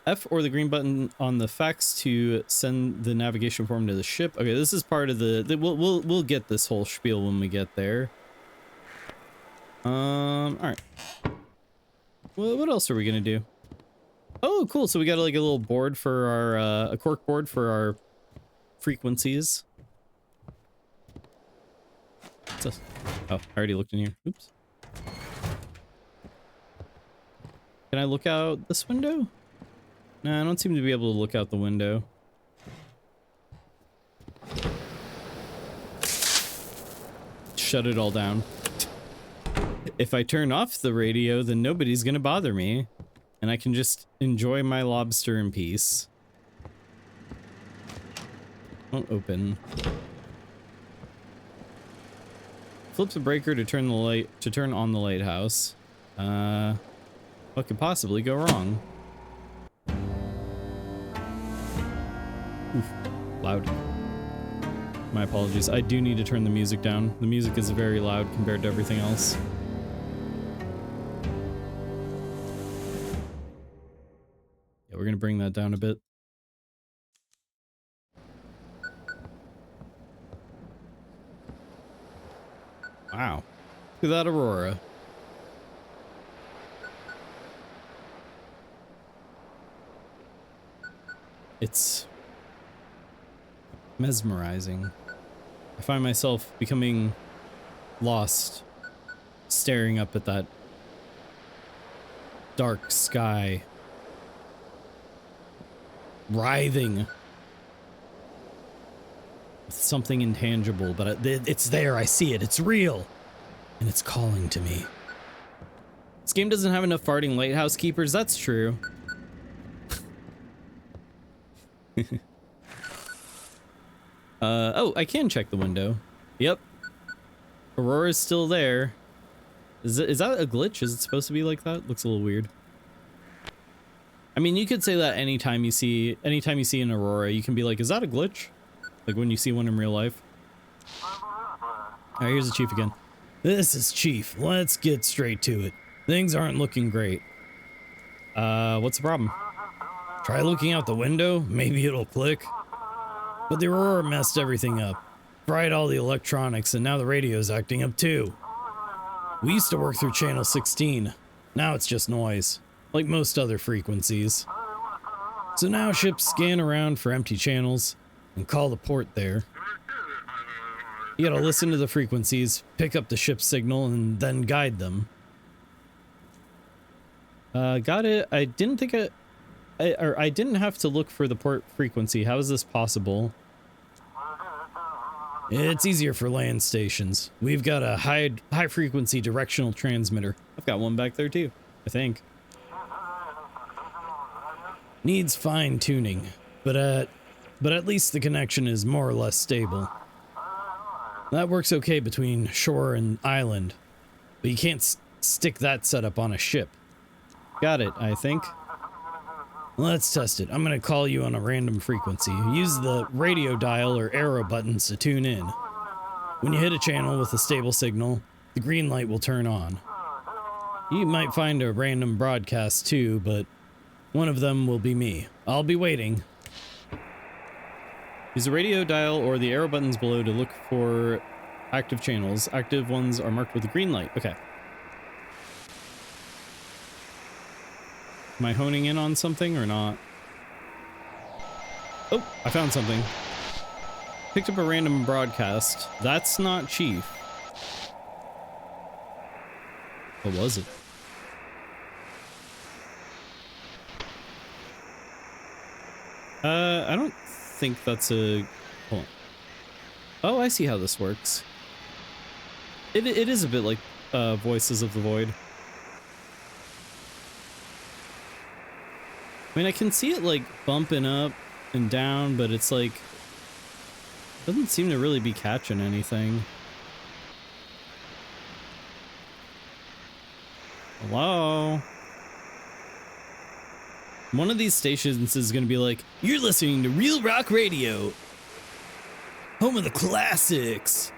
F or the green button on the fax to send the navigation form to the ship. Okay, this is part of the we'll get this whole spiel when we get there. All right. Well, what else are we gonna do? Oh, cool. So we got like a little board for our a cork board for our frequencies. What's this? Oh, I already looked in here. Oops. Can I look out this window? No, I don't seem to be able to look out the window. Shut it all down. If I turn off the radio, then nobody's gonna bother me. And I can just enjoy my lobster in peace. Won't open. Flip the breaker to turn on the lighthouse. What could possibly go wrong? Oof, loud. My apologies. I do need to turn the music down. The music is very loud compared to everything else. Yeah, we're gonna bring that down a bit. Wow. Look at that aurora. It's mesmerizing. I find myself becoming lost, staring up at that dark sky, writhing something intangible, but it's there. I see it. It's real. And it's calling to me. This game doesn't have enough farting lighthouse keepers. That's true. Oh, I can check the window. Yep. Aurora's still there. Is that a glitch? Is it supposed to be like that? Looks a little weird. I mean, you could say that anytime you see an Aurora, you can be like, is that a glitch? Like when you see one in real life. Alright, here's the Chief again. This is Chief. Let's get straight to it. Things aren't looking great. What's the problem? Try looking out the window. Maybe it'll click. But the Aurora messed everything up. Fried all the electronics, and now the radio's acting up too. We used to work through channel 16. Now it's just noise, like most other frequencies. So now ships scan around for empty channels and call the port there. You gotta listen to the frequencies, pick up the ship's signal, and then guide them. Got it. I didn't have to look for the port frequency. How is this possible? It's easier for land stations. We've got a high frequency directional transmitter. I've got one back there too, I think. Needs fine tuning, but at least the connection is more or less stable. That works okay between shore and island, but you can't stick that setup on a ship. Got it, I think. Let's test it. I'm gonna call you on a random frequency. Use the radio dial or arrow buttons to tune in. When you hit a channel with a stable signal, the green light will turn on. You might find a random broadcast too, but one of them will be me. I'll be waiting. Use the radio dial or the arrow buttons below to look for active channels. Active ones are marked with a green light. Okay. Am I honing in on something or not? Oh, I found something. Picked up a random broadcast. That's not Chief. What was it? I don't think that's a... Hold on. Oh, I see how this works. It is a bit like Voices of the Void. I mean, I can see it like bumping up and down, but it's like doesn't seem to really be catching anything. Hello? One of these stations is going to be like, you're listening to Real Rock Radio, home of the classics.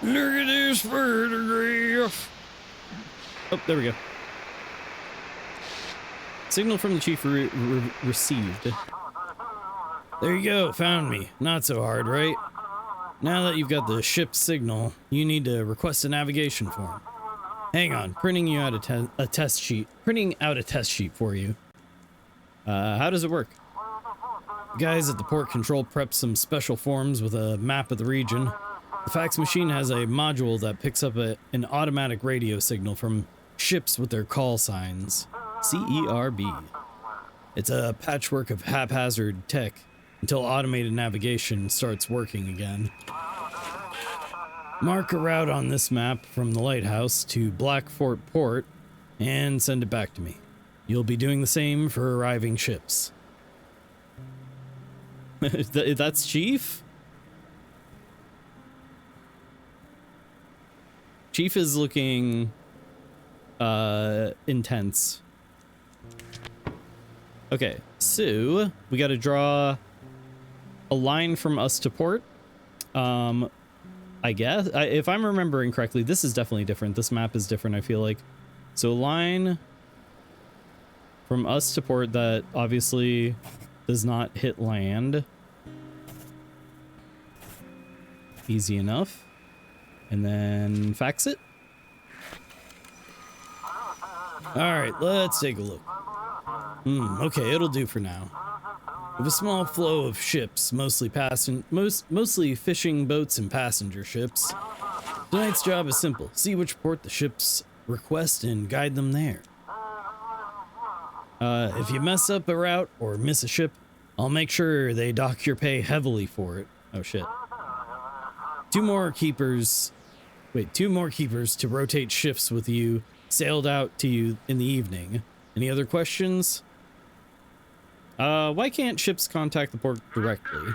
Look at this photograph. Oh, there we go. Signal from the Chief received. There you go, found me. Not so hard, right? Now that you've got the ship's signal, you need to request a navigation form. Hang on, printing out a test sheet for you. How does it work? The guys at the port control prepped some special forms with a map of the region. The fax machine has a module that picks up an automatic radio signal from ships with their call signs. CERB. It's a patchwork of haphazard tech until automated navigation starts working again. Mark a route on this map from the Lighthouse to Black Fort Port and send it back to me. You'll be doing the same for arriving ships. That's Chief? Chief is looking intense. Okay, so we got to draw a line from us to port. I guess if I'm remembering correctly, this is definitely different. This map is different, I feel like. So a line from us to port that obviously does not hit land. Easy enough. And then fax it. All right, let's take a look. Okay, it'll do for now. With a small flow of ships, mostly fishing boats and passenger ships, tonight's job is simple. See which port the ships request and guide them there. If you mess up a route or miss a ship, I'll make sure they dock your pay heavily for it. Oh shit. Two more keepers to rotate shifts with you sailed out to you in the evening. Any other questions? Why can't ships contact the port directly?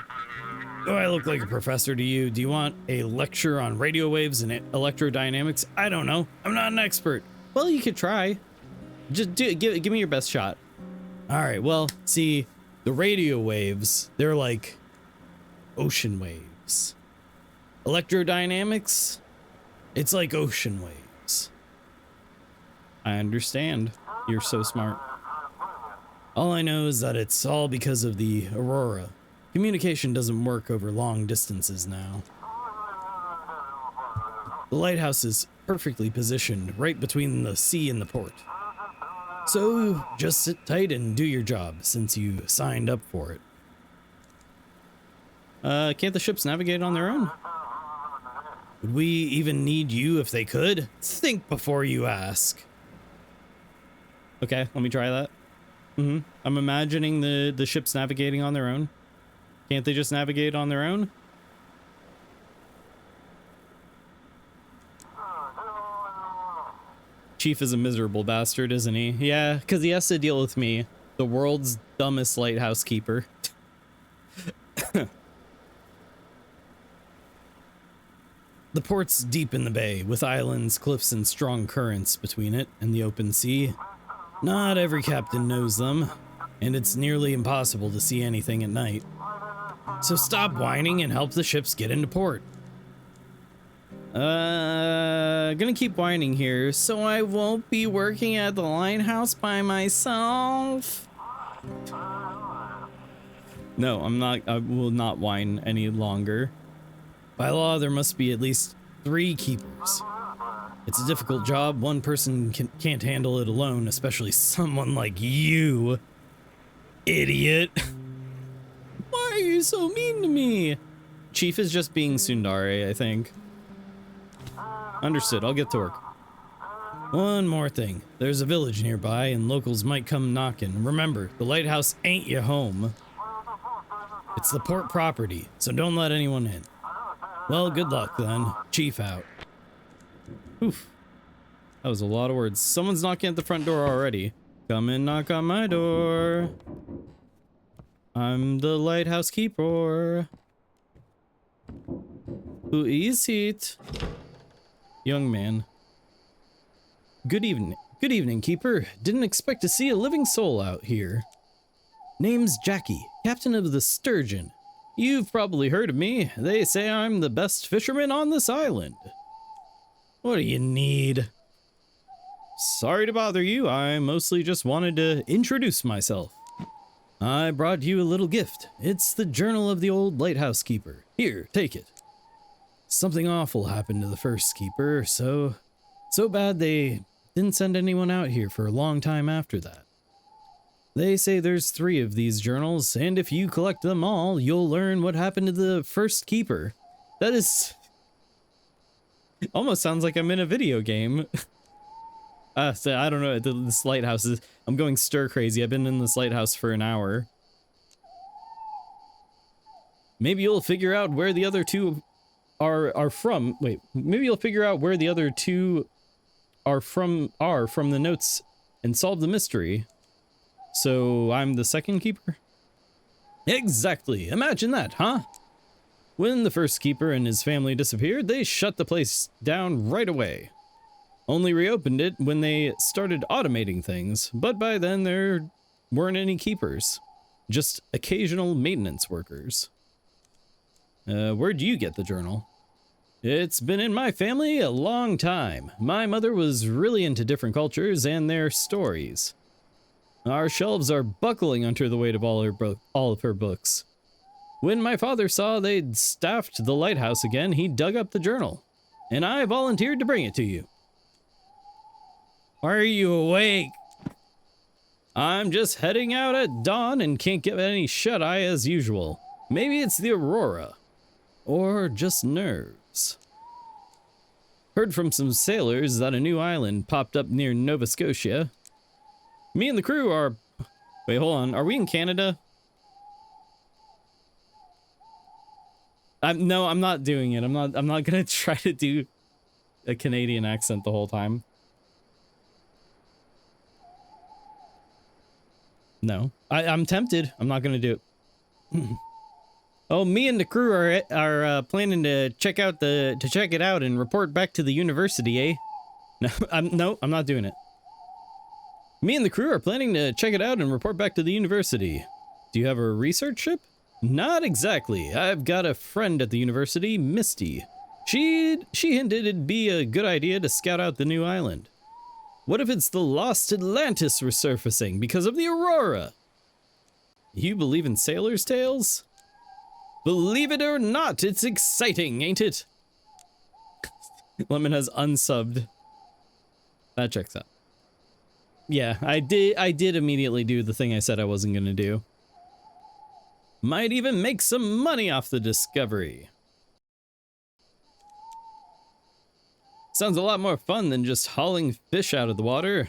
Do I look like a professor to you? Do you want a lecture on radio waves and electrodynamics? I don't know. I'm not an expert. Well, you could try. Just give me your best shot. All right, well, see, the radio waves, they're like ocean waves. Electrodynamics, it's like ocean waves. I understand. You're so smart. All I know is that it's all because of the aurora. Communication doesn't work over long distances now. The lighthouse is perfectly positioned right between the sea and the port. So just sit tight and do your job since you signed up for it. Can't the ships navigate on their own? Would we even need you if they could? Think before you ask. Okay, let me try that. I'm imagining the ships navigating on their own. Can't they just navigate on their own? Chief is a miserable bastard, isn't he? Yeah, because he has to deal with me, the world's dumbest lighthouse keeper. The port's deep in the bay, with islands, cliffs, and strong currents between it and the open sea. Not every captain knows them, and it's nearly impossible to see anything at night. So stop whining and help the ships get into port. Gonna keep whining here, so I won't be working at the lighthouse by myself. No, I'm not. I will not whine any longer. By law, there must be at least 3 keepers. It's a difficult job. One person can't handle it alone, especially someone like you, idiot. Why are you so mean to me? Chief is just being tsundere, I think. Understood, I'll get to work. One more thing. There's a village nearby and locals might come knocking. Remember, the lighthouse ain't your home. It's the port property, so don't let anyone in. Well, good luck then. Chief out. Oof. That was a lot of words. Someone's knocking at the front door already. Come and knock on my door. I'm the lighthouse keeper. Who is it? Young man. Good evening. Good evening, keeper. Didn't expect to see a living soul out here. Name's Jackie, captain of the Sturgeon. You've probably heard of me. They say I'm the best fisherman on this island. What do you need? Sorry to bother you. I mostly just wanted to introduce myself. I brought you a little gift. It's the journal of the old lighthouse keeper. Here, take it. Something awful happened to the first keeper, so bad they didn't send anyone out here for a long time after that. They say there's 3 of these journals, and if you collect them all, you'll learn what happened to the first keeper. That is... almost sounds like I'm in a video game. So I don't know, this lighthouse is... I'm going stir crazy. I've been in this lighthouse for an hour. Maybe you'll figure out where the other 2 are from. Wait, maybe you'll figure out where the other 2 are from the notes and solve the mystery. So I'm the second keeper? Exactly. Imagine that, huh? When the first keeper and his family disappeared, they shut the place down right away. Only reopened it when they started automating things, but by then there weren't any keepers. Just occasional maintenance workers. Where'd you get the journal? It's been in my family a long time. My mother was really into different cultures and their stories. Our shelves are buckling under the weight of all of her books. When my father saw they'd staffed the lighthouse again, he dug up the journal, and I volunteered to bring it to you. Are you awake? I'm just heading out at dawn and can't get any shut-eye as usual. Maybe it's the aurora. Or just nerves. Heard from some sailors that a new island popped up near Nova Scotia. Me and the crew are... Wait, hold on. Are we in Canada? No, I'm not doing it. I'm not gonna try to do a Canadian accent the whole time. No, I'm tempted. I'm not gonna do it. Oh, me and the crew are planning to check it out and report back to the university, eh? No, I'm not doing it. Me and the crew are planning to check it out and report back to the university. Do you have a research ship? Not exactly. I've got a friend at the university, Misty. She hinted it'd be a good idea to scout out the new island. What if it's the lost Atlantis resurfacing because of the aurora? You believe in sailors' tales? Believe it or not, it's exciting, ain't it? Lemon has unsubbed. That checks out. Yeah, I did immediately do the thing I said I wasn't gonna do. Might even make some money off the discovery. Sounds a lot more fun than just hauling fish out of the water.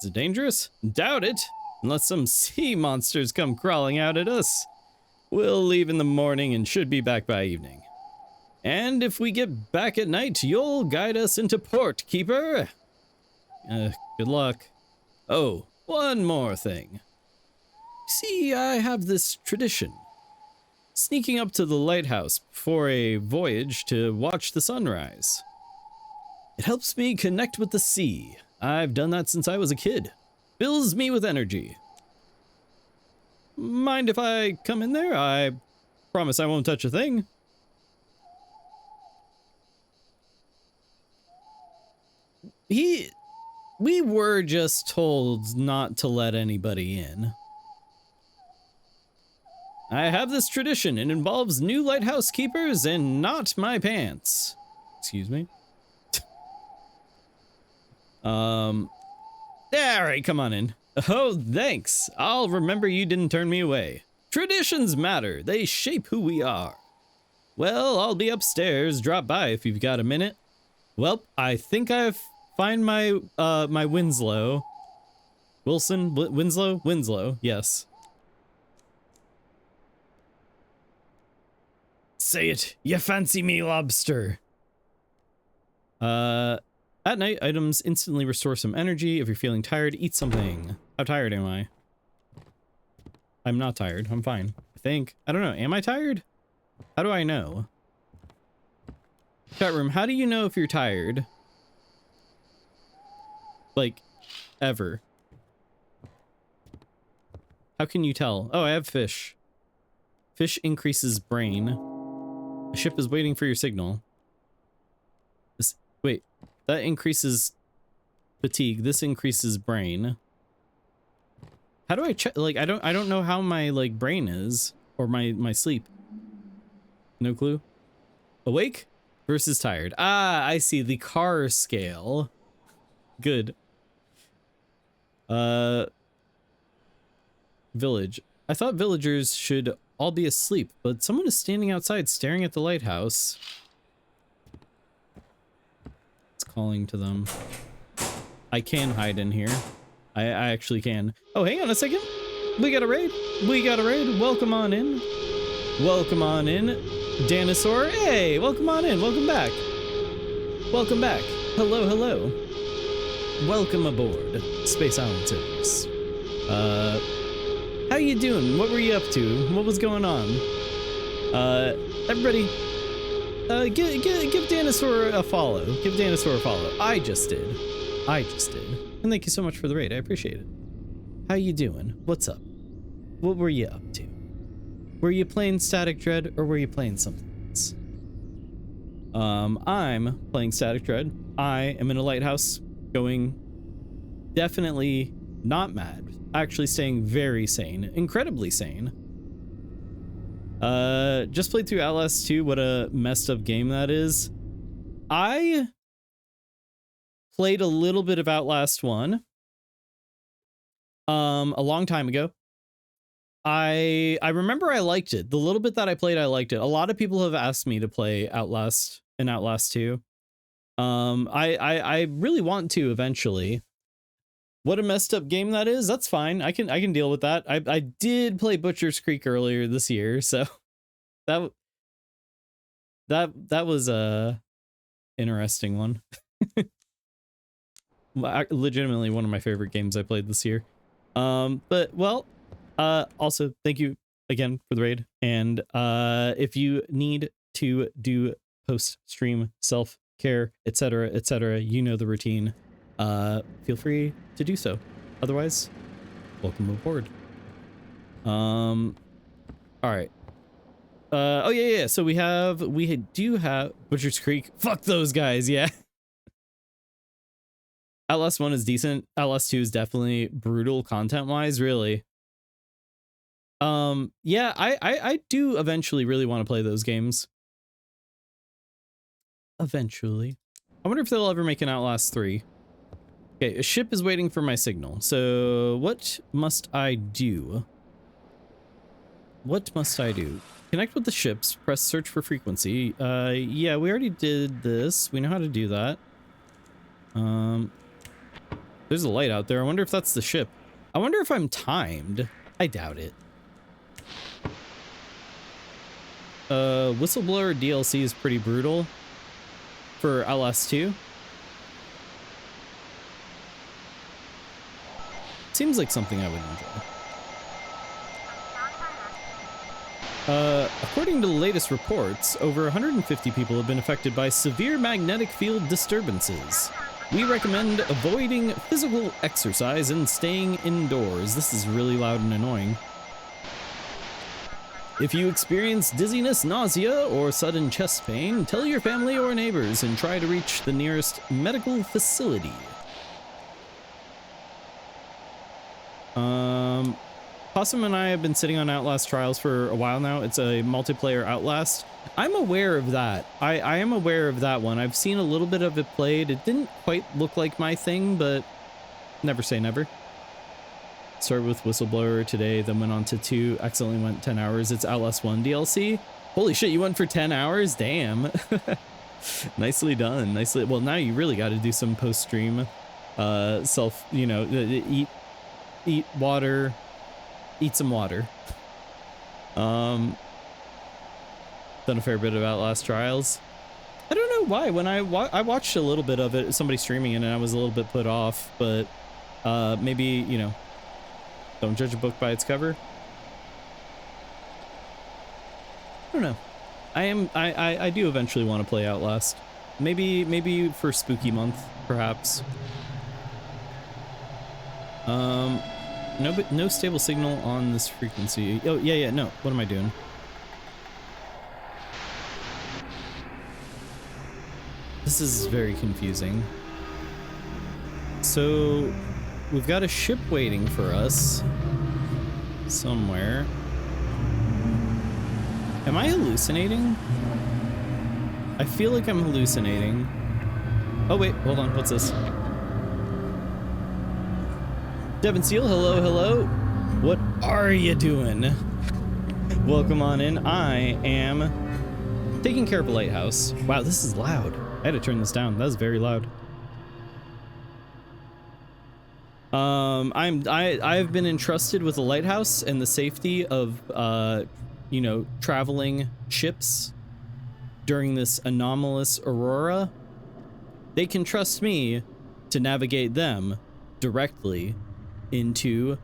Is it dangerous? Doubt it. Unless some sea monsters come crawling out at us. We'll leave in the morning and should be back by evening. And if we get back at night, you'll guide us into port, keeper. Good luck. Oh, one more thing. See, I have this tradition. Sneaking up to the lighthouse before a voyage to watch the sunrise. It helps me connect with the sea. I've done that since I was a kid. Fills me with energy. Mind if I come in there? I promise I won't touch a thing. We were just told not to let anybody in. I have this tradition. It involves new lighthouse keepers and not my pants. Excuse me? Alright, come on in. Oh, thanks. I'll remember you didn't turn me away. Traditions matter. They shape who we are. Well, I'll be upstairs. Drop by if you've got a minute. Well, I think I've find my my Winslow. Wilson? Winslow? Winslow, yes. Say it. You fancy me, lobster. At night, items instantly restore some energy. If you're feeling tired, eat something. How tired am I? I'm not tired. I'm fine. I think. I don't know. Am I tired? How do I know? Chat room, how do you know if you're tired? Like, ever. How can you tell? Oh, I have fish. Fish increases brain. A ship is waiting for your signal. Wait, that increases fatigue. This increases brain. How do I check? Like, I don't know how my like brain is or my sleep. No clue. Awake versus tired. Ah, I see the car scale. Good. Village. I thought villagers should all be asleep, but someone is standing outside staring at the lighthouse. It's calling to them. I can hide in here. I actually can. Oh, hang on a second. We got a raid. We got a raid. Welcome on in. Welcome on in. Dinosaur. Hey, welcome on in. Welcome back. Welcome back. Hello, hello. Welcome aboard Space Island Cerberus. How you doing? What were you up to? What was going on? Everybody, give Dinosaur a follow. Give Dinosaur a follow. I just did. And thank you so much for the raid. I appreciate it. How you doing? What's up? What were you up to? Were you playing Static Dread or were you playing something else? I'm playing Static Dread. I am in a lighthouse going definitely not mad. Actually staying very sane. Incredibly sane. Just played through Outlast 2. What a messed up game that is. I played a little bit of Outlast 1 a long time ago. I remember I liked it. The little bit that I played, I liked it. A lot of people have asked me to play Outlast and Outlast 2. I really want to eventually. What a messed up game that is. That's fine. I can deal with that. I did play Butcher's Creek earlier this year, so that that was a interesting one. Legitimately one of my favorite games I played this year. But well, also thank you again for the raid. And if you need to do post-stream self-care, etc., you know the routine. Feel free to do so. Otherwise, welcome aboard. All right. Oh yeah. So we do have Butcher's Creek. Fuck those guys. Yeah. Outlast 1 is decent. Outlast 2 is definitely brutal content-wise, really. Yeah, I do eventually really want to play those games. Eventually. I wonder if they'll ever make an Outlast 3. Okay, a ship is waiting for my signal. So what must I do? What must I do? Connect with the ships, press search for frequency. Yeah, we already did this. We know how to do that. There's a light out there. I wonder if that's the ship. I wonder if I'm timed. I doubt it. Whistleblower DLC is pretty brutal for Outlast 2. Seems like something I would enjoy. According to the latest reports, over 150 people have been affected by severe magnetic field disturbances. We recommend avoiding physical exercise and staying indoors. This is really loud and annoying. If you experience dizziness, nausea, or sudden chest pain, tell your family or neighbors and try to reach the nearest medical facility. Possum and I have been sitting on Outlast Trials for a while now. It's a multiplayer Outlast. I'm aware of that. I am aware of that one. I've seen a little bit of it played. It didn't quite look like my thing, but never say never. Started with Whistleblower today, then went on to 2, accidentally went 10 hours. It's Outlast 1 DLC. Holy shit, you went for 10 hours? Damn. Nicely done. Nicely. Well, now you really got to do some post-stream self, you know, eat water, eat some water. Done a fair bit of Outlast Trials. I don't know why. When I watched a little bit of it, somebody streaming it, and I was a little bit put off, but maybe, you know, don't judge a book by its cover. I don't know. I do eventually want to play Outlast. Maybe for spooky month, perhaps. No stable signal on this frequency. Oh, yeah, no. What am I doing? This is very confusing. So, we've got a ship waiting for us somewhere. Am I hallucinating? I feel like I'm hallucinating. Oh, wait, hold on. What's this? Devin Seal, hello. What are you doing? Welcome on in. I am taking care of a lighthouse. Wow, this is loud. I had to turn this down. That was very loud. I've been entrusted with a lighthouse and the safety of, you know, traveling ships during this anomalous aurora. They can trust me to navigate them directly into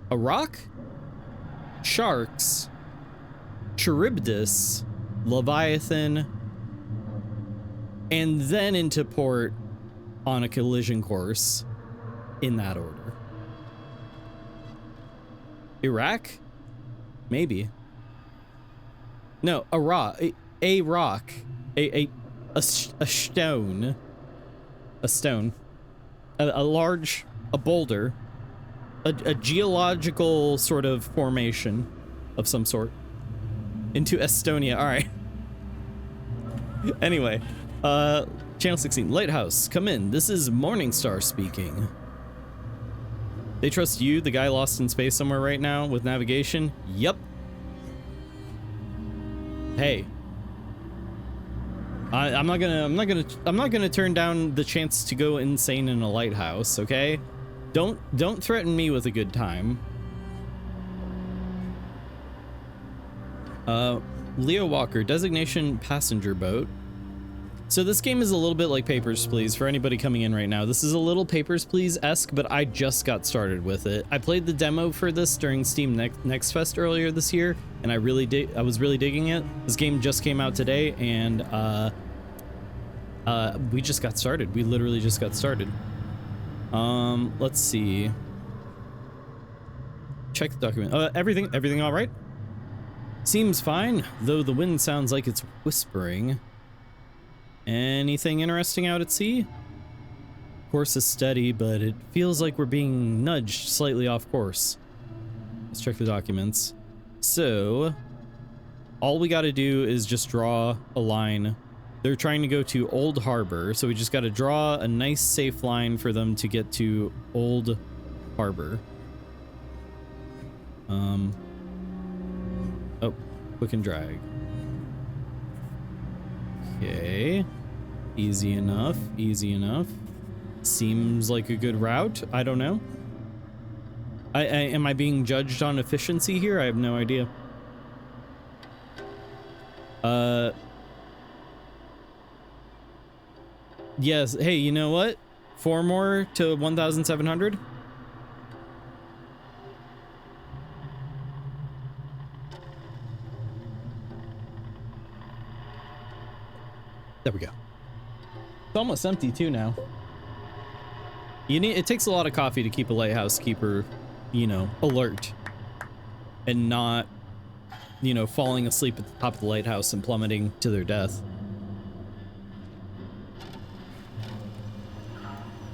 a rock, sharks, Charybdis, Leviathan, and then into port on a collision course in that order. Iraq? Maybe. No, a rock. A rock. A stone. A stone. A large... a boulder. A geological sort of formation of some sort. Into Estonia. Alright. Anyway. Channel 16. Lighthouse. Come in. This is Morningstar speaking. They trust you, the guy lost in space somewhere right now with navigation? Yep. Hey. I'm not gonna turn down the chance to go insane in a lighthouse, okay? Don't threaten me with a good time. Leo Walker, designation passenger boat. So this game is a little bit like Papers, Please for anybody coming in right now. This is a little Papers, Please-esque, but I just got started with it. I played the demo for this during Steam Next Fest earlier this year, and I was really digging it. This game just came out today, and we just got started. We literally just got started. Let's see. Check the document. Everything all right? Seems fine, though the wind sounds like it's whispering. Anything interesting out at sea? Course is steady, but it feels like we're being nudged slightly off course. Let's check the documents. So, all we gotta do is just draw a line. They're trying to go to Old Harbor, so we just gotta draw a nice safe line for them to get to Old Harbor. Oh, click and drag. Okay. Easy enough, easy enough. Seems like a good route. I don't know. Am I being judged on efficiency here? I have no idea. Yes, hey, you know what? 4 more to 1,700? There we go. It's almost empty too now. It takes a lot of coffee to keep a lighthouse keeper, you know, alert and not, you know, falling asleep at the top of the lighthouse and plummeting to their death.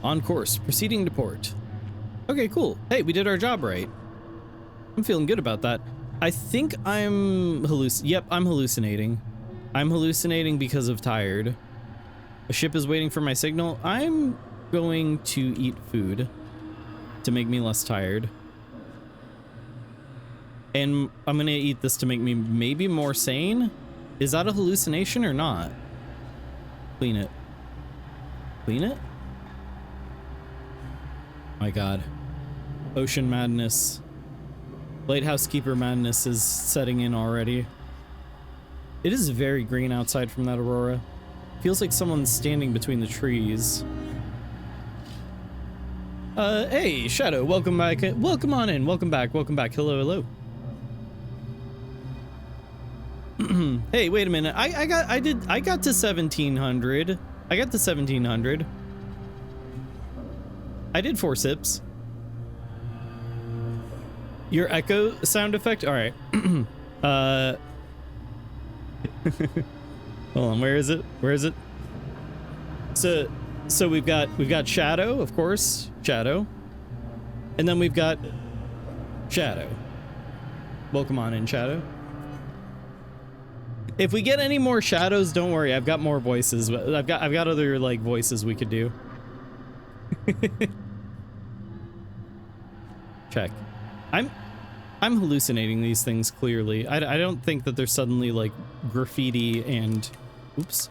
On course, proceeding to port. Okay, cool. Hey, we did our job right. I'm feeling good about that. I think I'm I'm hallucinating. I'm hallucinating because of tired. A ship is waiting for my signal. I'm going to eat food to make me less tired. And I'm gonna eat this to make me maybe more sane. Is that a hallucination or not? Clean it. Clean it? My God. Ocean madness. Lighthouse keeper madness is setting in already. It is very green outside from that aurora. Feels like someone's standing between the trees. Hey, Shadow, welcome back. Welcome on in. Welcome back. Welcome back. Hello, hello. Hey, wait a minute. I got to 1,700. I got to 1,700. I did 4 sips. Your echo sound effect? All right. Hold on, where is it? Where is it? So we've got Shadow, of course, Shadow. And then we've got Shadow. Welcome on in, Shadow. If we get any more shadows, don't worry, I've got more voices. I've got other like voices we could do. Check. I'm hallucinating these things clearly. I don't think that there's suddenly like graffiti and oops.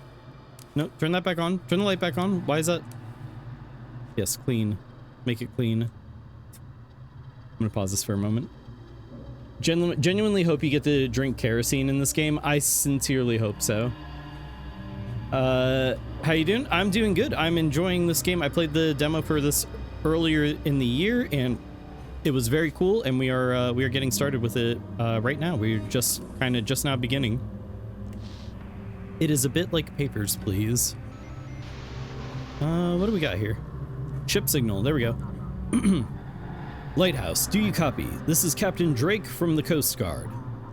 No, turn that back on. Turn the light back on. Why is that? Yes, clean. Make it clean. I'm gonna pause this for a moment. Genuinely hope you get to drink kerosene in this game. I sincerely hope so. How you doing? I'm doing good. I'm enjoying this game. I played the demo for this earlier in the year and it was very cool, and we are getting started with it right now. We're just now beginning. It is a bit like Papers, Please. What do we got here? Ship signal. There we go. Lighthouse, do you copy? This is Captain Drake from the Coast Guard.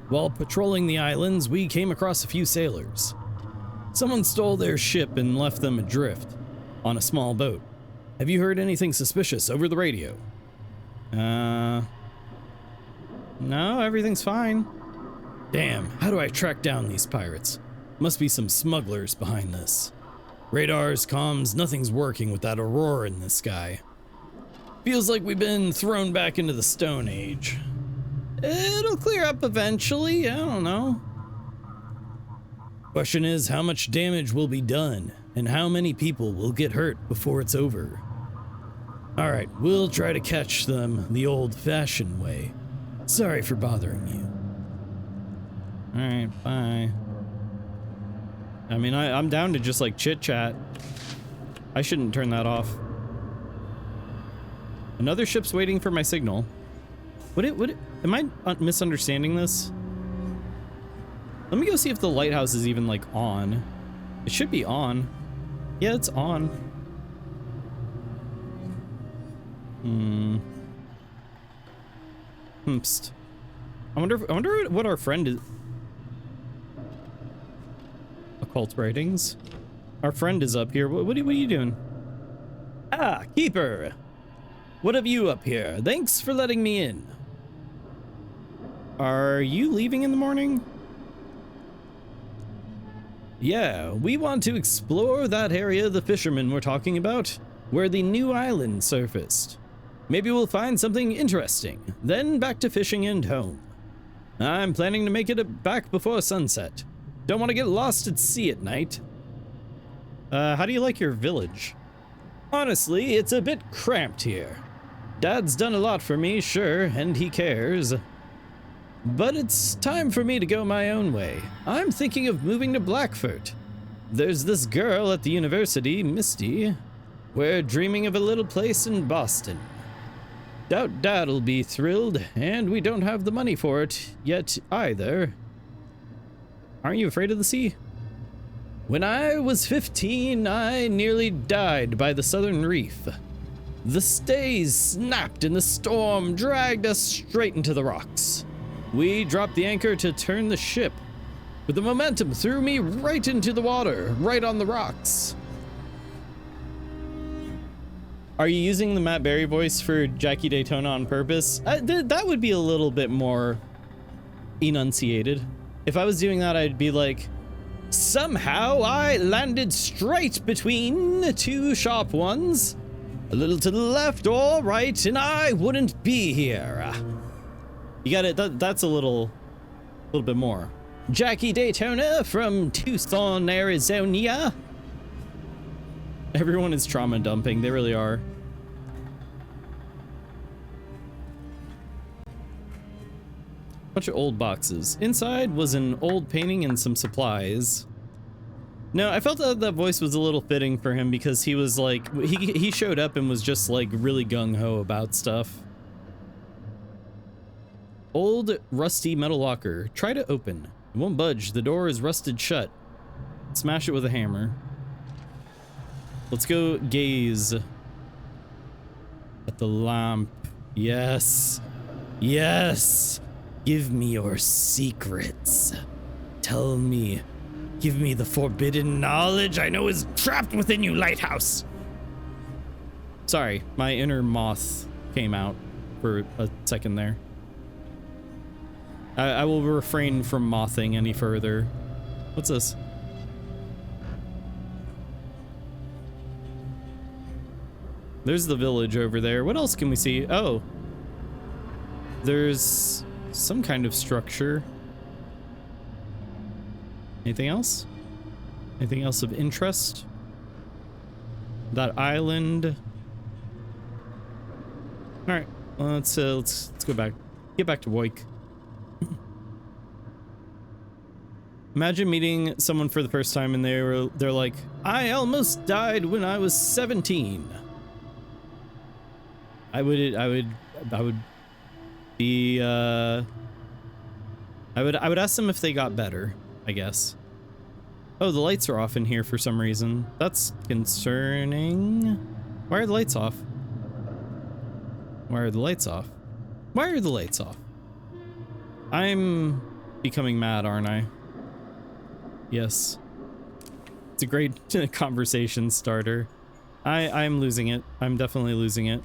While patrolling the islands, we came across a few sailors. Someone stole their ship and left them adrift on a small boat. Have you heard anything suspicious over the radio? No, everything's fine. Damn, how do I track down these pirates? Must be some smugglers behind this. Radars, comms, nothing's working with that aurora in the sky. Feels like we've been thrown back into the Stone Age. It'll clear up eventually, I don't know. Question is, how much damage will be done, and how many people will get hurt before it's over? Alright, we'll try to catch them the old-fashioned way. Sorry for bothering you. Alright, bye. I mean, I'm down to just like chit chat. I shouldn't turn that off. Another ship's waiting for my signal. Am I misunderstanding this? Let me go see if the lighthouse is even like on. It should be on. Yeah, it's on. Psst. I wonder what our friend is. Occult writings. Our friend is up here. What are you doing? Ah, Keeper. What have you up here? Thanks for letting me in. Are you leaving in the morning? Yeah, we want to explore that area the fishermen were talking about, where the new island surfaced. Maybe we'll find something interesting, then back to fishing and home. I'm planning to make it back before sunset. Don't want to get lost at sea at night. How do you like your village? Honestly, it's a bit cramped here. Dad's done a lot for me, sure, and he cares. But it's time for me to go my own way. I'm thinking of moving to Blackford. There's this girl at the university, Misty. We're dreaming of a little place in Boston. Doubt Dad'll be thrilled, and we don't have the money for it yet either. Aren't you afraid of the sea? When I was 15, I nearly died by the southern reef. The stays snapped and the storm dragged us straight into the rocks. We dropped the anchor to turn the ship, but the momentum threw me right into the water, right on the rocks. Are you using the Matt Berry voice for Jackie Daytona on purpose? That would be a little bit more enunciated. If I was doing that, I'd be like, somehow I landed straight between two sharp ones, a little to the left or right, and I wouldn't be here. You got it. That's a little bit more. Jackie Daytona from Tucson, Arizona. Everyone is trauma dumping. They really are. Bunch of old boxes. Inside was an old painting and some supplies. No, I felt that voice was a little fitting for him because he was like, he showed up and was just like really gung-ho about stuff. Old rusty metal locker. Try to open. It won't budge. The door is rusted shut. Smash it with a hammer. Let's go gaze at the lamp. Yes. Yes. Give me your secrets. Tell me. Give me the forbidden knowledge I know is trapped within you, Lighthouse. Sorry, my inner moth came out for a second there. I will refrain from mothing any further. What's this? There's the village over there. What else can we see? Oh. There's some kind of structure. Anything else? Anything else of interest? That island. All right. Well, let's go back. Get back to Woik. Imagine meeting someone for the first time and they're like, I almost died when I was 17. I would be I would ask them if they got better, I guess. Oh, the lights are off in here for some reason. That's concerning. Why are the lights off? Why are the lights off? Why are the lights off? I'm becoming mad, aren't I? Yes. It's a great conversation starter. I'm losing it. I'm definitely losing it.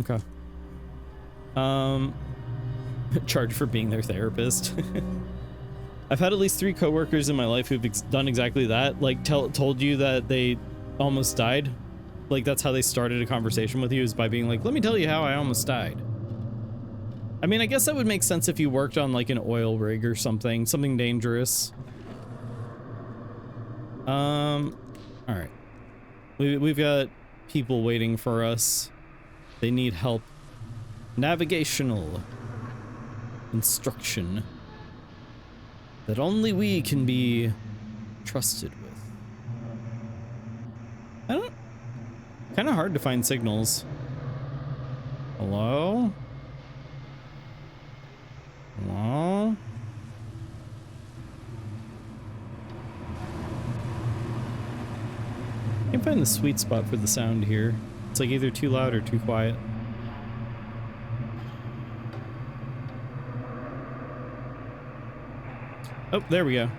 Okay. Charge for being their therapist. I've had at least 3 coworkers in my life who've done exactly that. Like told you that they almost died. Like that's how they started a conversation with you, is by being like, let me tell you how I almost died. I mean, I guess that would make sense if you worked on like an oil rig or something dangerous. All right. We've got people waiting for us. They need help. Navigational instruction. that only we can be trusted with. I don't... Kind of hard to find signals. Hello? Hello? Can't find the sweet spot for the sound here. It's like either too loud or too quiet. Oh, there we go.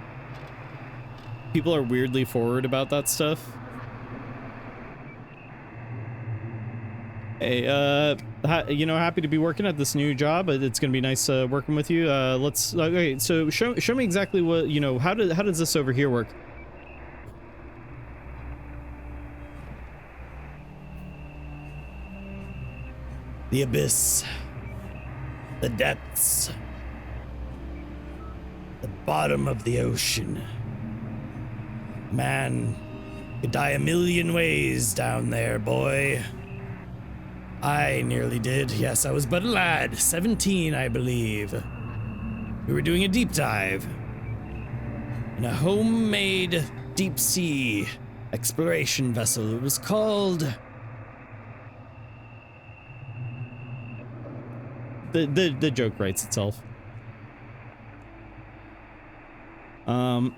People are weirdly forward about that stuff. Hey, you know, happy to be working at this new job. It's gonna be nice working with you. Okay, so show me exactly what, you know, how does this over here work? The abyss, the depths, the bottom of the ocean. Man could die a million ways down there, boy. I nearly did. Yes, I was but a lad, 17, I believe. We were doing a deep dive in a homemade deep sea exploration vessel. It was called... The joke writes itself. Then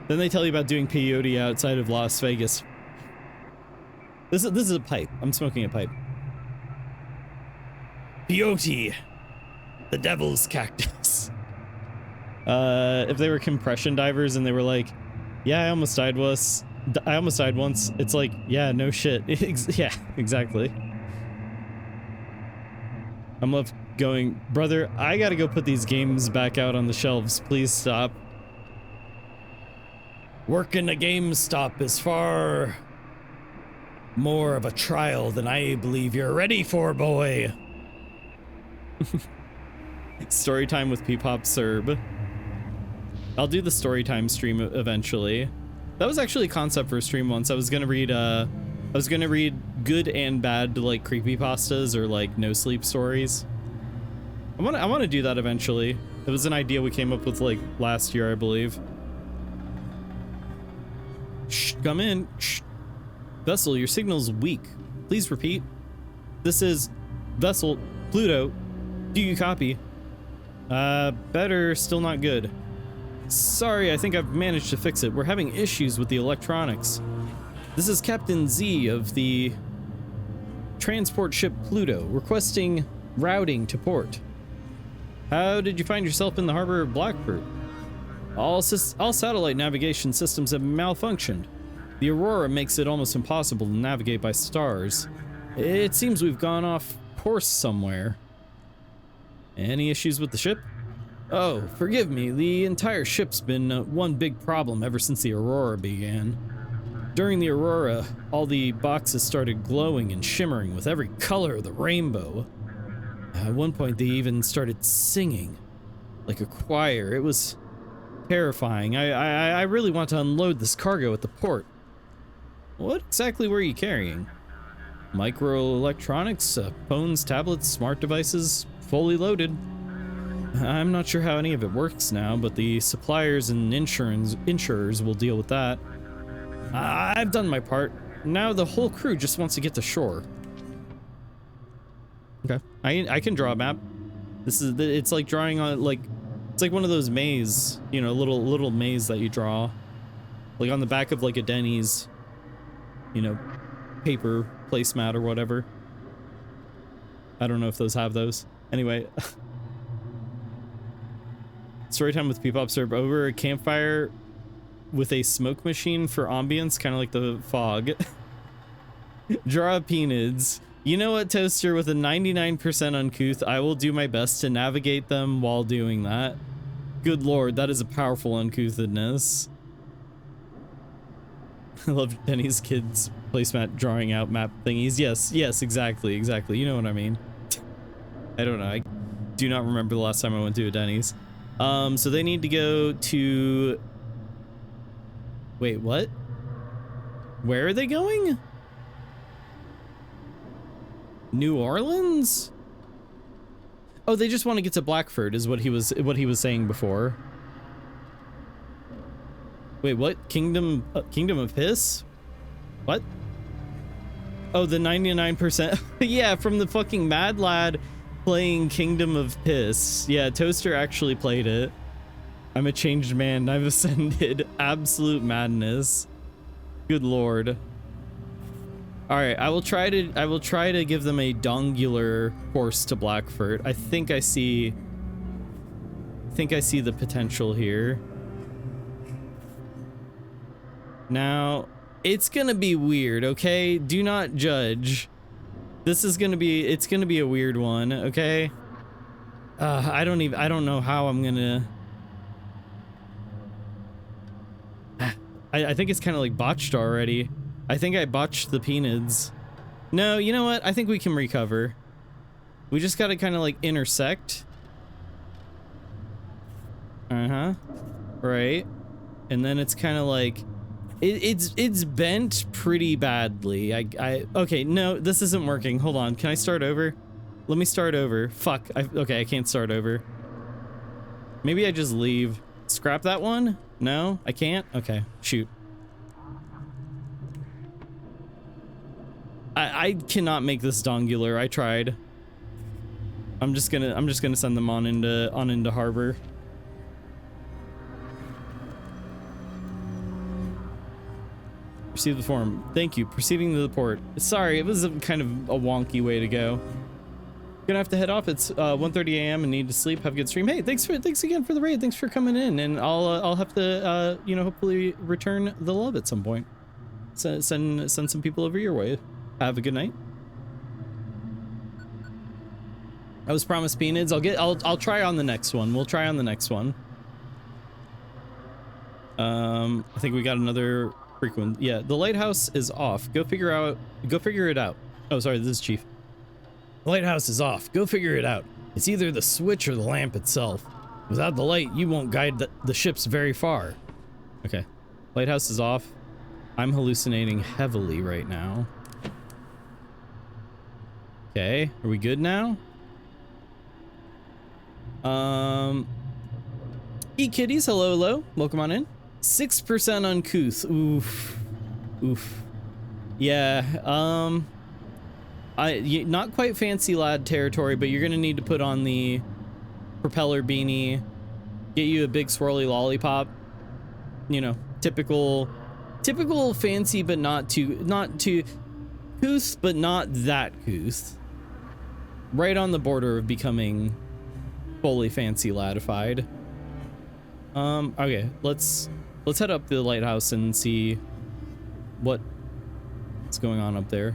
they tell you about doing peyote outside of Las Vegas. This is a pipe. I'm smoking a pipe. Peyote, the devil's cactus. If they were compression divers and they were like, yeah, I almost died once. It's like, yeah, no shit. Yeah, exactly. I'm left going, brother, I gotta go put these games back out on the shelves. Please stop. Working a GameStop is far more of a trial than I believe you're ready for, boy. Storytime with P-Pop Serb. I'll do the storytime stream eventually. That was actually a concept for a stream once. I was gonna read good and bad, like, creepypastas or like no sleep stories. I want to do that eventually. It was an idea we came up with like last year, I believe. Shh, come in. Shh. Vessel, your signal's weak. Please repeat. This is Vessel Pluto. Do you copy? Better, still not good. Sorry, I think I've managed to fix it. We're having issues with the electronics. This is Captain Z of the transport ship Pluto, requesting routing to port. How did you find yourself in the harbor of Blackbird? All satellite navigation systems have malfunctioned. The Aurora makes it almost impossible to navigate by stars. It seems we've gone off course somewhere. Any issues with the ship? Oh, forgive me, the entire ship's been one big problem ever since the Aurora began. During the Aurora, all the boxes started glowing and shimmering with every color of the rainbow. At one point, they even started singing like a choir. It was terrifying. I really want to unload this cargo at the port. What exactly were you carrying? Microelectronics, phones, tablets, smart devices, fully loaded. I'm not sure how any of it works now, but the suppliers and insurers will deal with that. I've done my part. Now the whole crew just wants to get to shore. Okay, I can draw a map. It's like drawing on, like, it's like one of those maze, you know, little maze that you draw, like on the back of like a Denny's, you know, paper placemat or whatever. I don't know if those have those. Anyway. Storytime with P-Pop Serb over a campfire with a smoke machine for ambience, kind of like the fog. Draw penids. You know what, Toaster, with a 99% uncouth, I will do my best to navigate them while doing that. Good lord, that is a powerful uncouthness. I love Denny's kids placemat drawing out map thingies. Yes, exactly. You know what I mean. I don't know, I do not remember the last time I went to a Denny's. So they need to go to... Wait, what? Where are they going? New Orleans? Oh, they just want to get to Blackford is what he was saying before. Wait, what? Kingdom of Piss? What? Oh, the 99%. Yeah, from the fucking Mad Lad playing Kingdom of Piss. Yeah, Toaster actually played it. I'm a changed man. I've ascended. Absolute madness. Good lord. All right, I will try to give them a dongular course to Blackford. I think I see the potential here. Now, it's gonna be weird, okay? Do not judge. It's gonna be a weird one, okay? I don't know how I'm gonna... I think it's kind of like botched already. I think I botched the Peanuts. No, you know what? I think we can recover. We just gotta kind of like intersect. Uh-huh. Right. And then it's kind of like... It's bent pretty badly. Okay, no, this isn't working. Hold on. Can I start over? Let me start over. Fuck. Okay, I can't start over. Maybe I just leave. Scrap that one? No, I can't? Okay, shoot. I cannot make this dongular. I tried. I'm just gonna send them on into harbor. Receive the form. Thank you. Proceeding to the port. Sorry, it was a kind of a wonky way to go. Gonna have to head off. It's 1:30 a.m. and need to sleep. Have a good stream. Hey, thanks again for the raid. Thanks for coming in, and I'll have to you know, hopefully return the love at some point. Send some people over your way. Have a good night. I was promised Peanuts. I'll try on the next one. We'll try on the next one. I think we got another frequent. Yeah, the lighthouse is off. Go figure it out. Oh, sorry, this is Chief. The lighthouse is off. Go figure it out. It's either the switch or the lamp itself. Without the light, you won't guide the ships very far. Okay. Lighthouse is off. I'm hallucinating heavily right now. Okay, are we good now? E-kitties, hello. Welcome on in. 6% uncouth. Oof. Yeah, not quite fancy lad territory, but you're gonna need to put on the propeller beanie, get you a big swirly lollipop. You know, typical fancy, but not too couth, but not that couth. Right on the border of becoming fully fancy ladified. Okay, let's head up the lighthouse and see what's going on up there.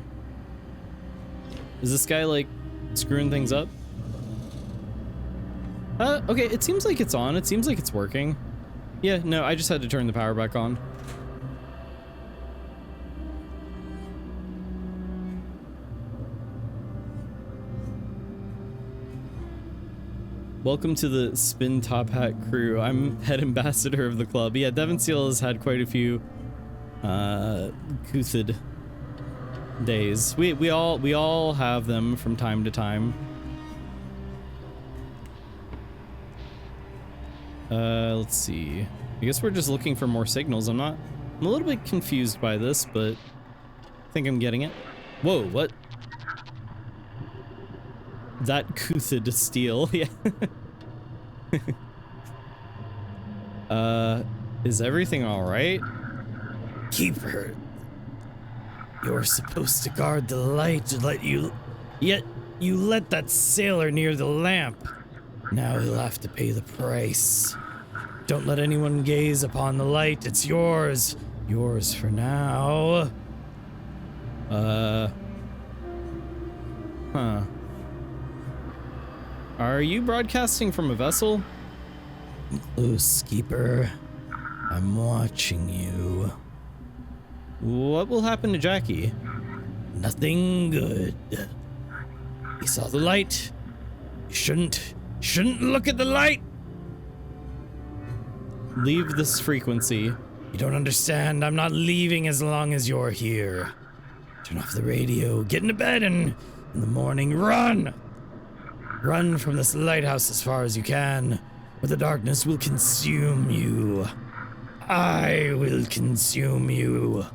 Is this guy like screwing things up? Okay, it seems like it's on. It seems like it's working. Yeah, no, I just had to turn the power back on. Welcome to the Spin Top Hat crew. I'm head ambassador of the club. Yeah, Devon Seal has had quite a few couthed days. We all have them from time to time. Let's see. I guess we're just looking for more signals. I'm a little bit confused by this, but I think I'm getting it. Whoa, what? That couthed steel, yeah. Is everything all right? Keeper, you're supposed to guard the light, yet you let that sailor near the lamp. Now he'll have to pay the price. Don't let anyone gaze upon the light. It's yours. Yours for now. Huh. Are you broadcasting from a vessel? Close, Keeper. I'm watching you. What will happen to Jackie? Nothing good. He saw the light. You shouldn't look at the light. Leave this frequency. You don't understand. I'm not leaving as long as you're here. Turn off the radio. Get into bed and in the morning, run. Run from this lighthouse as far as you can, or the darkness will consume you. I will consume you.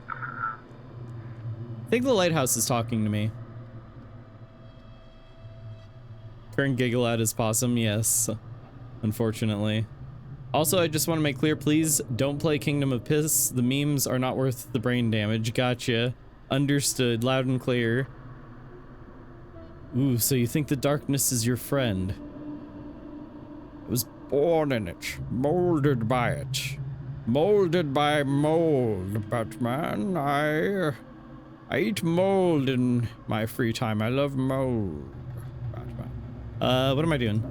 I think the lighthouse is talking to me. Kern giggle at his possum, yes. Unfortunately. Also, I just want to make clear, please don't play Kingdom of Piss. The memes are not worth the brain damage. Gotcha. Understood. Loud and clear. Ooh, so you think the darkness is your friend? I was born in it. Molded by it. Molded by mold, Batman. I eat mold in my free time. I love mold. Batman. What am I doing?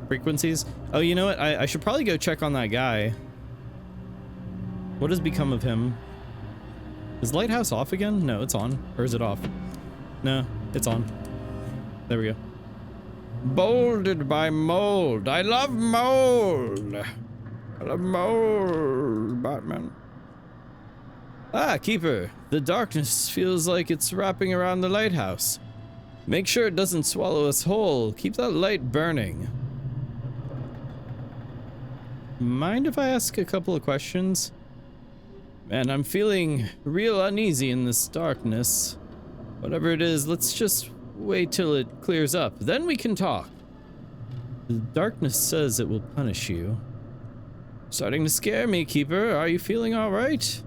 Frequencies? Oh, you know what? I should probably go check on that guy. What has become of him? Is Lighthouse off again? No, it's on. Or is it off? No, it's on. There we go. Molded by mold. I love mold. I love mold, Batman. Ah, Keeper. The darkness feels like it's wrapping around the lighthouse. Make sure it doesn't swallow us whole. Keep that light burning. Mind if I ask a couple of questions? Man, I'm feeling real uneasy in this darkness. Whatever it is, let's just wait till it clears up. Then we can talk. The darkness says it will punish you. Starting to scare me, Keeper. Are you feeling all right?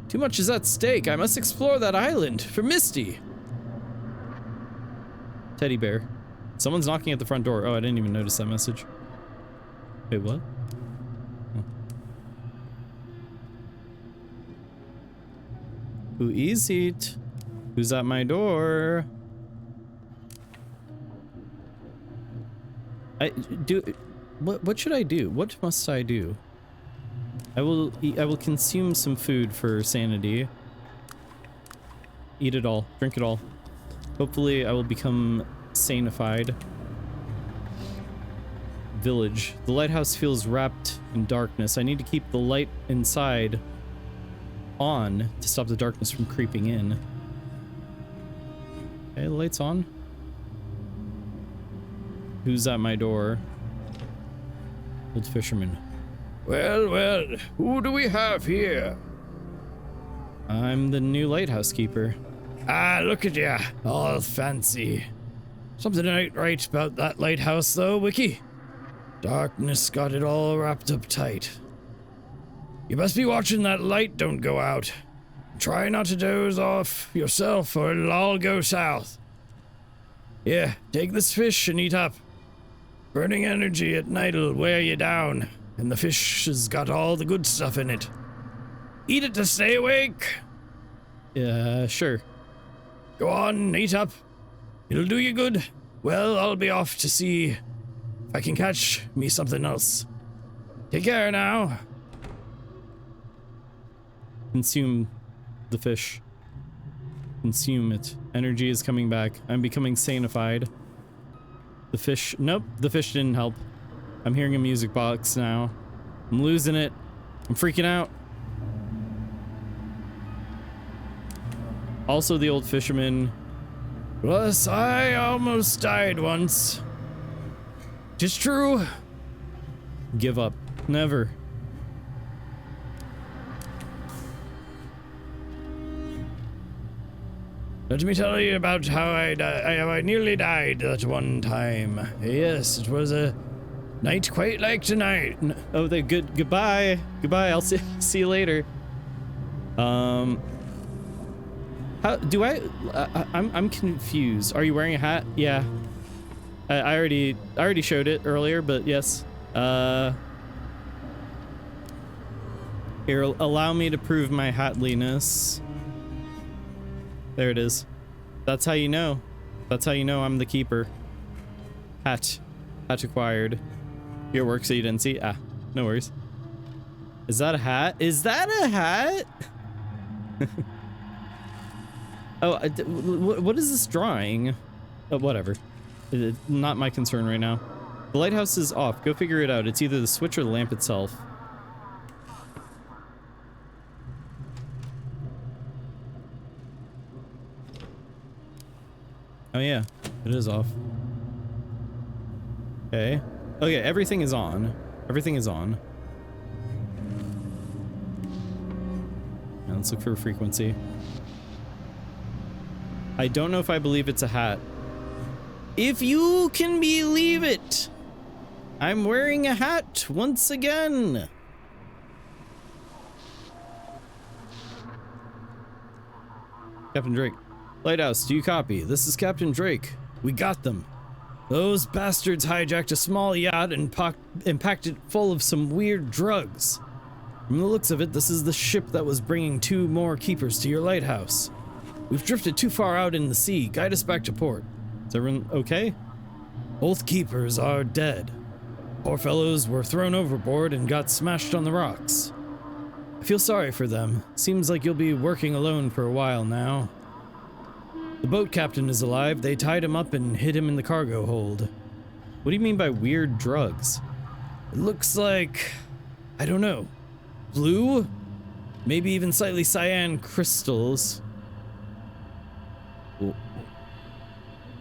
Too much is at stake. I must explore that island for Misty. Teddy bear. Someone's knocking at the front door. Oh, I didn't even notice that message. Wait, what? Oh. Who is it? Who's at my door? What should I do? What must I do? I will consume some food for sanity. Eat it all. Drink it all. Hopefully I will become sanified. Village. The lighthouse feels wrapped in darkness. I need to keep the light inside on to stop the darkness from creeping in. Okay, the light's on. Who's at my door? Old fisherman. Well, well, who do we have here? I'm the new lighthouse keeper. Ah, look at ya, all fancy. Something ain't right about that lighthouse though, Wiki. Darkness got it all wrapped up tight. You must be watching that light don't go out. Try not to doze off yourself or it'll all go south. Yeah, take this fish and eat up. Burning energy at night'll wear you down, and the fish has got all the good stuff in it. Eat it to stay awake. Yeah, sure. Go on, eat up. It'll do you good. Well, I'll be off to see if I can catch me something else. Take care now. Consume the fish. Consume it. Energy is coming back. I'm becoming sanified. The fish, nope, the fish didn't help. I'm hearing a music box now. I'm losing it. I'm freaking out. Also the old fisherman. Plus, I almost died once. Just true. Give up. Never. Let me tell you about how I nearly died that one time. Yes, it was a night quite like tonight. Oh, goodbye. Goodbye, I'll see you later. How do I'm confused. Are you wearing a hat? Yeah. I already showed it earlier, but yes. Here, allow me to prove my hatliness. There it is. That's how you know. That's how you know I'm the keeper. Hat acquired. Your work so you didn't see. Ah, no worries. Is that a hat? Is that a hat? Oh, what is this drawing? Oh, whatever. Not my concern right now. The lighthouse is off. Go figure it out. It's either the switch or the lamp itself. Oh yeah, it is off. Okay. Okay, everything is on. Everything is on. Now let's look for a frequency. I don't know if I believe it's a hat. If you can believe it! I'm wearing a hat once again! Captain Drake. Lighthouse, do you copy? This is Captain Drake. We got them. Those bastards hijacked a small yacht and packed it full of some weird drugs. From the looks of it, this is the ship that was bringing 2 more keepers to your lighthouse. We've drifted too far out in the sea. Guide us back to port. Is everyone okay? Both keepers are dead. Poor fellows were thrown overboard and got smashed on the rocks. I feel sorry for them. Seems like you'll be working alone for a while now. The boat captain is alive. They tied him up and hid him in the cargo hold. What do you mean by weird drugs? It looks like... I don't know. Blue? Maybe even slightly cyan crystals.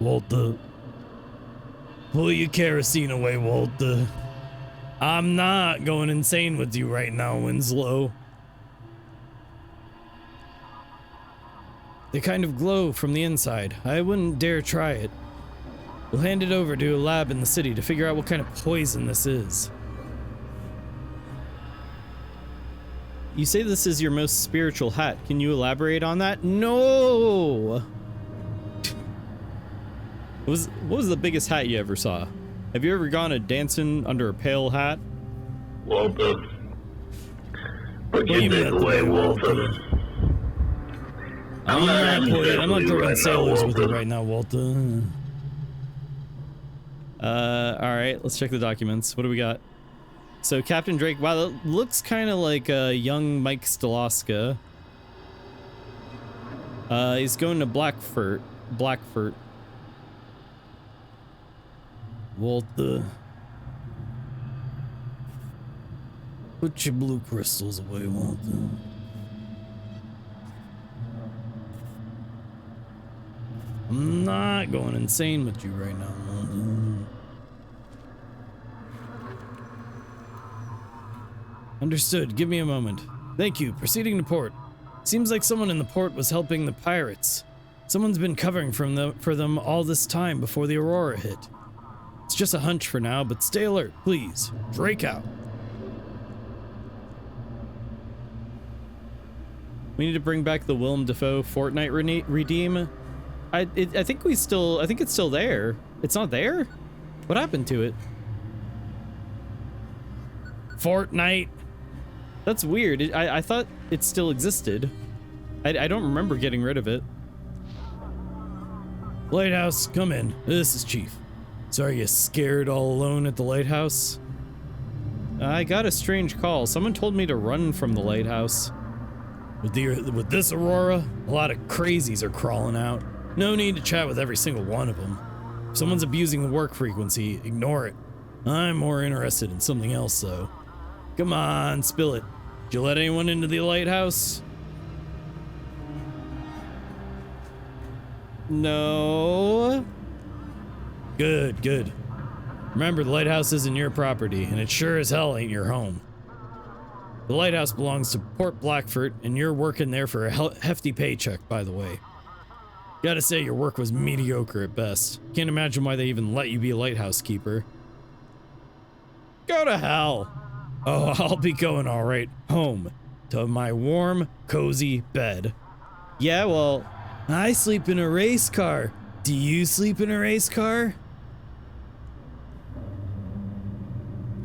Walter. Pull your kerosene away, Walter. I'm not going insane with you right now, Winslow. They kind of glow from the inside. I wouldn't dare try it. We'll hand it over to a lab in the city to figure out what kind of poison this is. You say this is your most spiritual hat. Can you elaborate on that? No! What was the biggest hat you ever saw? Have you ever gone a dancing under a pale hat? Walter. Put your dick away, Walter. I'm not throwing sailors with you right now, Walter. Alright, let's check the documents. What do we got? So, Captain Drake, wow, that looks kind of like a young Mike Staloska. He's going to Blackfurt. Walter. Put your blue crystals away, Walter. I'm not going insane with you right now, Walter. Understood. Give me a moment. Thank you. Proceeding to port. Seems like someone in the port was helping the pirates. Someone's been covering for them all this time before the Aurora hit. It's just a hunch for now, but stay alert, please. Drake out. We need to bring back the Willem Dafoe Fortnite redeem. I think it's still there. It's not there? What happened to it? Fortnite. That's weird. I thought it still existed. I don't remember getting rid of it. Lighthouse, come in. This is Chief. Sorry you're scared all alone at the lighthouse? I got a strange call. Someone told me to run from the lighthouse. With this Aurora, a lot of crazies are crawling out. No need to chat with every single one of them. If someone's abusing the work frequency, ignore it. I'm more interested in something else, though. Come on, spill it. Did you let anyone into the lighthouse? No. Good, good. Remember, the lighthouse isn't your property, and it sure as hell ain't your home. The lighthouse belongs to Port Blackfurt, and you're working there for a hefty paycheck, by the way. Gotta say, your work was mediocre at best. Can't imagine why they even let you be a lighthouse keeper. Go to hell! Oh, I'll be going alright. Home. To my warm, cozy bed. Yeah, well... I sleep in a race car. Do you sleep in a race car?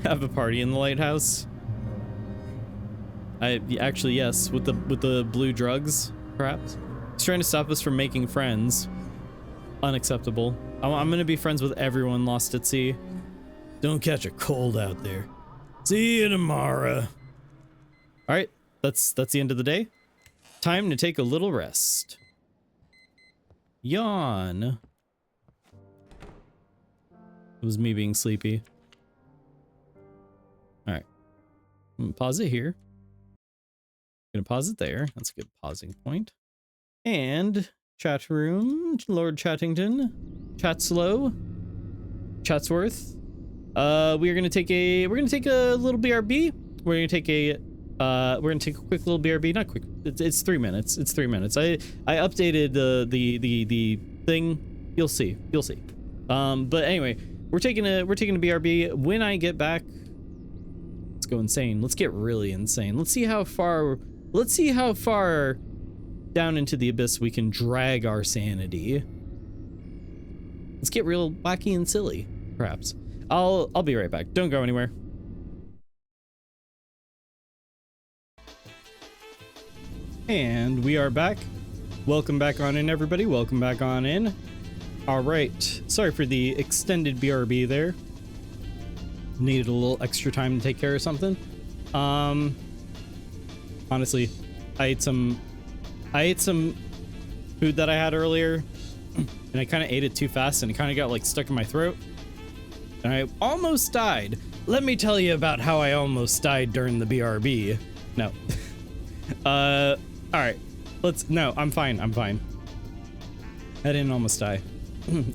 Have a party in the lighthouse? Actually, yes, with the blue drugs, perhaps. He's trying to stop us from making friends. Unacceptable. I'm gonna be friends with everyone lost at sea. Don't catch a cold out there. See you tomorrow. All right, that's the end of the day. Time to take a little rest. Yawn. It was me being sleepy. All right, I'm gonna pause it here. Gonna pause it there. That's a good pausing point. And chat room, Lord Chattington, Chatslow, Chatsworth, we're gonna take a little BRB. We're gonna take a quick little BRB. Not quick. It's 3 minutes. It's 3 minutes. I updated the thing. You'll see. You'll see. But anyway, we're taking a BRB. When I get back, let's go insane. Let's get really insane. Let's see how far down into the abyss we can drag our sanity. Let's get real wacky and silly, perhaps. I'll be right back. Don't go anywhere. And we are back. Welcome back on in, everybody. Welcome back on in. All right. Sorry for the extended BRB there. Needed a little extra time to take care of something. Honestly, I ate some food that I had earlier, and I kind of ate it too fast, and it kind of got like stuck in my throat, and I almost died. Let me tell you about how I almost died during the BRB. No. All right. No, I'm fine. I'm fine. I didn't almost die.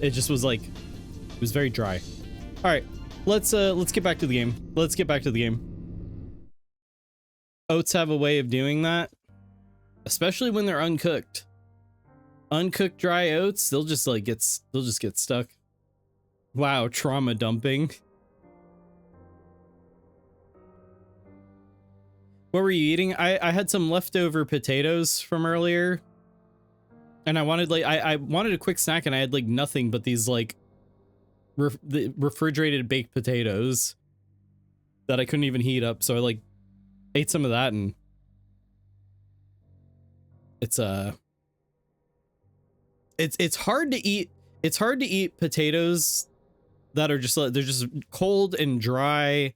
It just was like, it was very dry. All right. Let's get back to the game. Let's get back to the game. Oats have a way of doing that, especially when they're uncooked. Uncooked dry oats, they'll just get stuck. Wow, trauma dumping. What were you eating? I had some leftover potatoes from earlier, and I wanted I wanted a quick snack, and I had like nothing but these like the refrigerated baked potatoes that I couldn't even heat up, so I like ate some of that, and it's hard to eat. It's hard to eat potatoes that are just they're just cold and dry,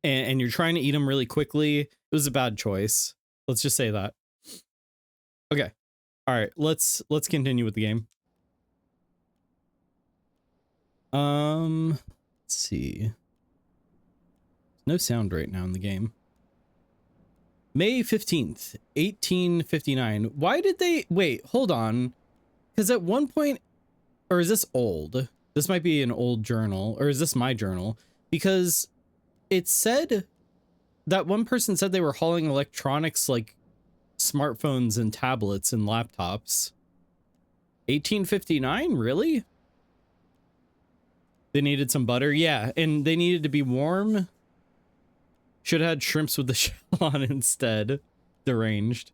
and you're trying to eat them really quickly. It was a bad choice. Let's just say that. Okay. All right, let's continue with the game. Let's see. No sound right now in the game. May 15th, 1859. Why did they wait, hold on. Because at one point, or is this old? This might be an old journal, or is this my journal? Because it said that one person said they were hauling electronics like smartphones and tablets and laptops. 1859, really? They needed some butter, yeah, and they needed to be warm. Should have had shrimps with the shell on instead. Deranged.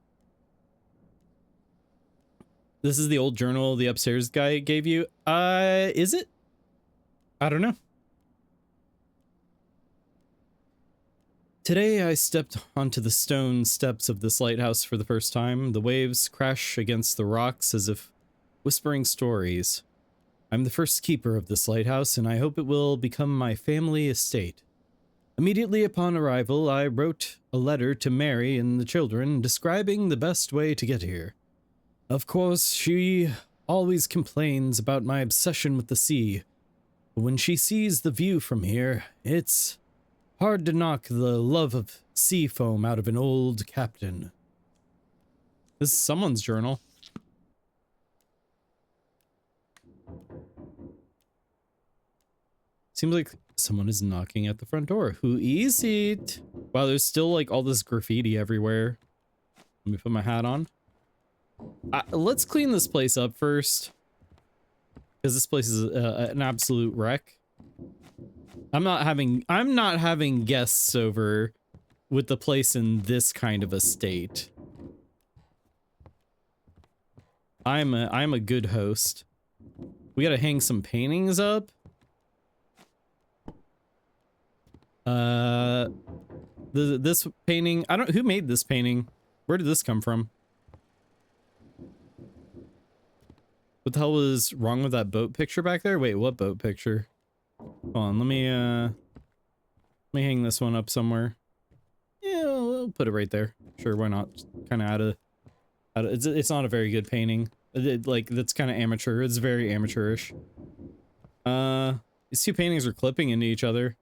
This is the old journal the upstairs guy gave you. Is it? I don't know. Today I stepped onto the stone steps of this lighthouse for the first time. The waves crash against the rocks as if whispering stories. I'm the first keeper of this lighthouse, and I hope it will become my family estate. Immediately upon arrival, I wrote a letter to Mary and the children describing the best way to get here. Of course, she always complains about my obsession with the sea, but when she sees the view from here, it's hard to knock the love of sea foam out of an old captain. This is someone's journal. Seems like someone is knocking at the front door. Who is it? Wow, there's still like all this graffiti everywhere. Let me put my hat on. Let's clean this place up first, because this place is an absolute wreck. I'm not having guests over with the place in this kind of a state. I'm a good host. We gotta hang some paintings up. This painting, who made this painting? Where did this come from? What the hell was wrong with that boat picture back there? Wait, what boat picture? Hold on, let me hang this one up somewhere. Yeah, we'll put it right there. Sure, why not? Kind of out of it's not a very good painting. Like, that's kind of amateur. It's very amateurish. These two paintings are clipping into each other.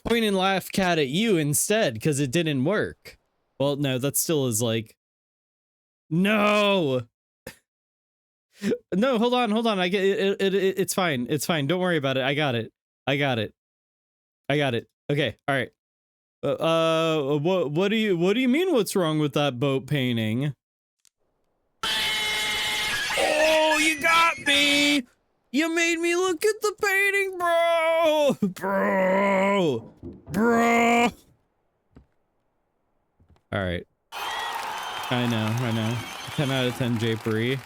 Point and laugh cat at you instead, because it didn't work. Well, no, that still is like... No! No, hold on. I get it's fine. It's fine. Don't worry about it. I got it. Okay. All right. What do you mean? What's wrong with that boat painting? Oh, you got me! You made me look at the painting, bro. All right. I know. 10 out of 10 japery.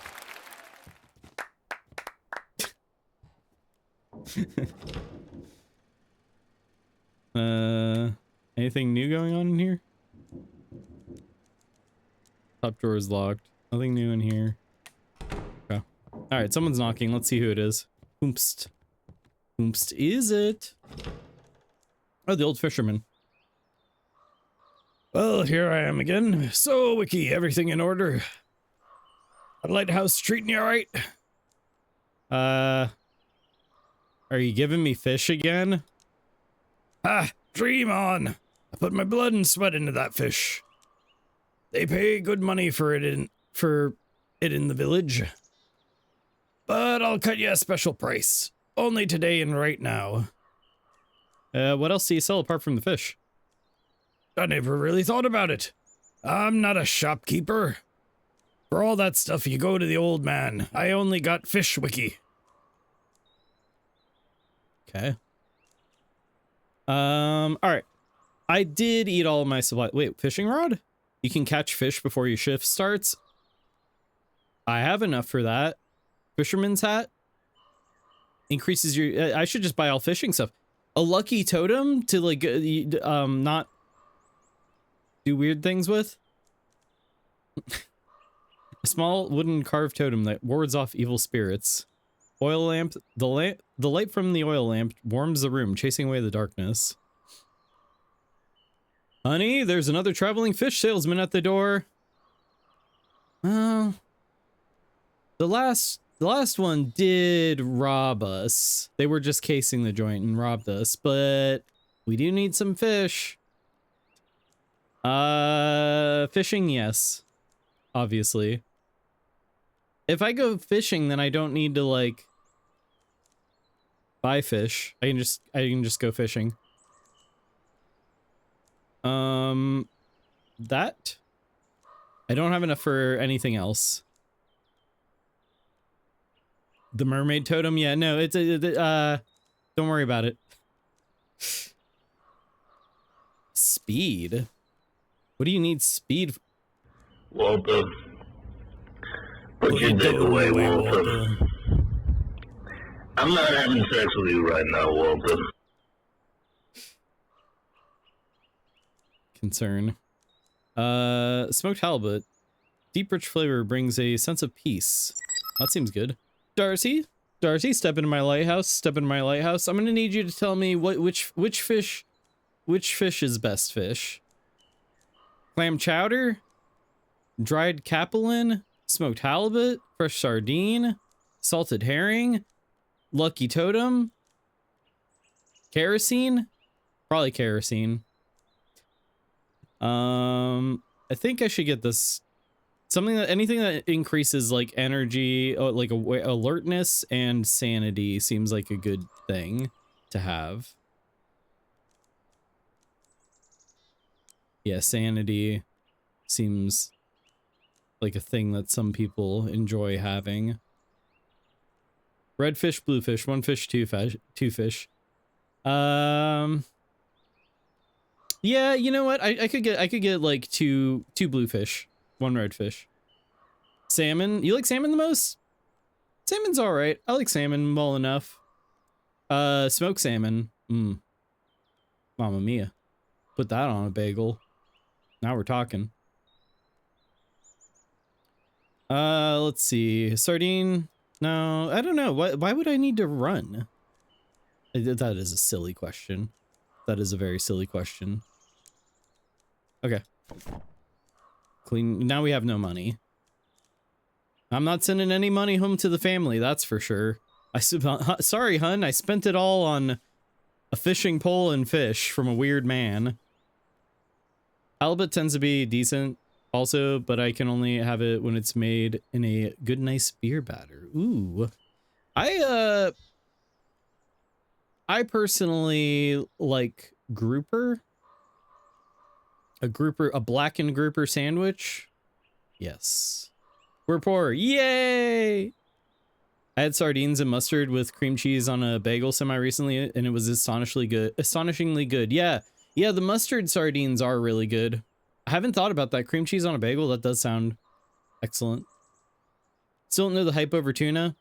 Anything new going on in here? Top drawer is locked. Nothing new in here. Okay. All right, someone's knocking. Let's see who it is. Whomst is it? Oh, the old fisherman. Well, here I am again. So, Wiki, everything in order? The Lighthouse treating you all right? Are you giving me fish again? Ah, dream on. I put my blood and sweat into that fish. They pay good money for it in the village. But I'll cut you a special price. Only today and right now. What else do you sell apart from the fish? I never really thought about it. I'm not a shopkeeper. For all that stuff, you go to the old man. I only got fish, Wiki. Okay. All right. I did eat all of my supply. Wait, fishing rod? You can catch fish before your shift starts? I have enough for that. Fisherman's hat? Increases your... I should just buy all fishing stuff. A lucky totem to, like, not do weird things with? A small wooden carved totem that wards off evil spirits. Oil lamp. The light from the oil lamp warms the room, chasing away the darkness. Honey, there's another traveling fish salesman at the door. Well, the last one did rob us. They were just casing the joint and robbed us, but we do need some fish. Fishing, yes. Obviously. If I go fishing, then I don't need to, like, buy fish. I can just go fishing. That? I don't have enough for anything else. The mermaid totem? Yeah, no, it's don't worry about it. Speed? What do you need speed for? Walter. Put your dick away, Walter. I'm not having sex with you right now, Walter. Concern. Smoked halibut. Deep rich flavor brings a sense of peace. That seems good. Darcy, step into my lighthouse. I'm gonna need you to tell me which fish is best fish. Clam chowder, dried capelin, smoked halibut, fresh sardine, salted herring, lucky totem, kerosene, probably kerosene. I think I should get this. Anything that increases like energy, like alertness and sanity seems like a good thing to have. Yeah, sanity seems like a thing that some people enjoy having. Red fish, blue fish, one fish, two fish. Yeah, you know what? I could get like two blue fish, one red fish. Salmon. You like salmon the most? Salmon's all right. I like salmon well enough. Smoked salmon. Mamma mia. Put that on a bagel. Now we're talking. Let's see. Sardine. No, I don't know. Why would I need to run? That is a silly question. That is a very silly question. Okay. Clean. Now we have no money. I'm not sending any money home to the family, that's for sure. Sorry, hun. I spent it all on a fishing pole and fish from a weird man. Halibut tends to be decent. also, but I can only have it when it's made in a good, nice beer batter. Ooh. I personally like grouper. A blackened grouper sandwich. Yes. We're poor. Yay! I had sardines and mustard with cream cheese on a bagel semi-recently, and it was astonishingly good. Yeah, the mustard sardines are really good. I haven't thought about that. Cream cheese on a bagel, that does sound excellent. Still don't know the hype over tuna.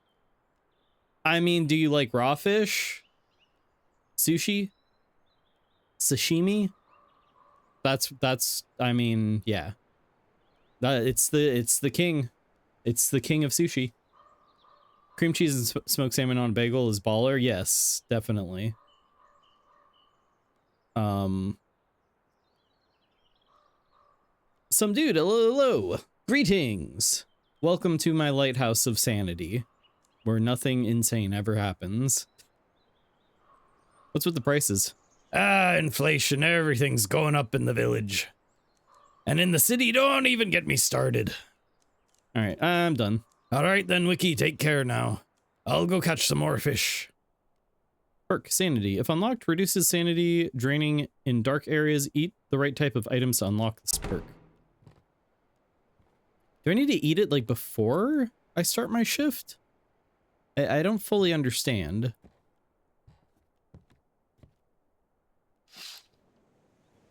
I mean, do you like raw fish? Sushi? Sashimi? That's, I mean, yeah. It's the king. It's the king of sushi. Cream cheese and smoked salmon on a bagel is baller. Yes, definitely. Some dude, hello. Greetings. Welcome to my lighthouse of sanity, where nothing insane ever happens. What's with the prices? Inflation. Everything's going up in the village. And in the city, don't even get me started. All right, I'm done. All right then, Wiki, take care now. I'll go catch some more fish. Perk, sanity. If unlocked, reduces sanity draining in dark areas. Eat the right type of items to unlock this perk. Do I need to eat it like before I start my shift? I don't fully understand.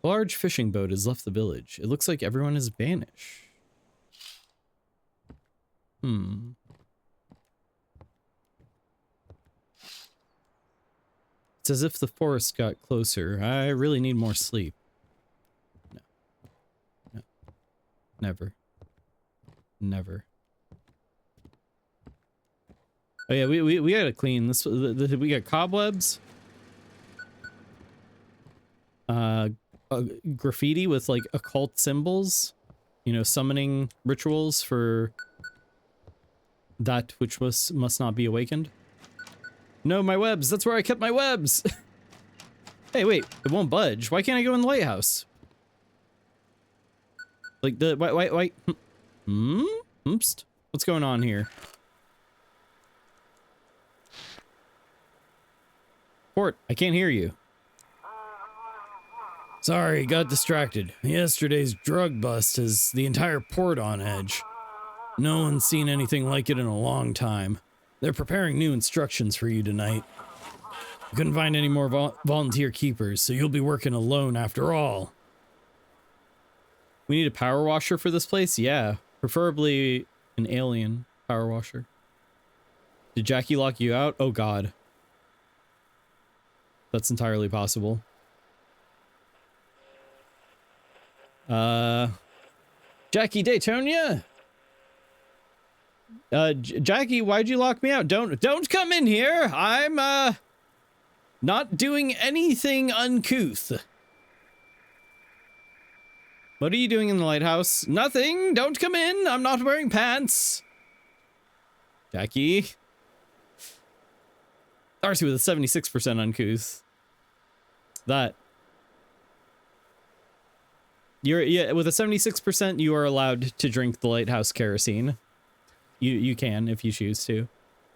A large fishing boat has left the village. It looks like everyone is banished. It's as if the forest got closer. I really need more sleep. No. Never. Oh yeah, we gotta clean this. We got cobwebs. Graffiti with like occult symbols. You know, summoning rituals for that which must not be awakened. No, my webs. That's where I kept my webs. Hey, wait. It won't budge. Why can't I go in the lighthouse? Like the why? Oops. What's going on here? Port, I can't hear you. Sorry, got distracted. Yesterday's drug bust has the entire port on edge. No one's seen anything like it in a long time. They're preparing new instructions for you tonight. I couldn't find any more volunteer keepers, so you'll be working alone after all. We need a power washer for this place? Yeah. Preferably an alien power washer. Did Jackie lock you out? Oh god. That's entirely possible. Jackie Daytonia? Jackie, why'd you lock me out? Don't come in here. I'm, not doing anything uncouth. What are you doing in the lighthouse? Nothing. Don't come in. I'm not wearing pants. Jackie. Darcy with a 76% uncouth. That. Yeah, with a 76%, you are allowed to drink the lighthouse kerosene. You can if you choose to.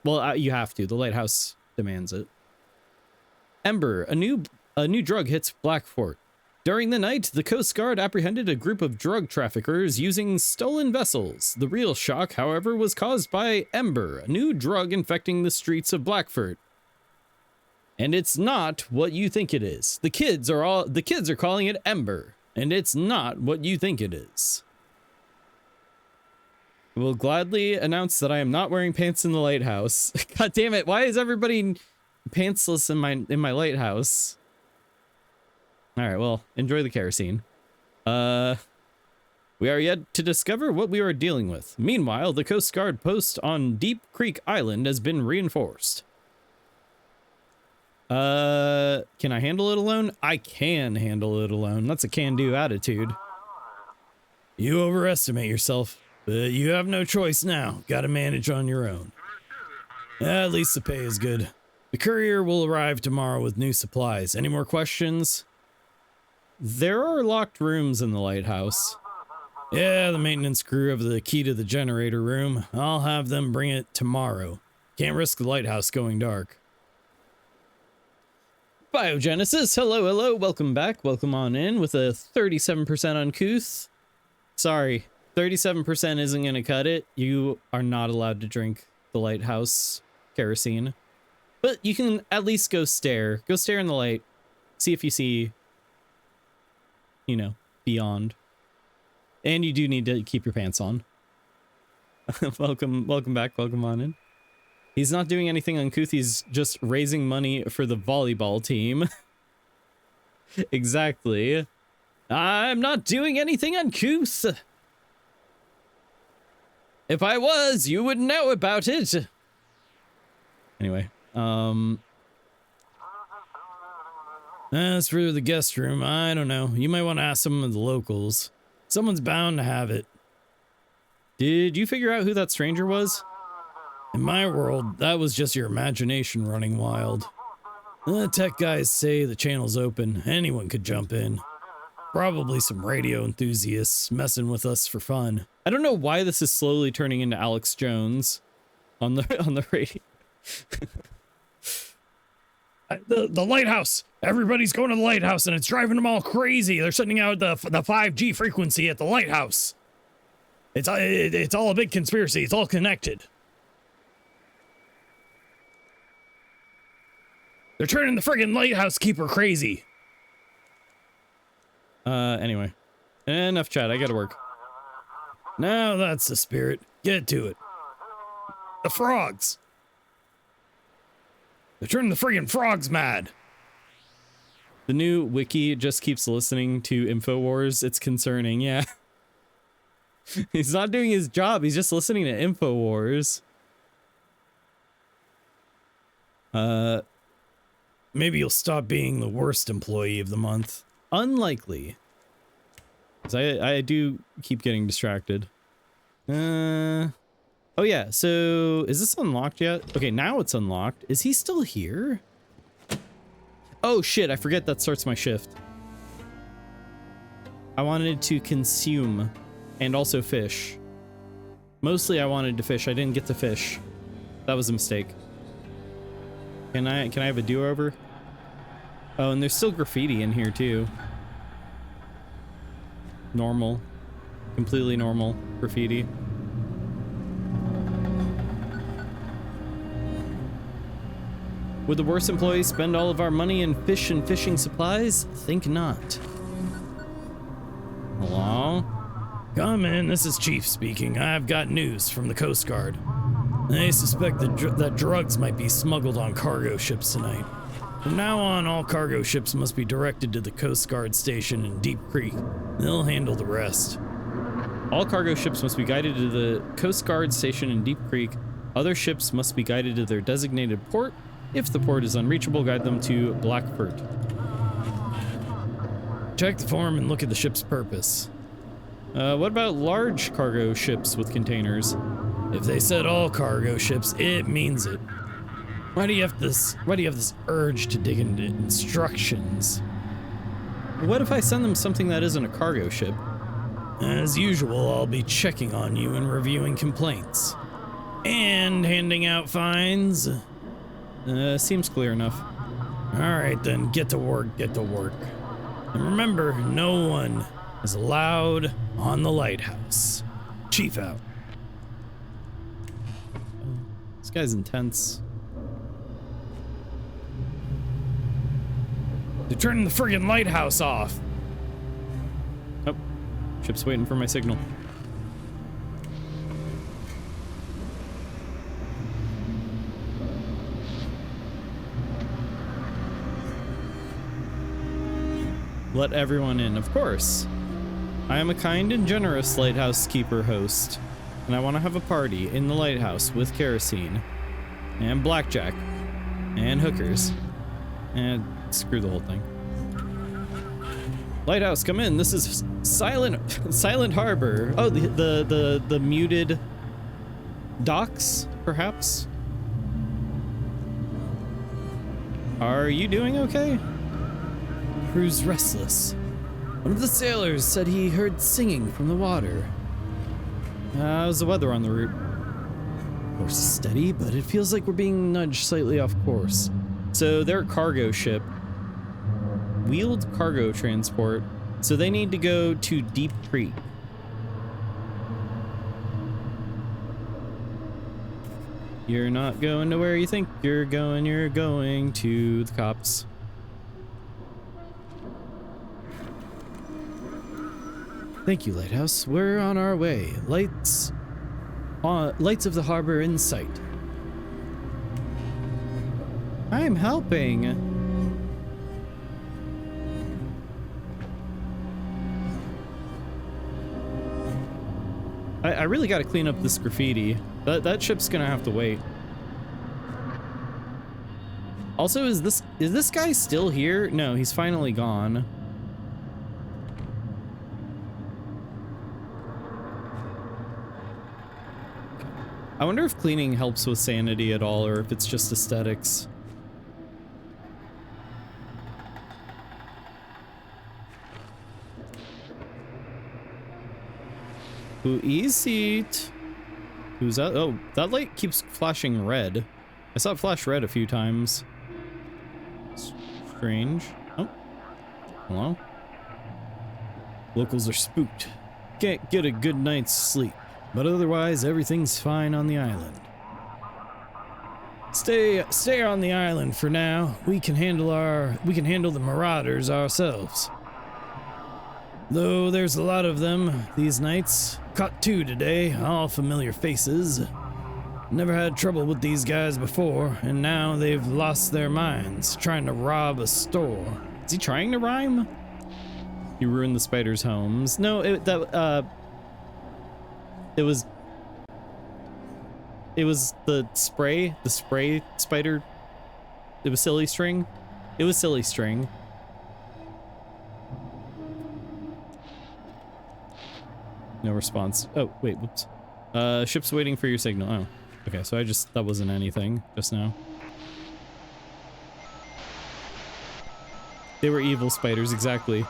Well, you have to. The lighthouse demands it. Ember, a new drug hits Blackfort. During the night, the Coast Guard apprehended a group of drug traffickers using stolen vessels. The real shock, however, was caused by Ember, a new drug infecting the streets of Blackfort. And it's not what you think it is. The kids are calling it Ember, and it's not what you think it is. I will gladly announce that I am not wearing pants in the lighthouse. God damn it, why is everybody pantsless in my lighthouse? Alright, well, enjoy the kerosene. We are yet to discover what we are dealing with. Meanwhile, the Coast Guard post on Deep Creek Island has been reinforced. Can I handle it alone? I can handle it alone. That's a can-do attitude. You overestimate yourself. But you have no choice now. Gotta manage on your own. At least the pay is good. The courier will arrive tomorrow with new supplies. Any more questions? There are locked rooms in the lighthouse. Yeah, the maintenance crew have the key to the generator room. I'll have them bring it tomorrow. Can't risk the lighthouse going dark. Biogenesis, hello, hello, welcome back, welcome on in with a 37% uncouth. Sorry, 37% isn't gonna cut it. You are not allowed to drink the lighthouse kerosene. But you can at least go stare. Go stare in the light. See if you see, you know, beyond. And you do need to keep your pants on. welcome back, welcome on in. He's not doing anything uncouth, he's just raising money for the volleyball team. Exactly. I'm not doing anything uncouth. If I was, you would know about it. Anyway, as for the guest room, I don't know. You might want to ask some of the locals. Someone's bound to have it. Did you figure out who that stranger was? In my world, that was just your imagination running wild. The tech guys say the channel's open. Anyone could jump in. Probably some radio enthusiasts messing with us for fun. I don't know why this is slowly turning into Alex Jones on the radio. The lighthouse. Everybody's going to the lighthouse and it's driving them all crazy. They're sending out the 5G frequency at the lighthouse. It's all a big conspiracy. It's all connected. They're turning the friggin' lighthouse keeper crazy. Anyway. Enough chat, I gotta work. Now that's the spirit. Get to it. The frogs. They're turning the friggin' frogs mad. The new wiki just keeps listening to InfoWars. It's concerning, yeah. He's not doing his job, he's just listening to InfoWars. Maybe you'll stop being the worst employee of the month. Unlikely. 'Cause I do keep getting distracted. Oh yeah, so is this unlocked yet? Okay, now it's unlocked. Is he still here? Oh shit, I forget that starts my shift. I wanted to consume and also fish. Mostly I wanted to fish, I didn't get to fish. That was a mistake. Can I have a do-over? Oh, and there's still graffiti in here too. Normal. Completely normal graffiti. Would the worst employees spend all of our money in fish and fishing supplies? Think not. Hello? Come in, this is Chief speaking. I've got news from the Coast Guard. They suspect that drugs might be smuggled on cargo ships tonight. From now on, all cargo ships must be directed to the Coast Guard station in Deep Creek. They'll handle the rest. All cargo ships must be guided to the Coast Guard station in Deep Creek. Other ships must be guided to their designated port. If the port is unreachable, guide them to Blackford. Check the form and look at the ship's purpose. What about large cargo ships with containers? If they said all cargo ships, it means it. Why do you have this urge to dig into instructions? What if I send them something that isn't a cargo ship? As usual, I'll be checking on you and reviewing complaints. And handing out fines. Seems clear enough. Alright then, get to work, get to work. And remember, no one is allowed on the lighthouse. Chief out. This guy's intense. They're turning the friggin' lighthouse off. Oh, ship's waiting for my signal. Let everyone in, of course. I am a kind and generous lighthouse keeper host, and I want to have a party in the lighthouse with kerosene, and blackjack, and hookers, and screw the whole thing. Lighthouse, come in. This is Silent Harbor. Oh, the muted docks, perhaps. Are you doing okay? Crew's restless. One of the sailors said he heard singing from the water. How's the weather on the route? Course is steady, but it feels like we're being nudged slightly off course. So they're a cargo ship. Wheeled cargo transport. So they need to go to Deep Creek. You're not going to where you think you're going to the cops. Thank you, Lighthouse. We're on our way. Lights of the harbor in sight. I'm helping. I really got to clean up this graffiti. That ship's gonna have to wait. Also, is this guy still here? No, he's finally gone. I wonder if cleaning helps with sanity at all, or if it's just aesthetics. Who is it? Who's that? Oh, that light keeps flashing red. I saw it flash red a few times. Strange. Oh. Hello? Locals are spooked. Can't get a good night's sleep. But otherwise, everything's fine on the island. Stay on the island for now. We can handle the marauders ourselves. Though there's a lot of them these nights. Caught 2 today, all familiar faces. Never had trouble with these guys before, and now they've lost their minds, trying to rob a store. Is he trying to rhyme? You ruined the spiders' homes. No, it was the spray spider. It was silly string. It was silly string. No response. Oh, wait, whoops. Ship's waiting for your signal. Oh, okay, so that wasn't anything just now. They were evil spiders, exactly.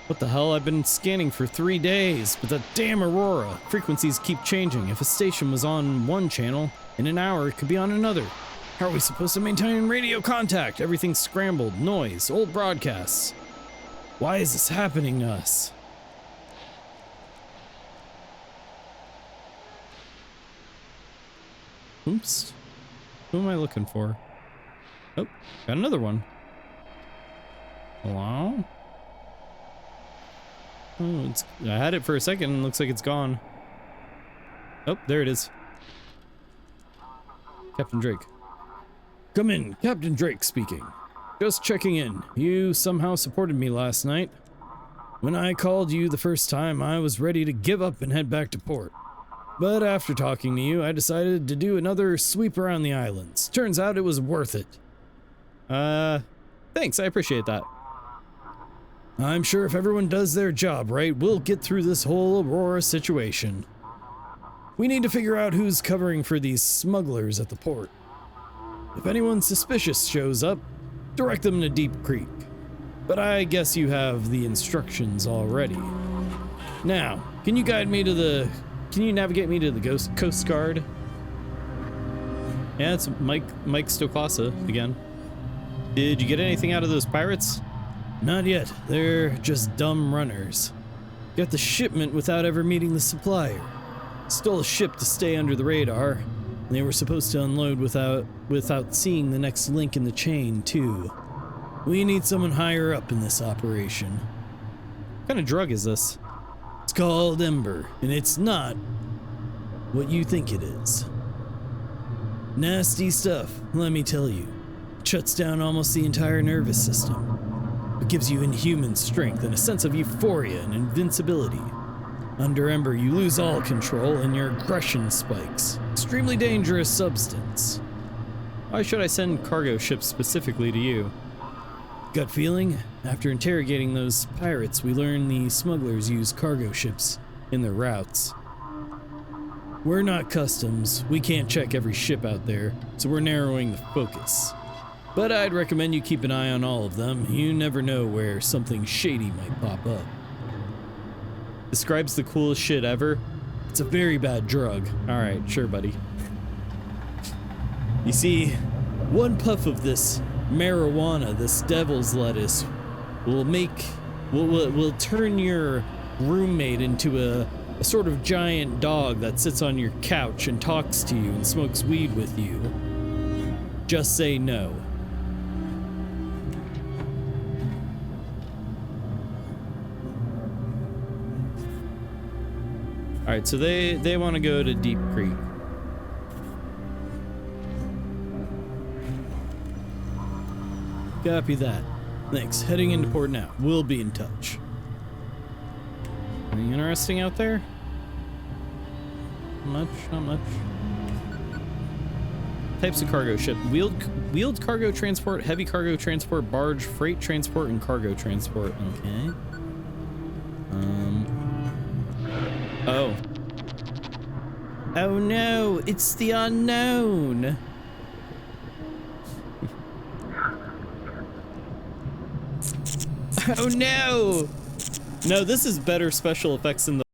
What the hell? I've been scanning for 3 days, but that damn Aurora. Frequencies keep changing. If a station was on one channel, in an hour it could be on another. How are we supposed to maintain radio contact? Everything's scrambled, noise, old broadcasts. Why is this happening to us? Oops. Who am I looking for? Oh, got another one. Hello? Oh, I had it for a second and looks like it's gone. Oh, there it is. Captain Drake. Come in, Captain Drake speaking. Just checking in. You somehow supported me last night. When I called you the first time, I was ready to give up and head back to port. But after talking to you, I decided to do another sweep around the islands. Turns out it was worth it. Thanks, I appreciate that. I'm sure if everyone does their job right, we'll get through this whole Aurora situation. We need to figure out who's covering for these smugglers at the port. If anyone suspicious shows up, direct them to Deep Creek. But I guess you have the instructions already. Now, can you navigate me to the Coast Guard? Yeah, it's Mike Stoklasa again. Did you get anything out of those pirates? Not yet. They're just dumb runners. Got the shipment without ever meeting the supplier. Stole a ship to stay under the radar. And they were supposed to unload without seeing the next link in the chain, too. We need someone higher up in this operation. What kind of drug is this? It's called Ember, and it's not what you think it is. Nasty stuff, let me tell you. It shuts down almost the entire nervous system. It gives you inhuman strength and a sense of euphoria and invincibility. Under Ember, you lose all control and your aggression spikes. Extremely dangerous substance. Why should I send cargo ships specifically to you? Gut feeling? After interrogating those pirates, we learned the smugglers use cargo ships in their routes. We're not customs. We can't check every ship out there, so we're narrowing the focus. But I'd recommend you keep an eye on all of them. You never know where something shady might pop up. Describes the coolest shit ever. It's a very bad drug. Alright, sure, buddy. You see, one puff of this marijuana, this devil's lettuce, will turn your roommate into a sort of giant dog that sits on your couch and talks to you and smokes weed with you. Just say no. Alright, so they want to go to Deep Creek. Copy that. Thanks. Heading into port now. We'll be in touch. Anything interesting out there? Not much. Types of cargo ship. Wheeled cargo transport, heavy cargo transport, barge, freight transport, and cargo transport. Okay. Oh. Oh no, it's the unknown. Oh no! No, this is better special effects than the